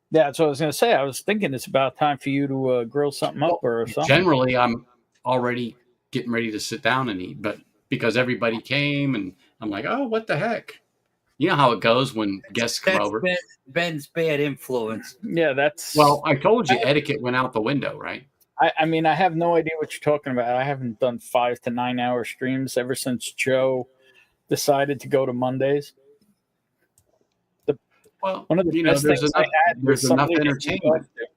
Yeah, that's what I was going to say. I was thinking it's about time for you to grill something up or something. Generally, I'm already getting ready to sit down and eat, but because everybody came and I'm like, oh, what the heck? You know how it goes when guests come over. Ben's bad influence. Yeah, that's Well, I told you etiquette went out the window, right? I mean, I have no idea what you're talking about. I haven't done 5 to 9 hour streams ever since Joe decided to go to Mondays. Well, One of the best there's things enough, I had was there's enough somebody to entertainment. talk to.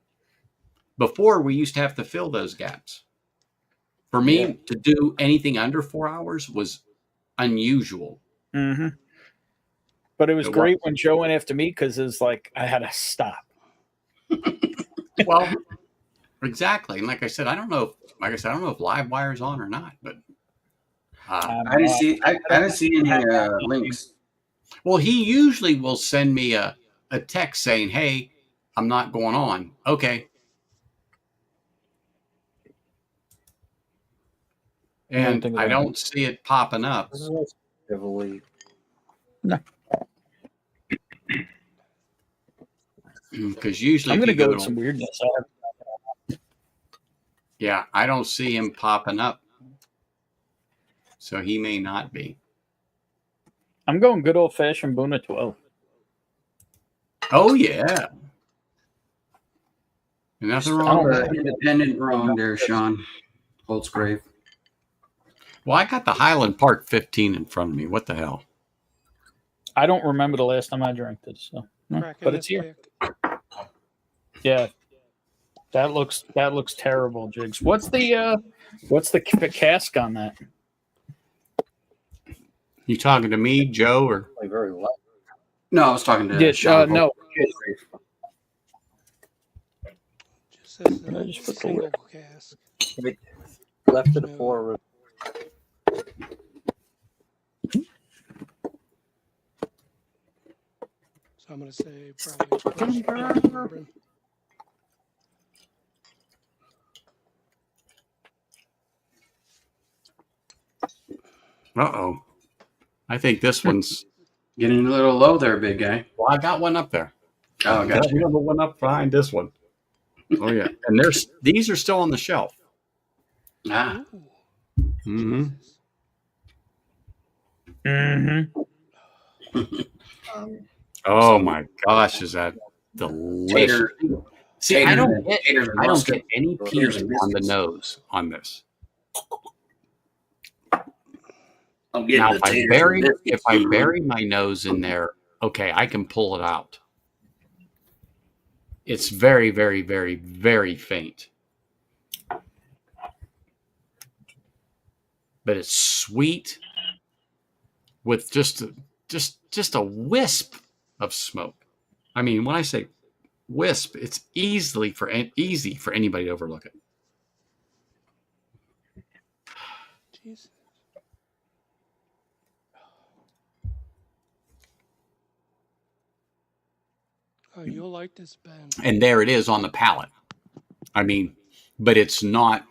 Before, we used to have to fill those gaps. For me, to do anything under 4 hours was unusual. Mm-hmm. But it was It great was. when Joe went after me because it's like I had to stop. Well, exactly. And like I said, I don't know if live wire's on or not, but I didn't see. I didn't see any links. well, he usually will send me a text saying, "Hey, I'm not going on." Okay. And I don't see it popping up. Heavily. No. Because usually I'm going to if you go with some weirdness. Yeah, I don't see him popping up. So he may not be. I'm going good old fashioned Buna 12. Oh, yeah. Nothing wrong with that. Independent wrong there, Sean Holtzgrave. Well, I got the Highland Park 15 in front of me. What the hell? I don't remember the last time I drank this, so but it's here. Yeah, that looks terrible, Jigs. What's the cask on that? You talking to me, Joe, or Very well. No, I was talking to Sean. No. Just says I just put the single cask. Left of the 4. So I'm going to say probably bourbon. Uh-oh. I think this one's Getting a little low there, big guy. well, I got one up there. Oh, I got got you. another one up behind this one. Oh yeah. And these are still on the shelf. Ah, Ooh, Mm-hmm. Mm-hmm. Oh my gosh, is that delicious? tater. See, I don't get any Taters peach and on the biscuits. nose on this. I'm getting Now, the taters and biscuits. if I bury my nose in there, okay, I can pull it out. It's very, very, very, very faint. But it's sweet with just a wisp of smoke. I mean, when I say wisp, it's easy for anybody to overlook it. jeez. Oh, you'll like this, Ben. And there it is on the palate. I mean, but it's not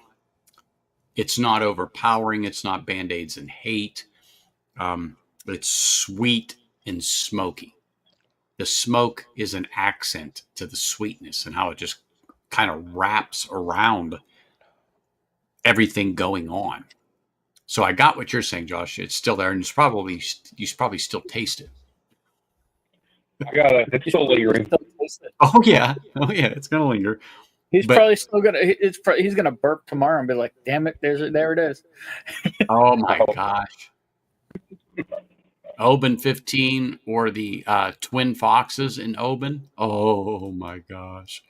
overpowering. It's not Band-Aids and hate. It's sweet and smoky. The smoke is an accent to the sweetness and how it just kind of wraps around everything going on. So I got what you're saying, Josh. It's still there, and you probably still taste it. I got it. It's still lingering. Oh yeah, it's gonna linger. He's probably still gonna. He's gonna burp tomorrow and be like, "Damn it, there it is." Oh my gosh. Oban 15 or the Twin Foxes in Oban. Oh my gosh.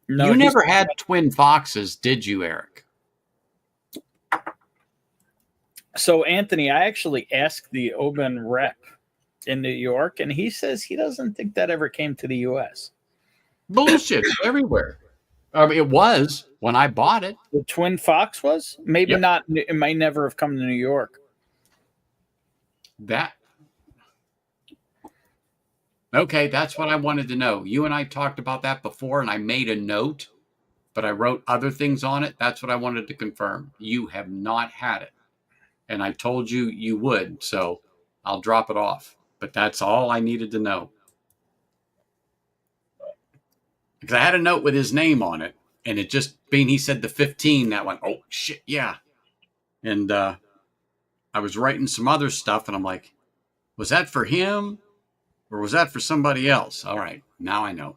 No, you never had Twin Foxes, did you, Eric? So, Anthony, I actually asked the Oban rep in New York, and he says he doesn't think that ever came to the U.S. Bullshit everywhere. I mean, it was when I bought it. The Twin Fox was? Maybe Yep. not. It might never have come to New York. Okay, that's what I wanted to know. You and I talked about that before, and I made a note but I wrote other things on it. That's what I wanted to confirm. You have not had it. And I told you you would, so I'll drop it off. But that's all I needed to know. Because I had a note with his name on it, and it just being he said the 15, that went, oh shit, yeah. And I was writing some other stuff, and I'm like, was that for him or was that for somebody else? All right, now I know.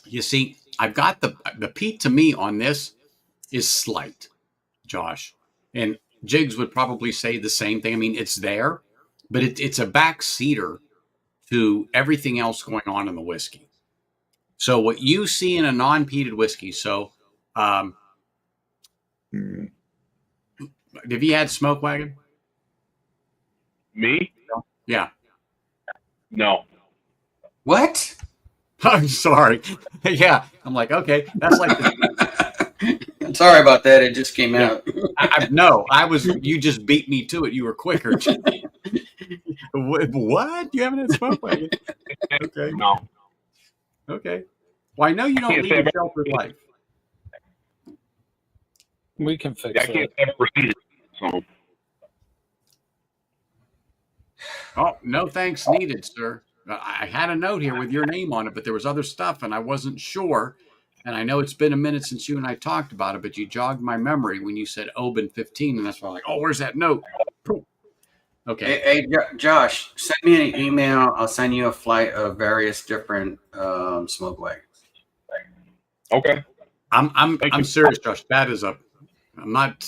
You see, I've got the peat to me on this is slight, Josh. And Jigs would probably say the same thing. I mean, it's there, but it's a backseater to everything else going on in the whiskey. So what you see in a non-peated whiskey, so have you had Smoke Wagon? Me? Yeah. No. What? I'm sorry. Yeah. I'm like, okay, that's like Sorry about that. It just came out. no, you just beat me to it. You were quicker. What? You haven't had Smoke Wagon? Okay. No. Okay. Well, I know you don't Can't lead say a I've sheltered life. We can fix I it. can't ever proceed. So Oh, no thanks needed, sir. I had a note here with your name on it, but there was other stuff, and I wasn't sure. And I know it's been a minute since you and I talked about it, but you jogged my memory when you said Oban 15, and that's why I'm like, oh, where's that note? Okay. Hey, Josh, send me an email. I'll send you a flight of various different smoke wagons. okay. I'm serious, Josh. I'm not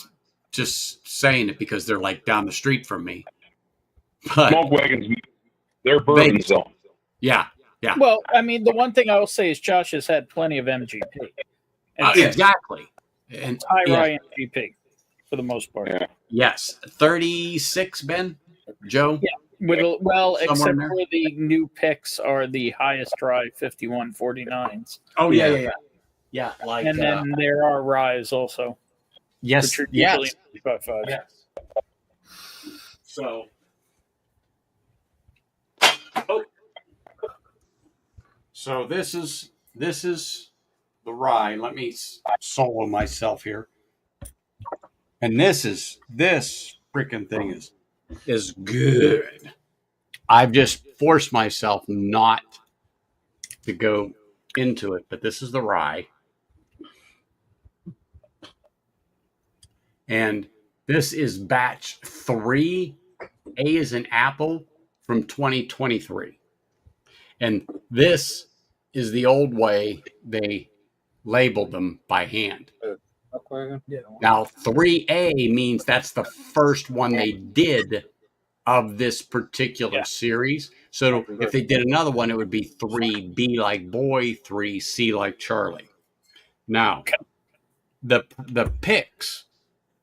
just saying it because they're like down the street from me. But Smoke wagons, they're bourbons though. yeah. Well, I mean, the one thing I will say is Josh has had plenty of MGP. And Exactly. And high rye MGP for the most part. Yeah. yes, 36, Ben, Joe. Yeah. Well, Somewhere except in there. for the new picks are the highest rye 5149s. Oh yeah. Like And then there are ryes also. yes, Which are usually 55. yes. So. Oh. So this is the rye. Let me solo myself here. And this freaking thing is good. I've just forced myself not to go into it, but this is the rye. And this is batch 3. A is an apple from 2023. And this is the old way they labeled them by hand. Now, 3A means that's the first one they did of this particular series. So if they did another one, it would be 3B like boy, 3C like Charlie. Now, the picks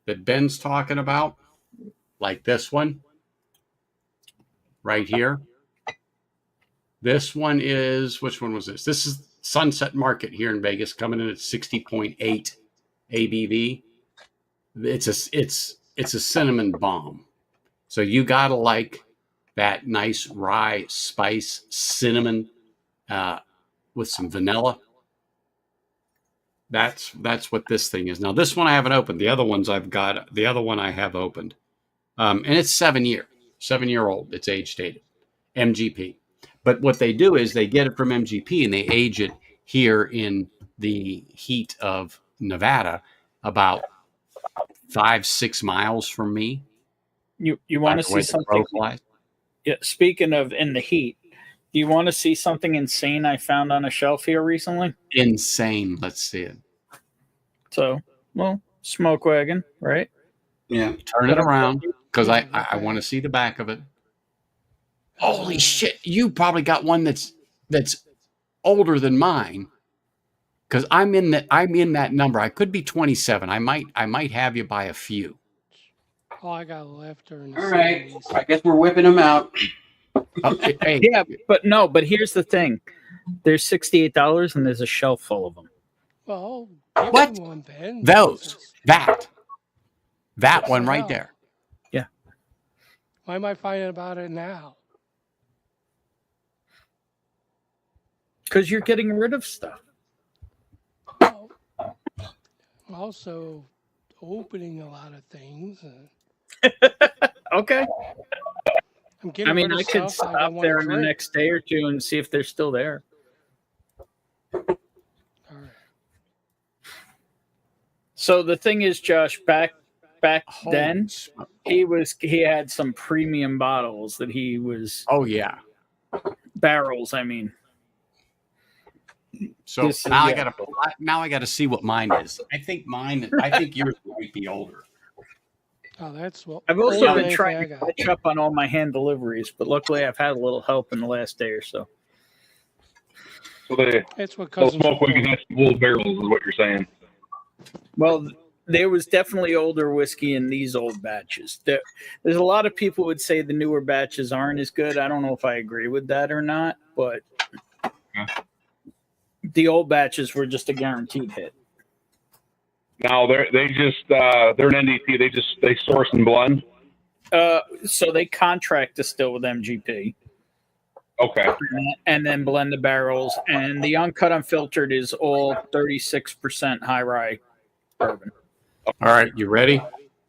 that Ben's talking about, like this one right here. This one is, which one was this? This is Sunset Market here in Vegas, coming in at 60.8 ABV. It's a cinnamon bomb. So you gotta like that nice rye spice cinnamon with some vanilla. That's what this thing is. Now this one I haven't opened. The other ones I've got. The other one I have opened, and it's 7-year-old. It's age stated, MGP. But what they do is they get it from MGP and they age it here in the heat of Nevada, about 5-6 miles from me. You want to see something? Yeah. Speaking of in the heat, do you want to see something insane I found on a shelf here recently? Insane. Let's see it. So, well, Smoke Wagon, right? Yeah. Turn it around because I want to see the back of it. Holy shit! You probably got one that's older than mine. Because I'm in that number. I could be 27. I might have you by a few. All I got left are in the All right. 70s. I guess we're whipping them out. Hey, Yeah, but here's the thing. There's $68 and there's a shelf full of them. Well, give What? me one, Ben. those Jesus. that What one the right hell? there. Yeah. Why am I finding about it now? Because you're getting rid of stuff. Well, I'm also opening a lot of things. Okay. I'm getting I mean, rid I of could stuff I stop don't want there to in the drink. next day or two and see if they're still there. All right. So the thing is, Josh, back Holy then, smoke. he had some premium bottles that he was Oh yeah. barrels. I mean, So This is- now yeah. I gotta see what mine is. I think yours might be older. Oh, that's well. I've also older been than trying anything to I got. catch up on all my hand deliveries, but luckily I've had a little help in the last day or so. So they That's what they'll cousins are smoke wagon for. has little barrels, is what you're saying. Well, there was definitely older whiskey in these old batches. There's a lot of people would say the newer batches aren't as good. I don't know if I agree with that or not, but the old batches were just a guaranteed hit. Now they're an NDP. They source and blend. So they contract distill with MGP Okay. and then blend the barrels. And the uncut unfiltered is all 36% high rye bourbon. All right, you ready?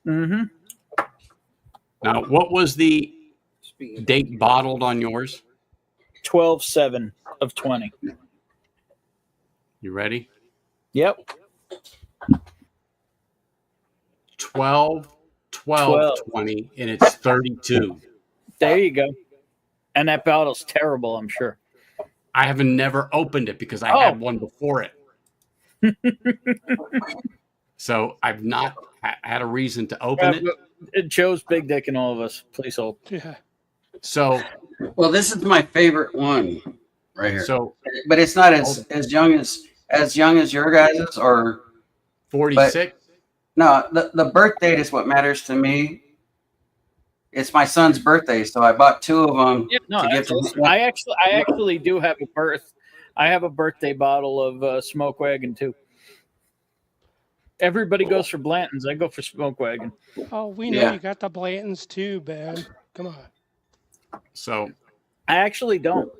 Mm-hmm. Now, what was the date bottled on yours? 12/7 of 20. You ready? Yep. 12, 12, 20, and it's 32. There you go. And that bottle's terrible, I'm sure. I haven't never opened it because I had one before it. So I've not had a reason to open it. Joe's big dick in all of us. Please hold. Yeah. So, Well, this is my favorite one right here. so But it's not as young as your guys's, or 46. no. The birth date is what matters to me. It's my son's birthday, so I bought two of them Yeah, no, to give to awesome. him. I actually do have a birthday bottle of Smoke Wagon too. Everybody goes for Blanton's. I go for Smoke Wagon. Oh, we know Yeah. you got the Blantons too, Ben. Come on. So I actually don't.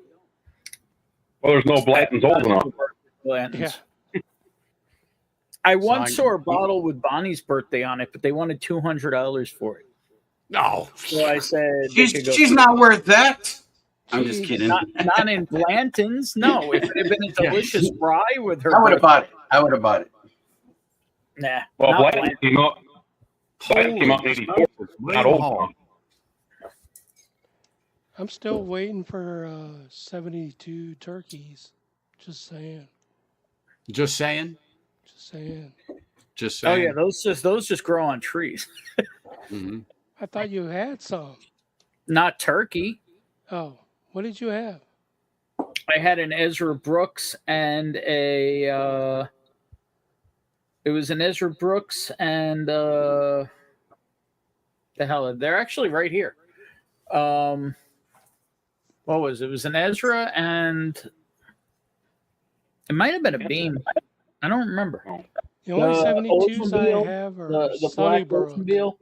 Well, there's no Blanton's old enough. Blanton's. Yeah. I once saw a bottle with Bonnie's birthday on it, but they wanted $200 for it. no, So I said, they could go She's for not worth that. I'm just Jeez. kidding. not in Blanton's. No, if it had been a delicious rye with her, I would have birthday- bought it. Nah. Well, not Blanton came out. Blanton came out in '84. Not old. I'm still waiting for 72 turkeys. Just saying. just saying. Just saying. Just Oh saying. yeah, those just grow on trees. Mhm. I thought you had some. Not turkey. Oh, what did you have? I had an Ezra Brooks and a. It was an Ezra Brooks and the hell, they're actually right here. What was it? It was an Ezra and it might have been a Beam. I don't remember. The only 72s I Oldsmobile, have are The black Sunnybrook. Oldsmobile,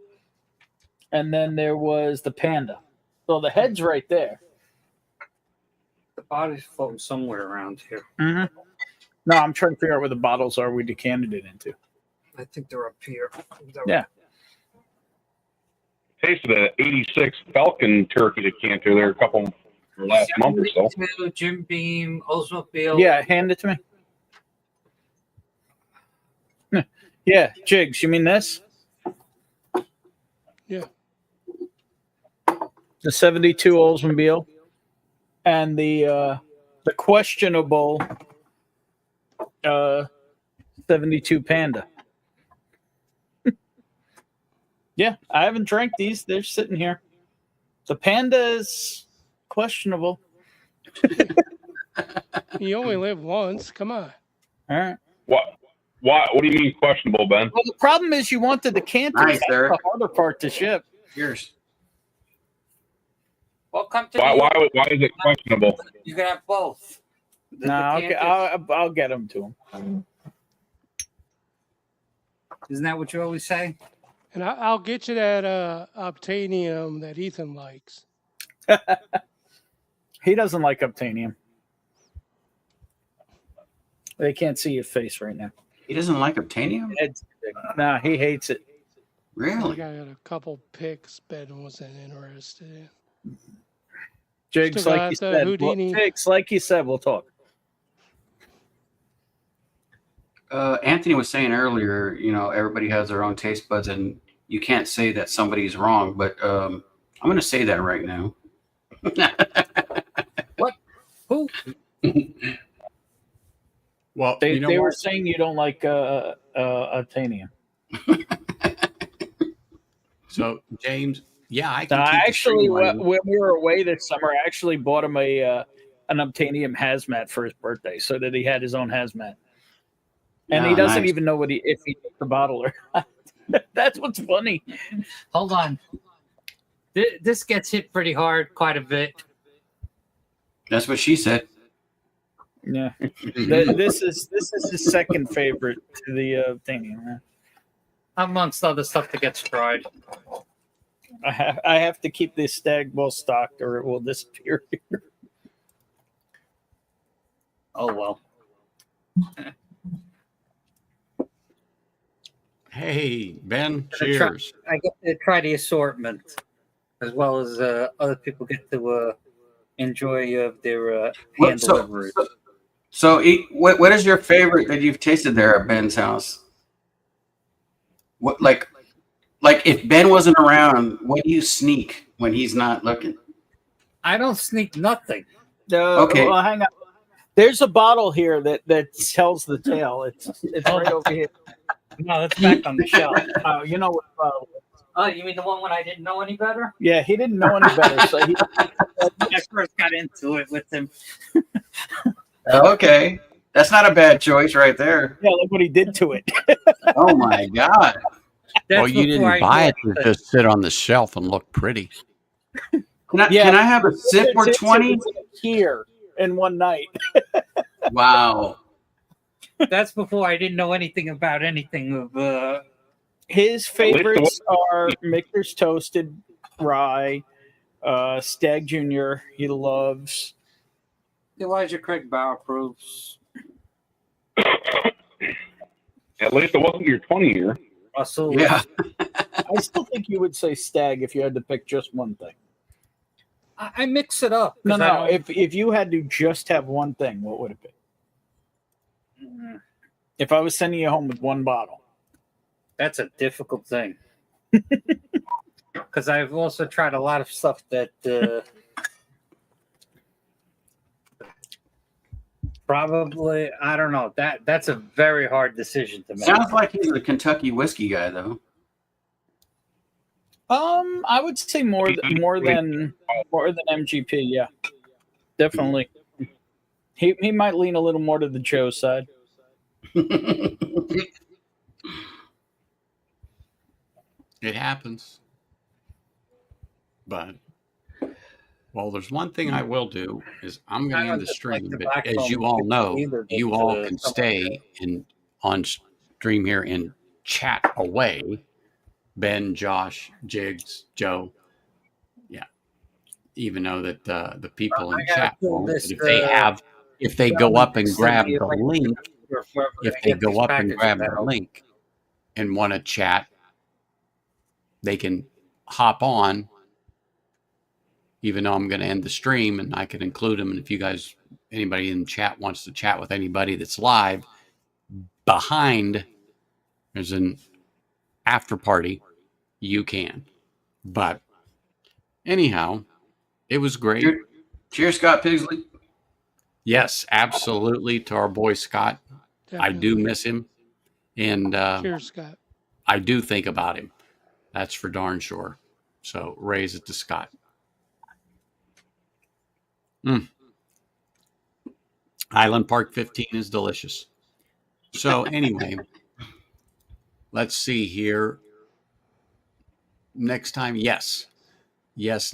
and then there was the Panda. So the head's right there. The body's floating somewhere around here. Mm-hmm. No, I'm trying to figure out where the bottles are we decanted it into. I think they're up here. Yeah. Tasted an '86 Falcon turkey decanter there a couple last month or so. Jim Beam, Oldsmobile. Yeah, hand it to me. Yeah, Jigs, you mean this? Yeah. The 72 Oldsmobile and the questionable 72 Panda. Yeah, I haven't drank these. They're sitting here. The Panda is questionable. You only live once. Come on. All right. What? What do you mean questionable, Ben? Well, the problem is you want the decanter. Nice, That's sir. the harder part to ship. Cheers. Welcome to Why is it questionable? You can have both. No, I'll get them to him. Isn't that what you always say? And I'll get you that obtainium that Ethan likes. He doesn't like obtainium. They can't see your face right now. He doesn't like obtainium? Nah, he hates it. I Really? got a couple picks Ben wasn't interested in. Jigs, Still like got you the said. Houdini. Jigs, like you said, we'll talk. Anthony was saying earlier, everybody has their own taste buds, and you can't say that somebody's wrong. But I'm going to say that right now. What? Who? Well, They, you know they were what? saying you don't like obtainium. So, James, yeah, I can keep the Actually, stream running. when we were away this summer, I actually bought him an obtainium hazmat for his birthday, so that he had his own hazmat. And he Ah, doesn't nice. even know if he took the bottle or not. That's what's funny. Hold on. This gets hit pretty hard, quite a bit. That's what she said. Yeah, this is his second favorite to the obtainium. Amongst other stuff that gets fried. I have to keep this stag well stocked, or it will disappear. Oh well. Hey, Ben, Gonna try- cheers. I get to try the assortment, as well as other people get to enjoy their What- hand so- delivery. So, what is your favorite that you've tasted there at Ben's house? What like if Ben wasn't around, what do you sneak when he's not looking? I don't sneak nothing. Okay. Well, hang on. There's a bottle here that tells the tale. It's right over here. No, that's back on the shelf. You know what bottle? Oh, you mean the one when I didn't know any better? Yeah, he didn't know any better, so he I first got into it with him. Okay, that's not a bad choice right there. yeah, look what he did to it. Oh my God! Well, That's you before didn't I buy knew it to anything. just sit on the shelf and look pretty. Can I have a sip for 20? here in one night. Wow. That's before I didn't know anything about anything of. His favorites are Michter's Toasted Rye, Stag Junior. He loves. Elijah Craig Bauer proofs. At least it wasn't your 20 year. Russell. Yeah. I still think you would say Stag if you had to pick just one thing. I mix it up. No, 'cause I no. don't- If you had to just have one thing, what would it be? If I was sending you home with one bottle. That's a difficult thing. Because I've also tried a lot of stuff that probably, I don't know. That's a very hard decision to make. Sounds like he's a Kentucky whiskey guy, though. I would say more than MGP. Yeah, definitely. He might lean a little more to the Joe side. It happens. But, well, there's one thing I will do is I'm going to end the stream. But as you all know, you all can stay on stream here and chat away. Ben, Josh, Jigs, Joe. Yeah. Even though that the people in chat won't. But if they go up and grab the link, if they go up and grab the link and want to chat, they can hop on, even though I'm going to end the stream, and I can include them. And if you guys, anybody in chat wants to chat with anybody that's live, behind there's an after party, you can. But anyhow, it was great. Cheers, Scott Pigsley. Yes, absolutely, to our boy Scott. I do miss him, and Cheers, Scott. I do think about him. That's for darn sure. So raise it to Scott. Island Park 15 is delicious. So anyway, let's see here. Next time, yes,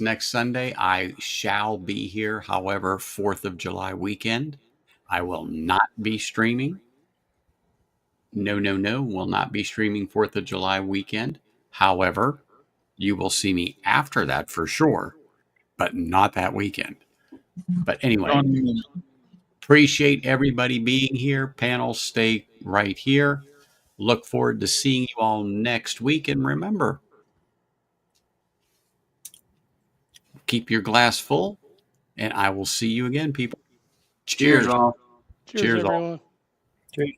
next Sunday I shall be here. However, 4th of July weekend, I will not be streaming. No, will not be streaming 4th of July weekend. However, you will see me after that for sure, but not that weekend. But anyway, appreciate everybody being here. Panels, stay right here. Look forward to seeing you all next week. And remember, keep your glass full, and I will see you again, people. Cheers, Cheers. all. Cheers, Cheers all. everyone. Cheers.